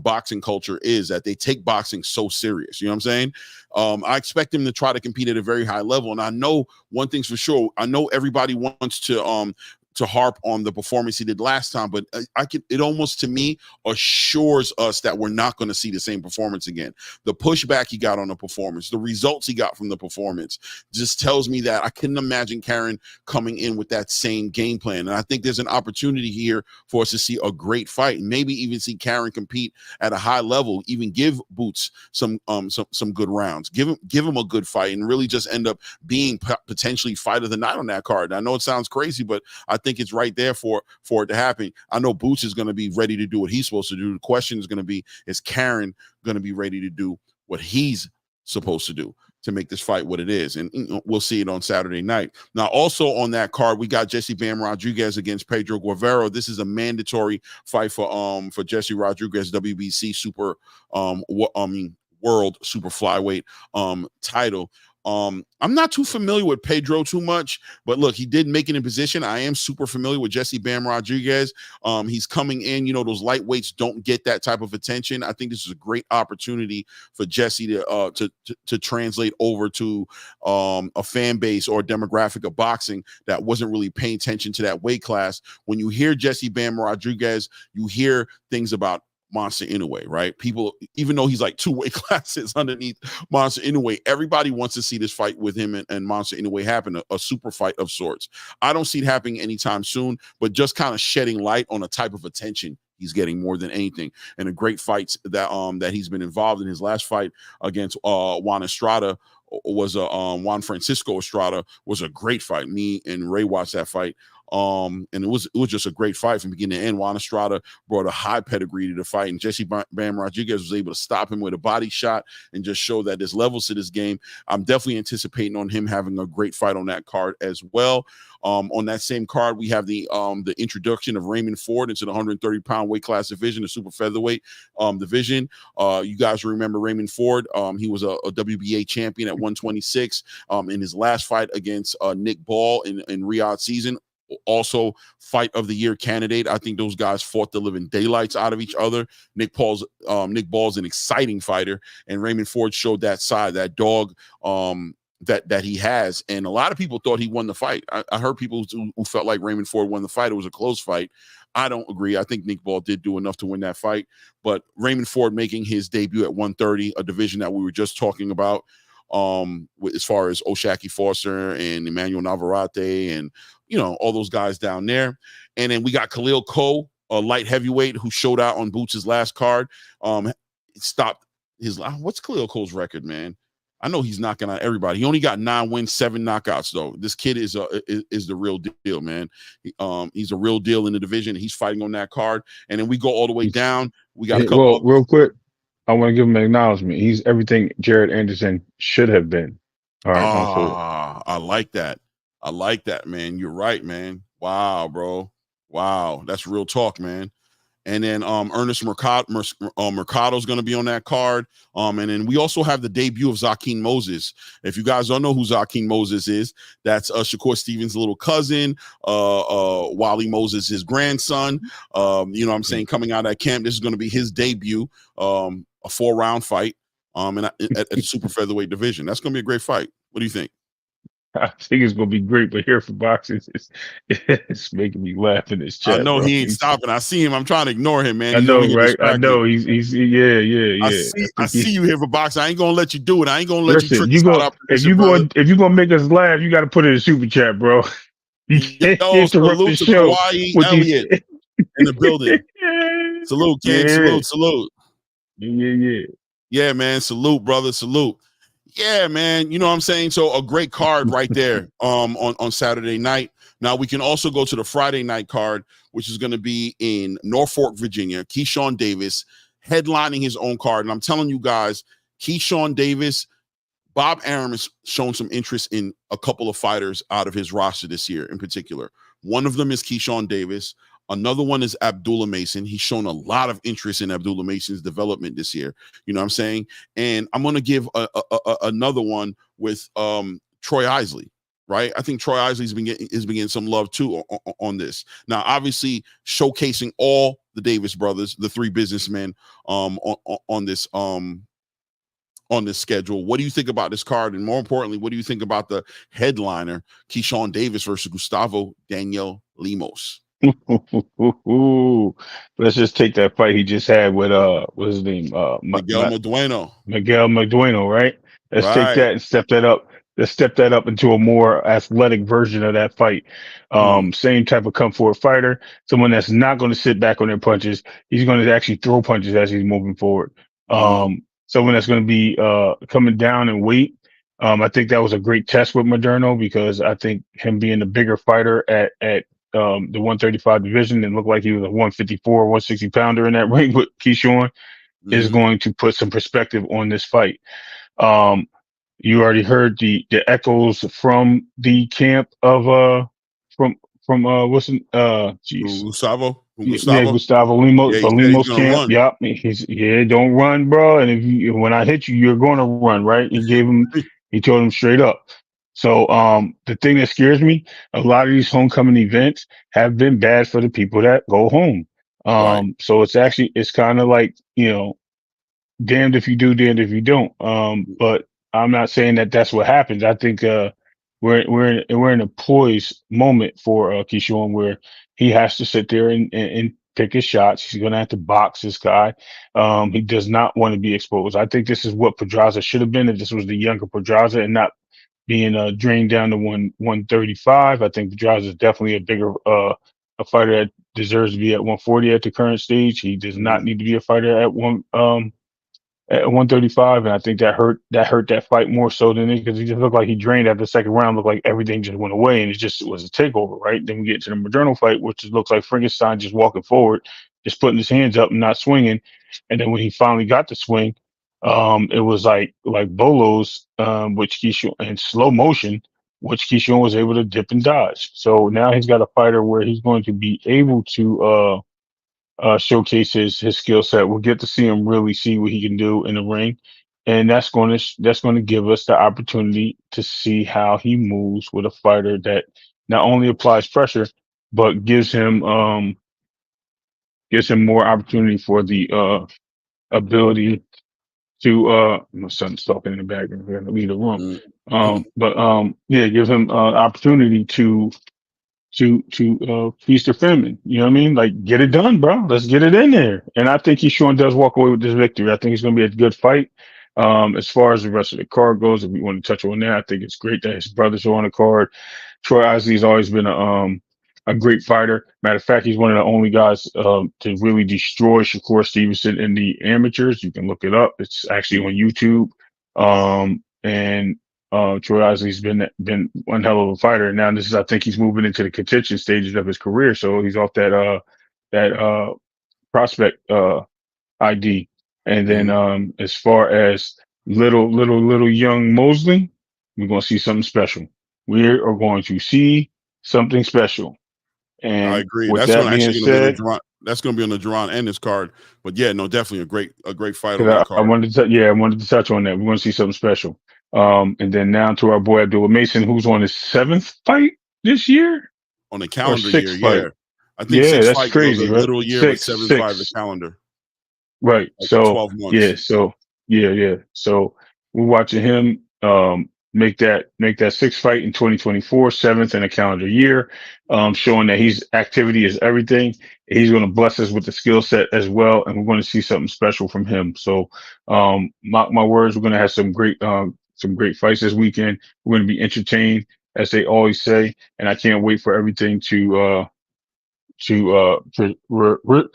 boxing culture is, that they take boxing so serious. You know what I'm saying? I expect him to try to compete at a very high level. And I know one thing's for sure. I know everybody wants to to harp on the performance he did last time, but it almost to me assures us that we're not going to see the same performance again. The pushback he got on the performance, the results he got from the performance just tells me that I couldn't imagine Karen coming in with that same game plan. And I think there's an opportunity here for us to see a great fight, and maybe even see Karen compete at a high level, even give Boots some good rounds, give him a good fight, and really just end up being potentially fight of the night on that card. And I know it sounds crazy, but I think it's right there for it to happen. I know Boots is going to be ready to do what he's supposed to do. The question is going to be, is Karen going to be ready to do what he's supposed to do to make this fight what it is? And we'll see it on Saturday night. Now, also on that card, we got Jesse Bam Rodriguez against Pedro Guevara. This is a mandatory fight for Jesse Rodriguez WBC world super flyweight title. I'm not too familiar with Pedro too much, but look, he did make it in position. I am super familiar with Jesse Bam Rodriguez. He's coming in, those lightweights don't get that type of attention. I think this is a great opportunity for Jesse to translate over to a fan base or a demographic of boxing that wasn't really paying attention to that weight class. When you hear Jesse Bam Rodriguez, you hear things about Monster Inoue, right? People, even though he's like 2 weight classes underneath Monster Inoue, everybody wants to see this fight with him and Monster Inoue happen, a super fight of sorts. I don't see it happening anytime soon, but just kind of shedding light on a type of attention he's getting more than anything, and a great fights that he's been involved in. His last fight against Juan Estrada was Juan Francisco Estrada was a great fight. Me and Ray watched that fight. And it was just a great fight from beginning to end. Juan Estrada brought a high pedigree to the fight, and Jesse Bam Rodriguez was able to stop him with a body shot and just show that there's levels to this game. I'm definitely anticipating on him having a great fight on that card as well. On that same card, we have the introduction of Raymond Ford into the 130-pound weight class division, the super featherweight division. You guys remember Raymond Ford? He was a WBA champion at 126 in his last fight against Nick Ball in Riyadh season. Also fight of the year candidate. I think those guys fought the living daylights out of each other. Nick Ball's an exciting fighter, and Raymond Ford showed that side, that dog that he has. And a lot of people thought he won the fight. I heard people who felt like Raymond Ford won the fight. It was a close fight. I don't agree. I think Nick Ball did do enough to win that fight, but Raymond Ford making his debut at 130, a division that we were just talking about, as far as Oshaki Foster and Emmanuel Navarrete and all those guys down there. And then we got Khalil Coe, a light heavyweight who showed out on Boots' last card. Stopped his what's Khalil Coe's record, man? I know he's knocking out everybody. He only got 9 wins, 7 knockouts, though. This kid is the real deal, man. He's a real deal in the division. He's fighting on that card. And then we go all the way down. We got a couple. Real quick, I want to give him an acknowledgement. He's everything Jaron Anderson should have been. All right, I like that. I like that, man. You're right, man. Wow, bro. Wow, that's real talk, man. And then Ernest Mercado's going to be on that card. And then we also have the debut of Zakeem Moses. If you guys don't know who Zakeem Moses is, that's Shakur Stevens' little cousin, Wally Moses, his grandson. What I'm saying, coming out of that camp, this is going to be his debut, a 4-round fight at the super featherweight division. That's going to be a great fight. What do you think? I think it's gonna be great, but here for boxing, it's making me laugh in this chat. I know, bro. He ain't stopping. I see him. I'm trying to ignore him, man. I know, right? I know. He's yeah. I see you here for boxing. I ain't gonna let you do it. I ain't gonna let you trick if you're gonna make us laugh, you got to put it in super chat, bro. You can't interrupt the show. Hawaii Elliott in the building. Salute, King. Yeah. Salute. Yeah, man. Salute, brother. Salute. Yeah, man. You know what I'm saying? So a great card right there on Saturday night. Now we can also go to the Friday night card, which is going to be in Norfolk, Virginia. Keyshawn Davis headlining his own card. And I'm telling you guys, Keyshawn Davis, Bob Arum has shown some interest in a couple of fighters out of his roster this year in particular. One of them is Keyshawn Davis. Another one is Abdullah Mason. He's shown a lot of interest in Abdullah Mason's development this year. You know what I'm saying? And I'm going to give another one with Troy Isley, right? I think Troy Isley's been getting some love too on this. Now, obviously, showcasing all the Davis brothers, the 3 businessmen on this schedule. What do you think about this card? And more importantly, what do you think about the headliner, Keyshawn Davis versus Gustavo Daniel Lemos. Let's just take that fight he just had with what's his name? Miguel Madueno. Miguel Magdueno, right? Let's take Right. that and step that up. Let's step that up into a more athletic version of that fight. Same type of come forward fighter, someone that's not going to sit back on their punches. He's going to actually throw punches as he's moving forward. Someone that's going to be coming down in weight. I think that was a great test with Moderno because I think him being the bigger fighter at the 135 division and looked like he was a 154, 160 pounder in that ring with Keyshawn is going to put some perspective on this fight. You already heard the echoes from the camp of from what's Gustavo. Gustavo Lemos, Yeah, the he said he's Lemos gonna camp. run. Yep, don't run, bro. And when I hit you, you're going to run, right? He told him straight up. So the thing that scares me, a lot of these homecoming events have been bad for the people that go home. Right. So it's kind of like, damned if you do, damned if you don't. But I'm not saying that that's what happens. I think we're in a poised moment for Keyshawn where he has to sit there and pick his shots. He's going to have to box this guy. He does not want to be exposed. I think this is what Pedraza should have been if this was the younger Pedraza and not being drained down to 135. I think Pedraza is definitely a bigger a fighter that deserves to be at 140 at the current stage. He does not need to be a fighter at 135, and I think that hurt that fight more so than it because he just looked like he drained after the second round. Looked like everything just went away, and it was a takeover. Right then we get to the Moderno fight, which looks like Frankenstein just walking forward, just putting his hands up and not swinging. And then when he finally got the swing, it was like bolos, which Keyshawn in slow motion, which Keyshawn was able to dip and dodge. So now he's got a fighter where he's going to be able to showcase his skill set. We'll get to see him really see what he can do in the ring, and that's going to give us the opportunity to see how he moves with a fighter that not only applies pressure but gives him more opportunity for the ability to my son's talking in the background. We're gonna leave the room. Give him opportunity to feast or famine. You know what I mean? Like, get it done, bro. Let's get it in there. And I think Keyshawn does walk away with this victory. I think it's going to be a good fight. As far as the rest of the card goes, if we want to touch on that, I think it's great that his brothers are on the card. Troy Isley's always been a great fighter. Matter of fact, he's one of the only guys to really destroy Shakur Stevenson in the amateurs. You can look it up. It's actually on YouTube. And Troy Isley's been one hell of a fighter. Now I think he's moving into the contention stages of his career. So he's off that prospect ID. And then as far as little young Mosley, we're going to see something special. We are going to see something special. And I agree. With That's that going being to said, that's going to be on the Jaron Ennis card. But yeah, no, definitely a great fight on that card. I wanted to touch on that. We're going to see something special. And then now to our boy Abdullah Mason, who's on his 7th fight this year. On the calendar year, fight. yeah. I think 6 that's fights crazy, was a right? literal year, but 7 5 the calendar. Right. Like so 12 months. Yeah. So we're watching him make that 6th fight in 2024, 7th in a calendar year, showing that his activity is everything. He's going to bless us with the skill set as well, and we're going to see something special from him. So mark my words, we're going to have some great fights this weekend. We're going to be entertained, as they always say, and I can't wait for everything to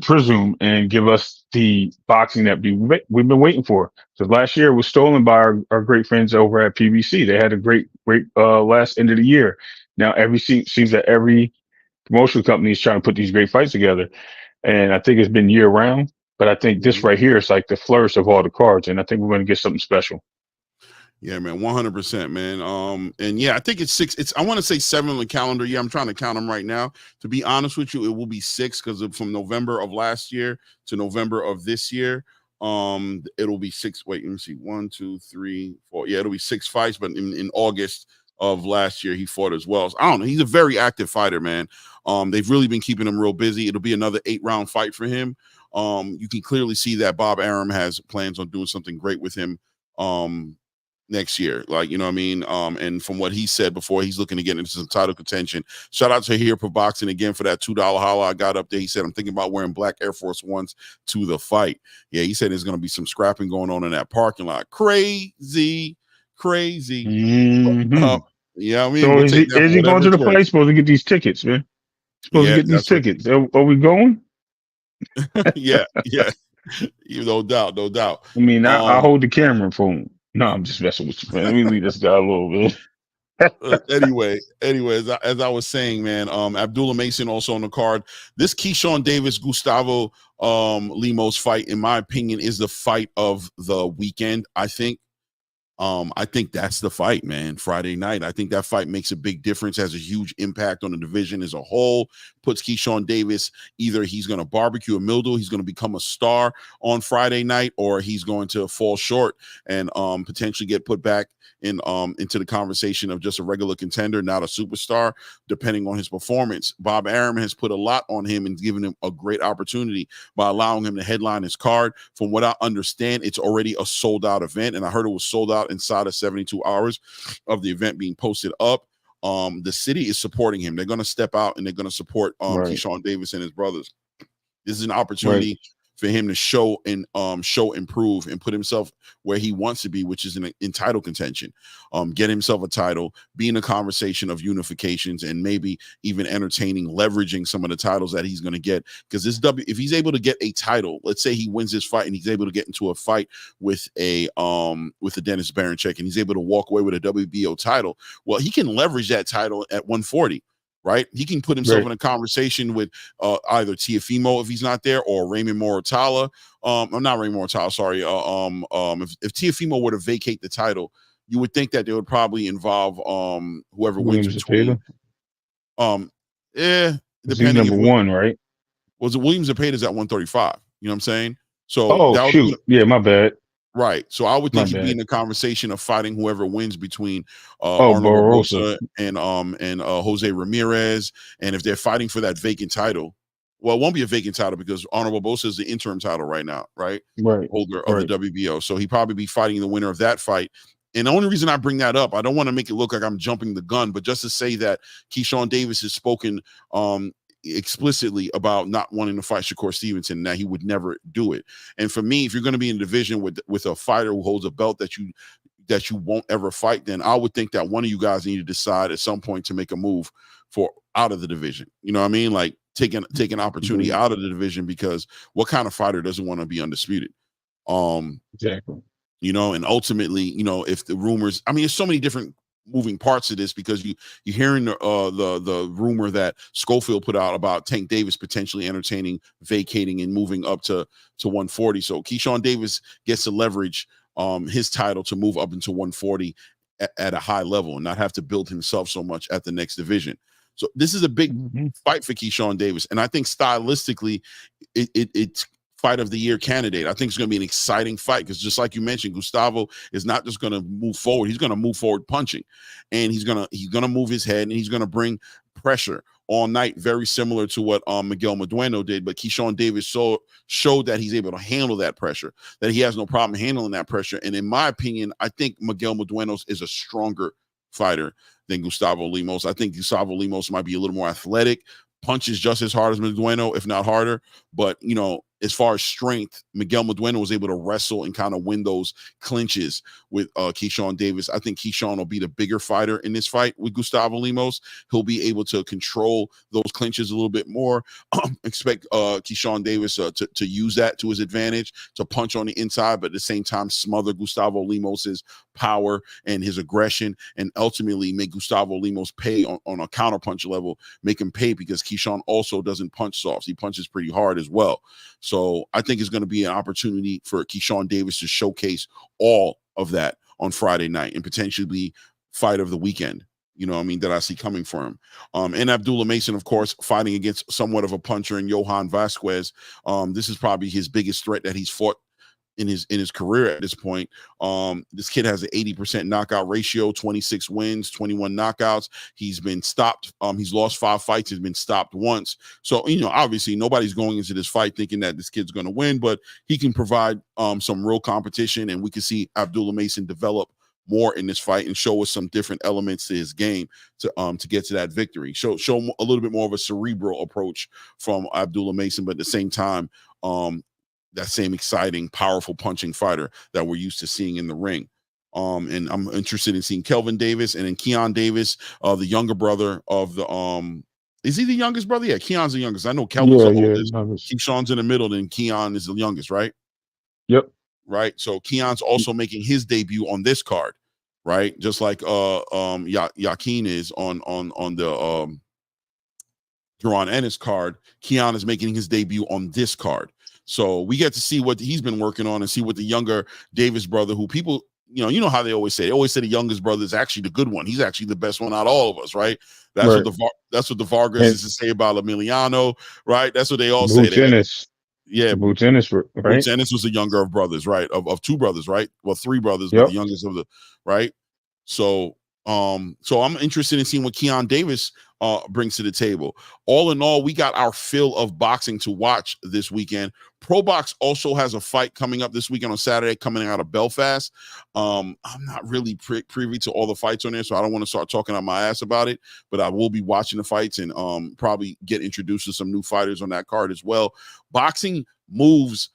presume and give us the boxing that we've been waiting for. Because last year was stolen by our great friends over at PBC. They had a great last end of the year. Now seems that every promotional company is trying to put these great fights together, and I think it's been year round. But I think this right here is like the flourish of all the cards, and I think we're going to get something special. Yeah, man, 100%, man. And yeah, I think it's 6. I want to say 7 on the calendar. Yeah, I'm trying to count them right now. To be honest with you, it will be 6 because from November of last year to November of this year, it'll be 6. Wait, let me see. 1, 2, 3, 4. Yeah, it'll be 6 fights. But in August of last year, he fought as well. So, I don't know. He's a very active fighter, man. They've really been keeping him real busy. It'll be another 8-round fight for him. You can clearly see that Bob Arum has plans on doing something great with him. next year. Like, you know what I mean? And from what he said before, he's looking to get into some title contention. Shout out to Here for Boxing again for that $2 holla I got up there. He said, I'm thinking about wearing black Air Force Ones to the fight. Yeah, he said there's going to be some scrapping going on in that parking lot. Crazy. Mm-hmm. Yeah, I mean, So we'll is take that for he going whatever to the it's worth. fight? Supposed to get these tickets, man. Supposed Yeah, to get these that's what- tickets. Are we going? yeah. No doubt. I mean, I hold the camera for him. No, I'm just messing with you, man. Let me leave this guy alone, man. anyway, as I was saying, man, Abdullah Mason also on the card. This Keyshawn Davis Gustavo Lemos fight, in my opinion, is the fight of the weekend. I think that's the fight, man. Friday night. I think that fight makes a big difference, has a huge impact on the division as a whole. Puts Keyshawn Davis, either he's going to barbecue a Mildew, he's going to become a star on Friday night, or he's going to fall short and potentially get put back into the conversation of just a regular contender, not a superstar, depending on his performance. Bob Arum has put a lot on him and given him a great opportunity by allowing him to headline his card. From what I understand, it's already a sold-out event, and I heard it was sold out inside of 72 hours of the event being posted up. The city is supporting him. They're going to step out and they're going to support Right. Keyshawn Davis and his brothers. This is an opportunity for him to show improve and put himself where he wants to be, which is in title contention. Get himself a title, be in a conversation of unifications, and maybe even leveraging some of the titles that he's going to get. Because if he's able to get a title, let's say he wins this fight and he's able to get into a fight with a Dennis Baranchek and he's able to walk away with a WBO title, well, he can leverage that title at 140. Right, he can put himself in a conversation with either Teofimo if he's not there, or Raymond Mortala. I'm not Raymond Mortala. Sorry. If Teofimo were to vacate the title, you would think that they would probably involve whoever wins between. Depending number one, right? Was it Williams Zepeda's at 135? You know what I'm saying? So my bad. Right. So I would think he'd be in the conversation of fighting whoever wins between Arnold Barbosa and Jose Ramirez. And if they're fighting for that vacant title, well, it won't be a vacant title because Arnold Barbosa is the interim title right now, right? Holder of the WBO. So he'd probably be fighting the winner of that fight. And the only reason I bring that up, I don't want to make it look like I'm jumping the gun, but just to say that Keyshawn Davis has spoken explicitly about not wanting to fight Shakur Stevenson, that he would never do it. And for me, if you're going to be in a division with a fighter who holds a belt that you won't ever fight, then I would think that one of you guys need to decide at some point to make a move for out of the division. You know what I mean? Like take an opportunity out of the division, because what kind of fighter doesn't want to be undisputed? Exactly. You know, and ultimately, you know, if the rumors, I mean, there's so many different moving parts of this, because you're hearing the rumor that Schofield put out about Tank Davis potentially entertaining vacating and moving up to 140. So Keyshawn Davis gets to leverage his title to move up into 140 at a high level and not have to build himself so much at the next division. So this is a big fight for Keyshawn Davis, and I think stylistically it's fight of the year candidate. I think it's going to be an exciting fight, because just like you mentioned, Gustavo is not just going to move forward. He's going to move forward punching, and he's going to move his head, and he's going to bring pressure all night, very similar to what Miguel Medueno did. But Keyshawn Davis showed that he's able to handle that pressure, that he has no problem handling that pressure. And in my opinion, I think Miguel Medueno is a stronger fighter than Gustavo Lemos. I think Gustavo Lemos might be a little more athletic, punches just as hard as Medueno, if not harder. But, you know, as far as strength, Miguel Medueno was able to wrestle and kind of win those clinches with Keyshawn Davis. I think Keyshawn will be the bigger fighter in this fight with Gustavo Lemos. He'll be able to control those clinches a little bit more. Expect Keyshawn Davis to use that to his advantage, to punch on the inside, but at the same time smother Gustavo Lemos's power and his aggression, and ultimately make Gustavo Lemos pay on a counterpunch level, make him pay, because Keyshawn also doesn't punch soft. He punches pretty hard as well. So I think it's going to be an opportunity for Keyshawn Davis to showcase all of that on Friday night and potentially be fight of the weekend, you know what I mean, that I see coming for him. And Abdullah Mason, of course, fighting against somewhat of a puncher in Johan Vasquez. This is probably his biggest threat that he's fought in his career at this point. This kid has an 80% knockout ratio, 26 wins, 21 knockouts. He's been stopped. He's lost 5 fights. He's been stopped once. So, you know, obviously nobody's going into this fight thinking that this kid's going to win, but he can provide some real competition, and we can see Abdullah Mason develop more in this fight and show us some different elements to his game to get to that victory. Show a little bit more of a cerebral approach from Abdullah Mason, but at the same time, that same exciting, powerful punching fighter that we're used to seeing in the ring. And I'm interested in seeing Kelvin Davis and then Keon Davis, the younger brother of the is he the youngest brother? Yeah, Keon's the youngest. I know Kelvin's the oldest. Keyshawn's in the middle, and Keon is the youngest, right? Yep. Right. So Keon's also making his debut on this card, right? Just like Yakin is on the Jaron Ennis card. Keon is making his debut on this card. So we get to see what he's been working on and see what the younger Davis brother, who people, you know how they always say the youngest brother is actually the good one. He's actually the best one out of all of us, right? That's right. What the Vargas is to say about Emiliano, right? That's what they all say. Yeah, Boots Ennis, right? Boots Ennis was the younger of brothers, right? Of two brothers, right? Well, three brothers, but the youngest of the right. So I'm interested in seeing what Keon Davis brings to the table. All in all, we got our fill of boxing to watch this weekend. Pro Box also has a fight coming up this weekend on Saturday, coming out of Belfast. I'm not really privy to all the fights on there, so I don't want to start talking on my ass about it, but I will be watching the fights and probably get introduced to some new fighters on that card as well. Boxing moves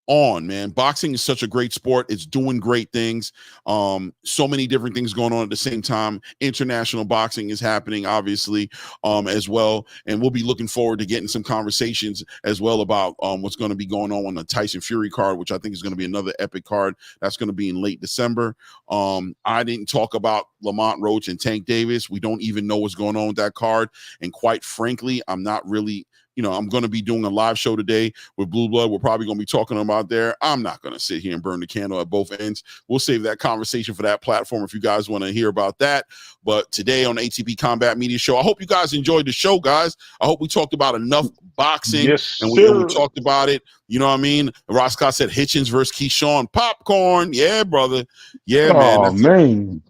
on, man. Boxing is such a great sport. It's doing great things. So many different things going on at the same time. International boxing is happening, obviously, as well. And we'll be looking forward to getting some conversations as well about what's going to be going on the Tyson Fury card, which I think is going to be another epic card. That's going to be in late December. I didn't talk about Lamont Roach and Tank Davis. We don't even know what's going on with that card. And quite frankly, I'm not really, I'm going to be doing a live show today with Blue Blood. We're probably going to be talking about there. I'm not going to sit here and burn the candle at both ends. We'll save that conversation for that platform if you guys want to hear about that. But today on the ATP Combat Media Show, I hope you guys enjoyed the show, guys. I hope we talked about enough boxing. Yes, and we talked about it. You know what I mean? Ross Scott said Hitchens versus Keyshawn. Popcorn. Yeah, brother. Yeah, man.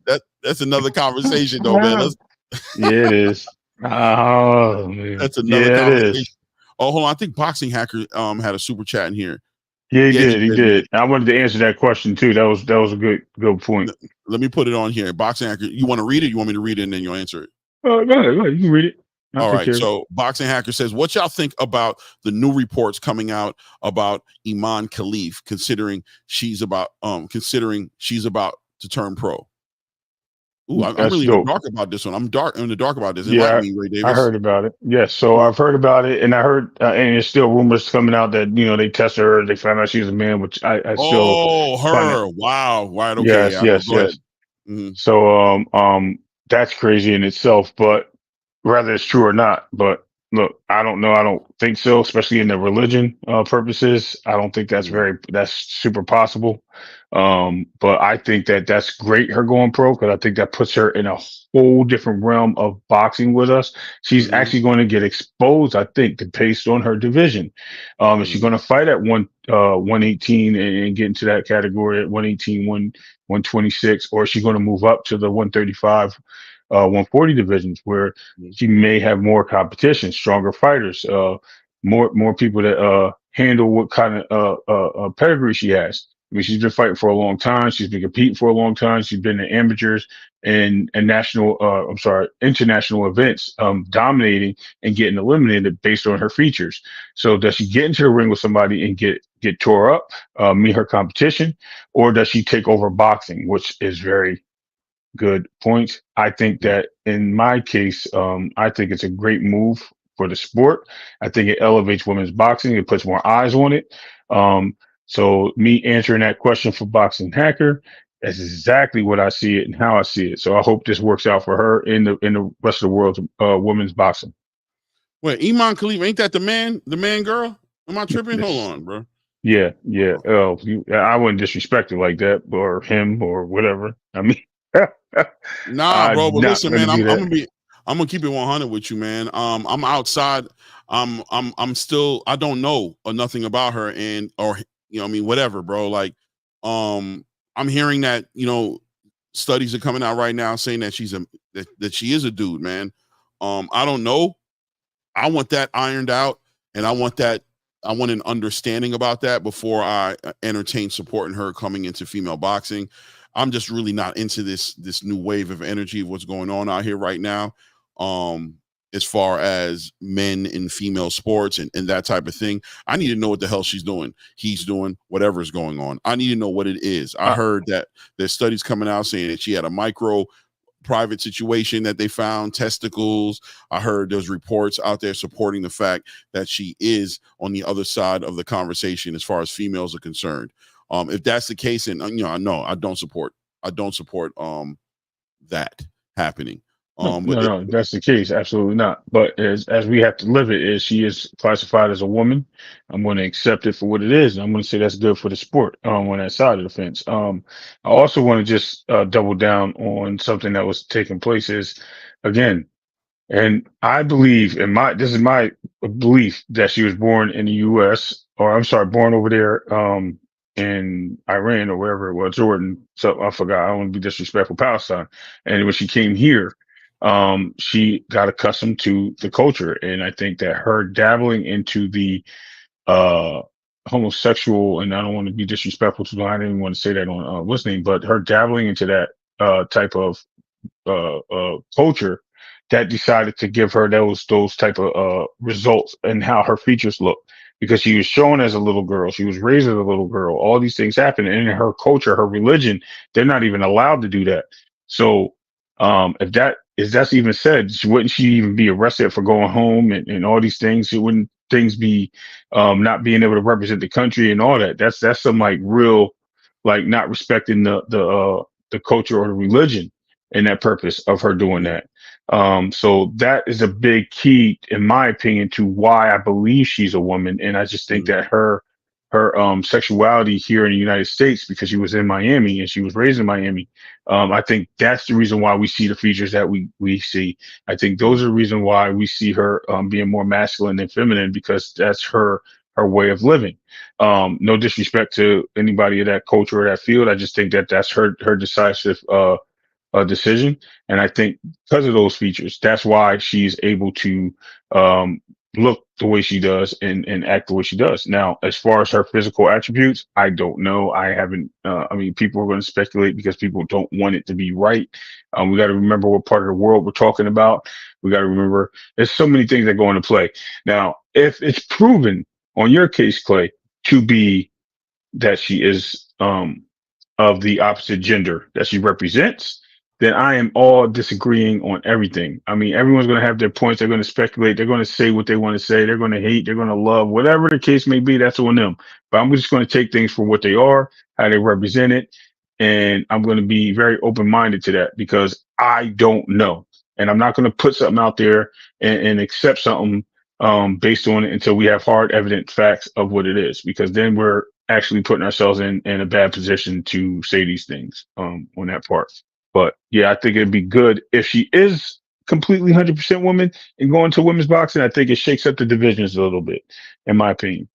That's another conversation, though, man. Yeah, it is. Oh, man. That's another conversation. Oh, hold on. I think Boxing Hacker had a super chat in here. Yeah, he did. I wanted to answer that question too. That was a good point. Let me put it on here. Boxing Hacker, you want to read it? You want me to read it and then you'll answer it? Go ahead. You can read it. All right. So Boxing Hacker says, what y'all think about the new reports coming out about Iman Khalif, considering she's about to turn pro? Ooh, I'm really in the dark about this one. I'm in the dark about this. Me, Ray Davis. I heard about it. Yes, so I've heard about it, and I heard, and there's still rumors coming out that they tested her, they found out she was a man, which I still. Oh, her! Wow! Right? Okay. Yes. Mm-hmm. So that's crazy in itself, but whether it's true or not, but look, I don't know. I don't think so, especially in the religion purposes. I don't think that's super possible. But I think that's great, her going pro, because I think that puts her in a whole different realm of boxing with us. She's actually going to get exposed, I think, based on her division. Is she going to fight at 118 and get into that category at 118, 126, or is she going to move up to the 135, 140 divisions where she may have more competition, stronger fighters, more people that handle what kind of pedigree she has. I mean, she's been fighting for a long time. She's been competing for a long time. She's been in amateurs and international events, dominating and getting eliminated based on her features. So does she get into the ring with somebody and get tore up, meet her competition, or does she take over boxing, which is very good point. I think that in my case, I think it's a great move for the sport. I think it elevates women's boxing. It puts more eyes on it. So me answering that question for Boxing Hacker, that's exactly what I see it and how I see it. So I hope this works out for her in the rest of the world's women's boxing. Wait, Iman Khalif, ain't that the man girl? Am I tripping? Hold on, bro. Yeah. Oh, I wouldn't disrespect it like that, or him, or whatever. I mean, nah, bro. But listen, man, I'm gonna keep it 100 with you, man. I'm outside. I'm still. I don't know nothing about her, whatever, bro. Like, I'm hearing that studies are coming out right now saying that that she is a dude, man. I don't know. I want that ironed out, and I want an understanding about that before I entertain supporting her coming into female boxing. I'm just really not into this new wave of energy of what's going on out here right now. As far as men and female sports and that type of thing. I need to know what the hell she's doing. He's doing whatever is going on. I need to know what it is. I heard that there's studies coming out saying that she had a micro private situation that they found, testicles. I heard there's reports out there supporting the fact that she is on the other side of the conversation as far as females are concerned. If that's the case, and no, I don't support that happening. No, that's the case. Absolutely not. But as we have to live it, is she is classified as a woman. I'm going to accept it for what it is. And I'm going to say that's good for the sport on that side of the fence. I also want to just double down on something that was taking place is, again, and I believe this is my belief that she was born in the U.S. or I'm sorry, born over there in Iran or wherever it was, Jordan. So I forgot. I don't want to be disrespectful, Palestine. And when she came here, she got accustomed to the culture. And I think that her dabbling into the homosexual, and I don't want to be disrespectful to them, I didn't want to say that on listening, but her dabbling into that type of culture that decided to give her those type of results and how her features look. Because she was shown as a little girl, she was raised as a little girl. All these things happen, and in her culture, her religion, they're not even allowed to do that. So, if that's even said, wouldn't she even be arrested for going home and all these things? It wouldn't things be not being able to represent the country and all that. That's some like real, like not respecting the culture or the religion and that purpose of her doing that. So that is a big key, in my opinion, to why I believe she's a woman. And I just think that her sexuality here in the United States, because she was in Miami and she was raised in Miami, I think that's the reason why we see the features that we see. I think those are the reason why we see her being more masculine than feminine, because that's her way of living. No disrespect to anybody of that culture or that field. I just think that that's her decisive decision. And I think because of those features, that's why she's able to look the way she does and act the way she does. Now, as far as her physical attributes, I don't know. I haven't, I mean, people are going to speculate because people don't want it to be right. We got to remember what part of the world we're talking about. We got to remember there's so many things that go into play. Now, if it's proven on your case, Clay, to be that she is of the opposite gender that she represents, then I am all disagreeing on everything. I mean, everyone's going to have their points. They're going to speculate. They're going to say what they want to say. They're going to hate. They're going to love. Whatever the case may be, that's on them. But I'm just going to take things for what they are, how they represent it. And I'm going to be very open-minded to that because I don't know. And I'm not going to put something out there and accept something based on it until we have hard, evident facts of what it is, because then we're actually putting ourselves in a bad position to say these things on that part. But yeah, I think it'd be good if she is completely 100% woman and going to women's boxing. I think it shakes up the divisions a little bit, in my opinion.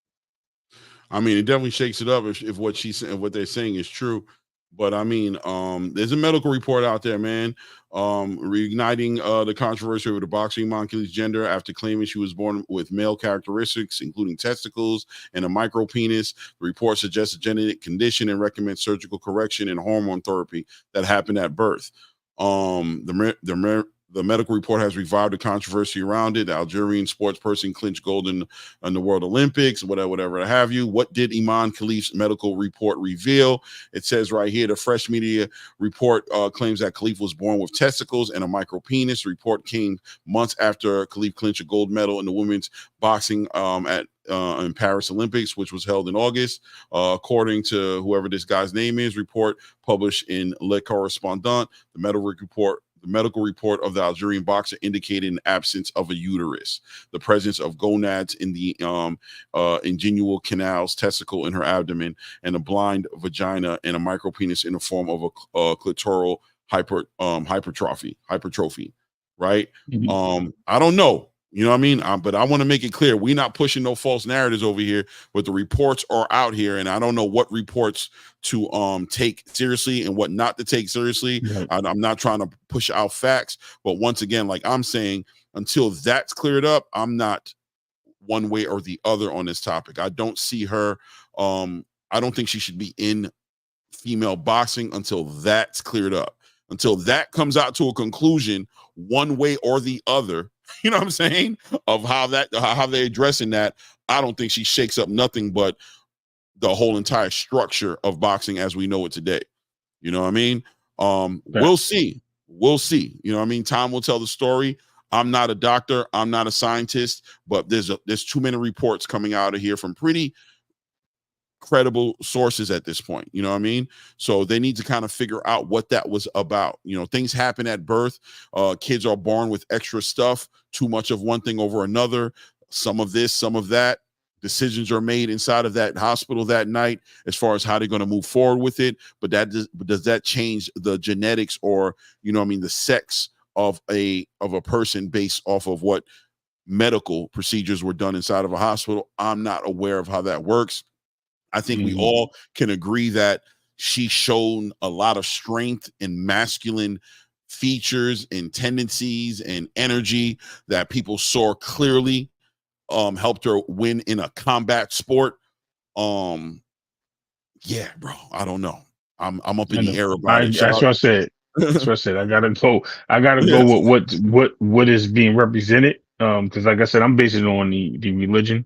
I mean, it definitely shakes it up if what they're saying is true. But I mean, there's a medical report out there, man, reigniting the controversy over the boxing Monke's gender after claiming she was born with male characteristics, including testicles and a micro penis. The report suggests a genetic condition and recommends surgical correction and hormone therapy that happened at birth. The medical report has revived the controversy around it. The Algerian sports person clinched gold in the World Olympics, whatever have you. What did Imam Khalif's medical report reveal? It says right here, the fresh media report claims that Khalif was born with testicles and a micro penis. The report came months after Khalif clinched a gold medal in the women's boxing in Paris Olympics, which was held in August. According to whoever this guy's name is, report published in Le Correspondant, the medical report of the Algerian boxer indicated an absence of a uterus, the presence of gonads in the inguinal canals, testicle in her abdomen, and a blind vagina and a micropenis in the form of a clitoral hypertrophy, right? Mm-hmm. I don't know. You know what I mean? But I want to make it clear, we're not pushing no false narratives over here, but the reports are out here, and I don't know what reports to take seriously and what not to take seriously. Right. I'm not trying to push out facts, but once again, like I'm saying, until that's cleared up, I'm not one way or the other on this topic. I don't see her. I don't think she should be in female boxing until that's cleared up, until that comes out to a conclusion one way or the other. You know what I'm saying? Of how they're addressing that. I don't think she shakes up nothing but the whole entire structure of boxing as we know it today. You know what I mean? We'll see. We'll see. You know what I mean? Time will tell the story. I'm not a doctor. I'm not a scientist, but there's too many reports coming out of here from pretty credible sources at this point. You know what I mean? So they need to kind of figure out what that was about. You know, things happen at birth. Kids are born with extra stuff, too much of one thing over another, some of this, some of that. Decisions are made inside of that hospital that night as far as how they're going to move forward with it. But does that change the genetics or, you know what I mean, the sex of a person based off of what medical procedures were done inside of a hospital? I'm not aware of how that works. I think we all can agree that she's shown a lot of strength and masculine features and tendencies and energy that people saw clearly. Helped her win in a combat sport. Yeah, bro. I don't know. I'm up in the air about it. That's what I said. That's what I said. I gotta go with what is being represented. Because like I said, I'm basing it on the religion.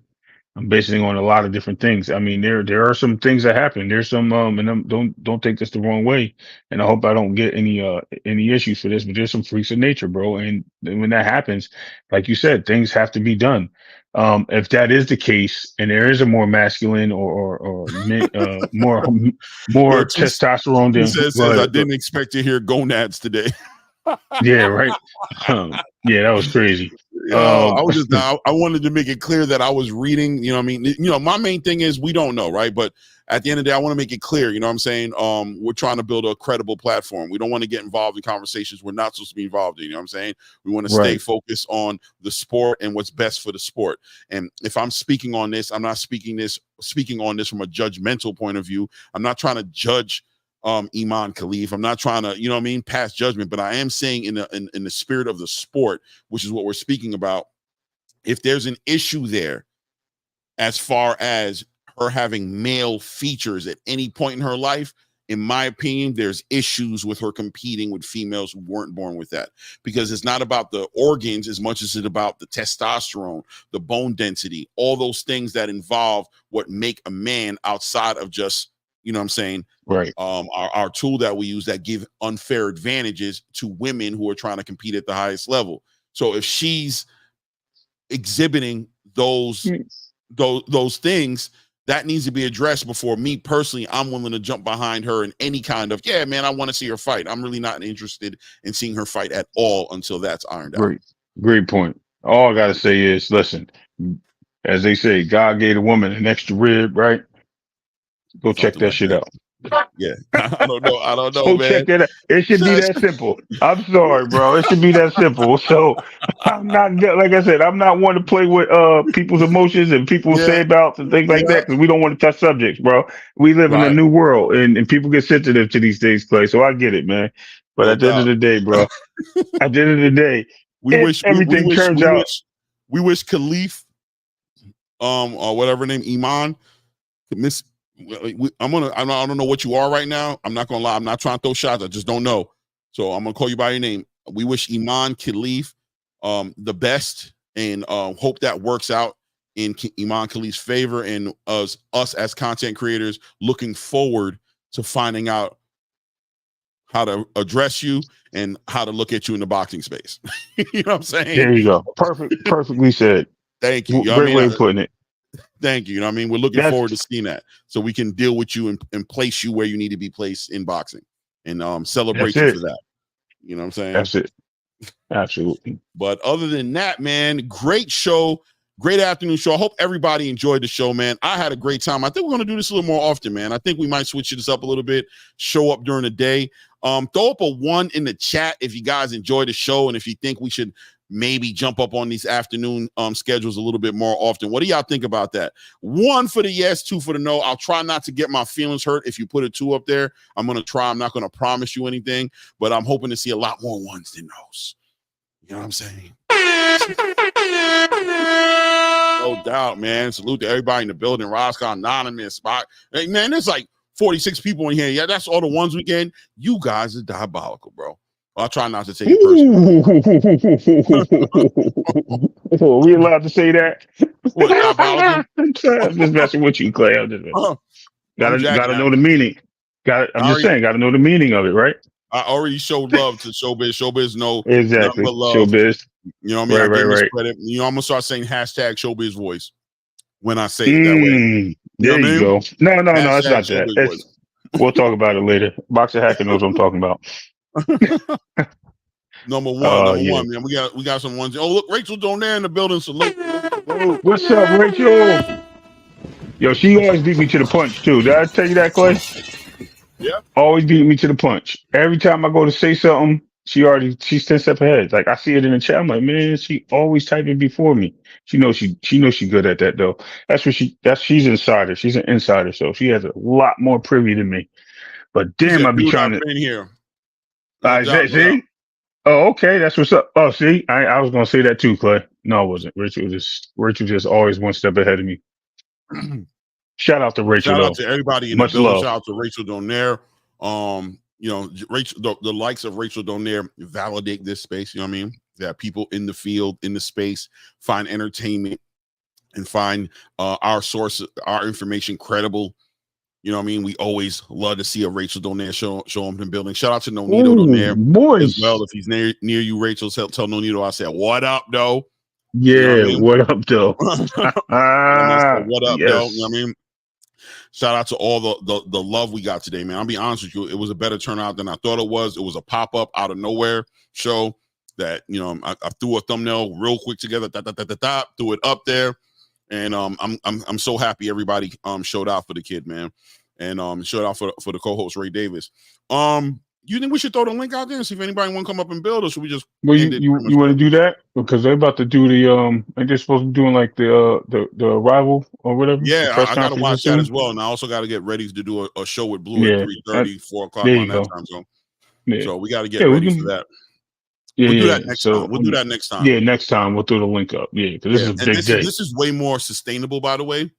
I'm basing it on a lot of different things. I mean, there are some things that happen. There's some and don't take this the wrong way. And I hope I don't get any issues for this, but there's some freaks of nature, bro. And when that happens, like you said, things have to be done. If that is the case, and there is a more masculine or more testosterone than says I didn't expect to hear gonads today. Yeah, right. Yeah, that was crazy. I wanted to make it clear that I was reading, you know what I mean? You know, my main thing is we don't know, right? But at the end of the day, I want to make it clear, you know what I'm saying? We're trying to build a credible platform. We don't want to get involved in conversations we're not supposed to be involved in, you know what I'm saying? We want to stay focused on the sport and what's best for the sport. And if I'm speaking on this, I'm not speaking on this from a judgmental point of view. I'm not trying to judge Iman Khalif. I'm not trying to, you know what I mean, pass judgment, but I am saying in the spirit of the sport, which is what we're speaking about, if there's an issue there as far as her having male features at any point in her life, in my opinion, there's issues with her competing with females who weren't born with that, because it's not about the organs as much as it's about the testosterone, the bone density, all those things that involve what make a man outside of just, you know what I'm saying? Right. Our tool that we use that give unfair advantages to women who are trying to compete at the highest level. So if she's exhibiting those things, that needs to be addressed before me personally, I'm willing to jump behind her in any kind of, yeah, man, I want to see her fight. I'm really not interested in seeing her fight at all until that's ironed out. Great point. All I got to say is, listen, as they say, God gave a woman an extra rib, right? Go check that shit out. Yeah, I don't know, Go man. check it out. It should be that simple. I'm sorry, bro. It should be that simple. So I'm not, like I said, I'm not one to play with people's emotions and people's say abouts and things like that, because we don't want to touch subjects, bro. We live in a new world, and people get sensitive to these things, Clay. So I get it, man. But at the end of the day, bro, at the end of the day, we wish Khalif, or whatever name, Iman, miss. I don't know what you are right now. I'm not gonna lie. I'm not trying to throw shots. I just don't know. So I'm gonna call you by your name. We wish Iman Khalif the best, and hope that works out in Iman Khalif's favor, and us as content creators looking forward to finding out how to address you and how to look at you in the boxing space. You know what I'm saying? There you go. Perfectly said. Thank you. Great way of putting it. Thank you. You know what I mean? We're looking forward to seeing that, so we can deal with you and place you where you need to be placed in boxing, and celebrate you for that. You know what I'm saying? That's it. Absolutely. But other than that, man, great show. Great afternoon show. I hope everybody enjoyed the show, man. I had a great time. I think we're going to do this a little more often, man. I think we might switch this up a little bit, show up during the day. Throw up a 1 in the chat if you guys enjoy the show, and if you think we should maybe jump up on these afternoon schedules a little bit more often. What do y'all think about that? 1 for the yes, 2 for the no. I'll try not to get my feelings hurt if you put a 2 up there. I'm going to try. I'm not going to promise you anything, but I'm hoping to see a lot more 1s than no's. You know what I'm saying? No doubt, man. Salute to everybody in the building. Roscoe Anonymous, Spock. Hey, man, there's like 46 people in here. Yeah, that's all the ones we get. You guys are diabolical, bro. I'll try not to take it personally. Are we allowed to say that? What, diabolical? I'm just messing with you, Clay. Gotta know the meaning. Gotta know the meaning of it, right? I already showed love to Showbiz. Showbiz know exactly. Love. Showbiz. You know what I mean? Right. Credit. You know, I'm gonna start saying hashtag Showbiz voice when I say it that way. There you go. No, it's not that. We'll talk about it later. Boxer Hacker knows what I'm talking about. Number one, man. We got some ones. Oh, look, Rachel down there in the building. Salute. What's up, Rachel? Yo, she always beat me to the punch too. Did I tell you that, Clay? Yeah. Always beat me to the punch. Every time I go to say something, she's 10 steps ahead. Like I see it in the chat. I'm like, man, she always typing before me. She knows she good at that though. She's insider. She's an insider, so she has a lot more privy than me. But damn, I be trying to. In here. See? Oh, okay, that's what's up. Oh, see, I was gonna say that too, Clay. No, I wasn't. Rachel just always one step ahead of me. Shout out to Rachel. Shout out to everybody in the building. Love. Shout out to Rachel Donaire. You know, Rachel, the likes of Rachel Donaire validate this space. You know what I mean? That people in the field, in the space, find entertainment and find our source, our information credible. You know what I mean? We always love to see a Rachel Donaire show up in the building. Shout out to Nonito Donaire as well. If he's near you, Rachel, tell Nonito I said, what up, though? Yeah, you know what I mean? What up, though? What up, yes. though? You know what I mean? Shout out to all the love we got today, man. I'll be honest with you. It was a better turnout than I thought it was. It was a pop-up out of nowhere show that, you know, I threw a thumbnail real quick together, threw it up there. And I'm so happy everybody showed out for the kid, man. And showed out for the co-host Ray Davis. You think we should throw the link out there and see if anybody want to come up and build, or should we just? Well, you want to do that because they're about to do the I think they're supposed to be doing like the rival or whatever. Yeah, I got to watch that as well, and I also got to get ready to do a show with Blue at 3:30, 4 o'clock on that time zone. Yeah. So we got to get ready for that. Yeah, we'll do that next time. We'll do that next time. Yeah, next time we'll throw the link up. Yeah, because this is a big day. This is way more sustainable, by the way.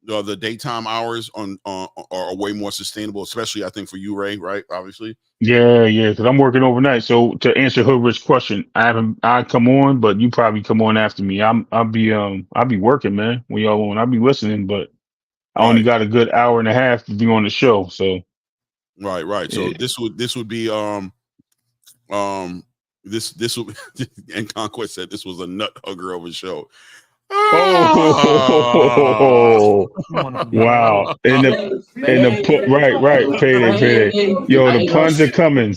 The daytime hours are way more sustainable, especially I think for you, Ray. Right? Obviously. Yeah, because I'm working overnight. So to answer Hoodrich question, I come on, but you probably come on after me. I'll be working, man. When y'all on, I'll be listening, but I only got a good hour and a half to be on the show. So right. So this would be this would and Conquest said this was a nut hugger of a show. Oh, wow. And the right. Payday. Yo, the puns are coming.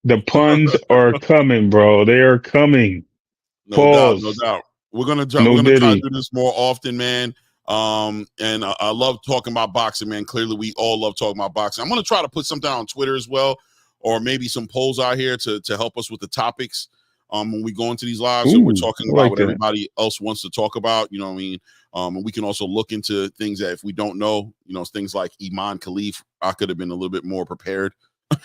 The puns are coming, bro. They are coming. No doubt. We're gonna try to do this more often, man. And I love talking about boxing, man. Clearly, we all love talking about boxing. I'm gonna try to put something on Twitter as well, or maybe some polls out here to help us with the topics. When we go into these lives, so we're talking about what everybody else wants to talk about, you know what I mean? And we can also look into things that if we don't know, you know, things like Iman Khalif, I could have been a little bit more prepared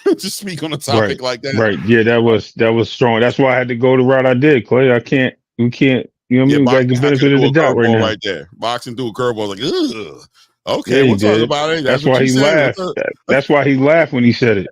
to speak on a topic like that. Right. Yeah, that was strong. That's why I had to go the route I did, Clay. We can't, you know what I mean? We got the benefit of the doubt right now. Right there. Boxing through a curveball, like, ugh. Okay, we'll talk about it. That's why he laughed. That's why he laughed when he said it.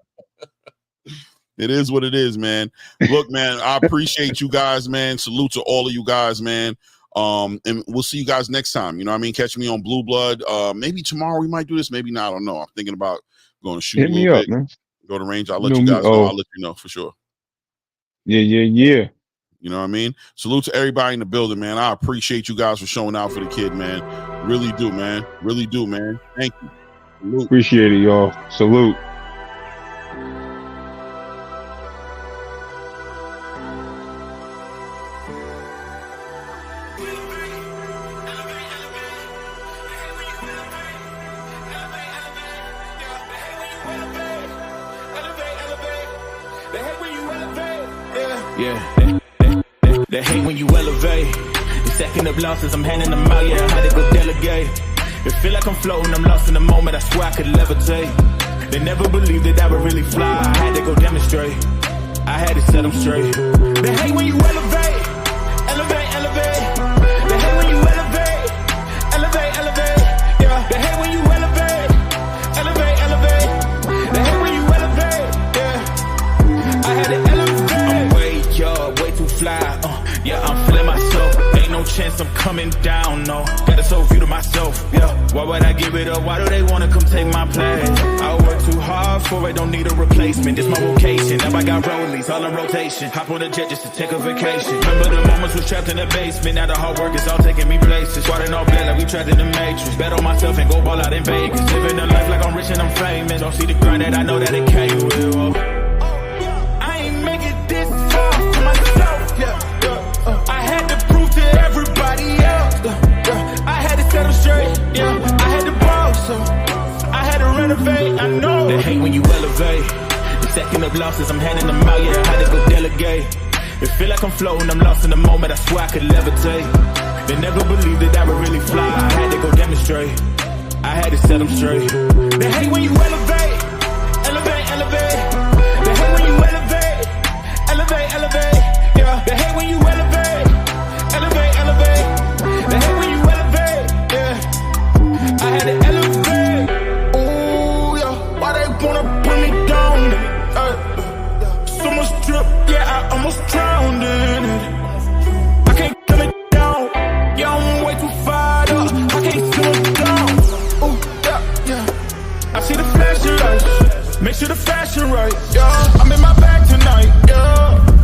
It is what it is, man. Look, man, I appreciate you guys, man. Salute to all of you guys, man. And we'll see you guys next time. You know what I mean? Catch me on Blue Blood. Maybe tomorrow we might do this. Maybe not. I don't know. I'm thinking about going to shoot. Hit me up, man. Go to range. I'll let you guys know. I'll let you know for sure. Yeah. You know what I mean? Salute to everybody in the building, man. I appreciate you guys for showing out for the kid, man. Really do, man. Really do, man. Thank you. Salute. Appreciate it, y'all. Salute. They hate when you elevate. The second of losses, I'm handing them out, yeah, I had to go delegate. It feel like I'm floating, I'm lost in the moment, I swear I could levitate. They never believed that I would really fly, I had to go demonstrate. I had to set them straight. They hate when you elevate. They hate when you elevate. Yeah, they hate when you elevate. take my place. I work too hard for it, don't need a replacement. This my vocation. Now I got rollies all in rotation. Hop on a jet just to take a vacation. Remember the moments was trapped in the basement. Now the hard work is all taking me places. Squatting all black like we trapped in the matrix. Bet on myself and go ball out in Vegas. Living a life like I'm rich and I'm famous. Don't see the grind that I know that it came with. I ain't make it this far for myself. I had to prove to everybody else. I had to set them straight. I had to ball, so I had to renovate. I know They hate when you elevate. The second of losses, I'm handing them out. Yeah, I had to go delegate. It feel like I'm floating, I'm lost in the moment. I swear I could levitate. They never believed that I would really fly. I had to go demonstrate. I had to set them straight. They hate when you elevate, elevate, elevate. They hate when you elevate, elevate, elevate. Yeah, they hate when you elevate, elevate, elevate. They hate when you elevate. Yeah, I had to elevate. Ooh, yeah, why they wanna put me down? So much drip, yeah, I almost drowned in it. I can't come it down. Yeah, I'm way too fired up. I can't slow it down. Ooh, yeah. I see the flashing lights. Make sure the fashion right, yeah. I'm in my bag tonight, yeah.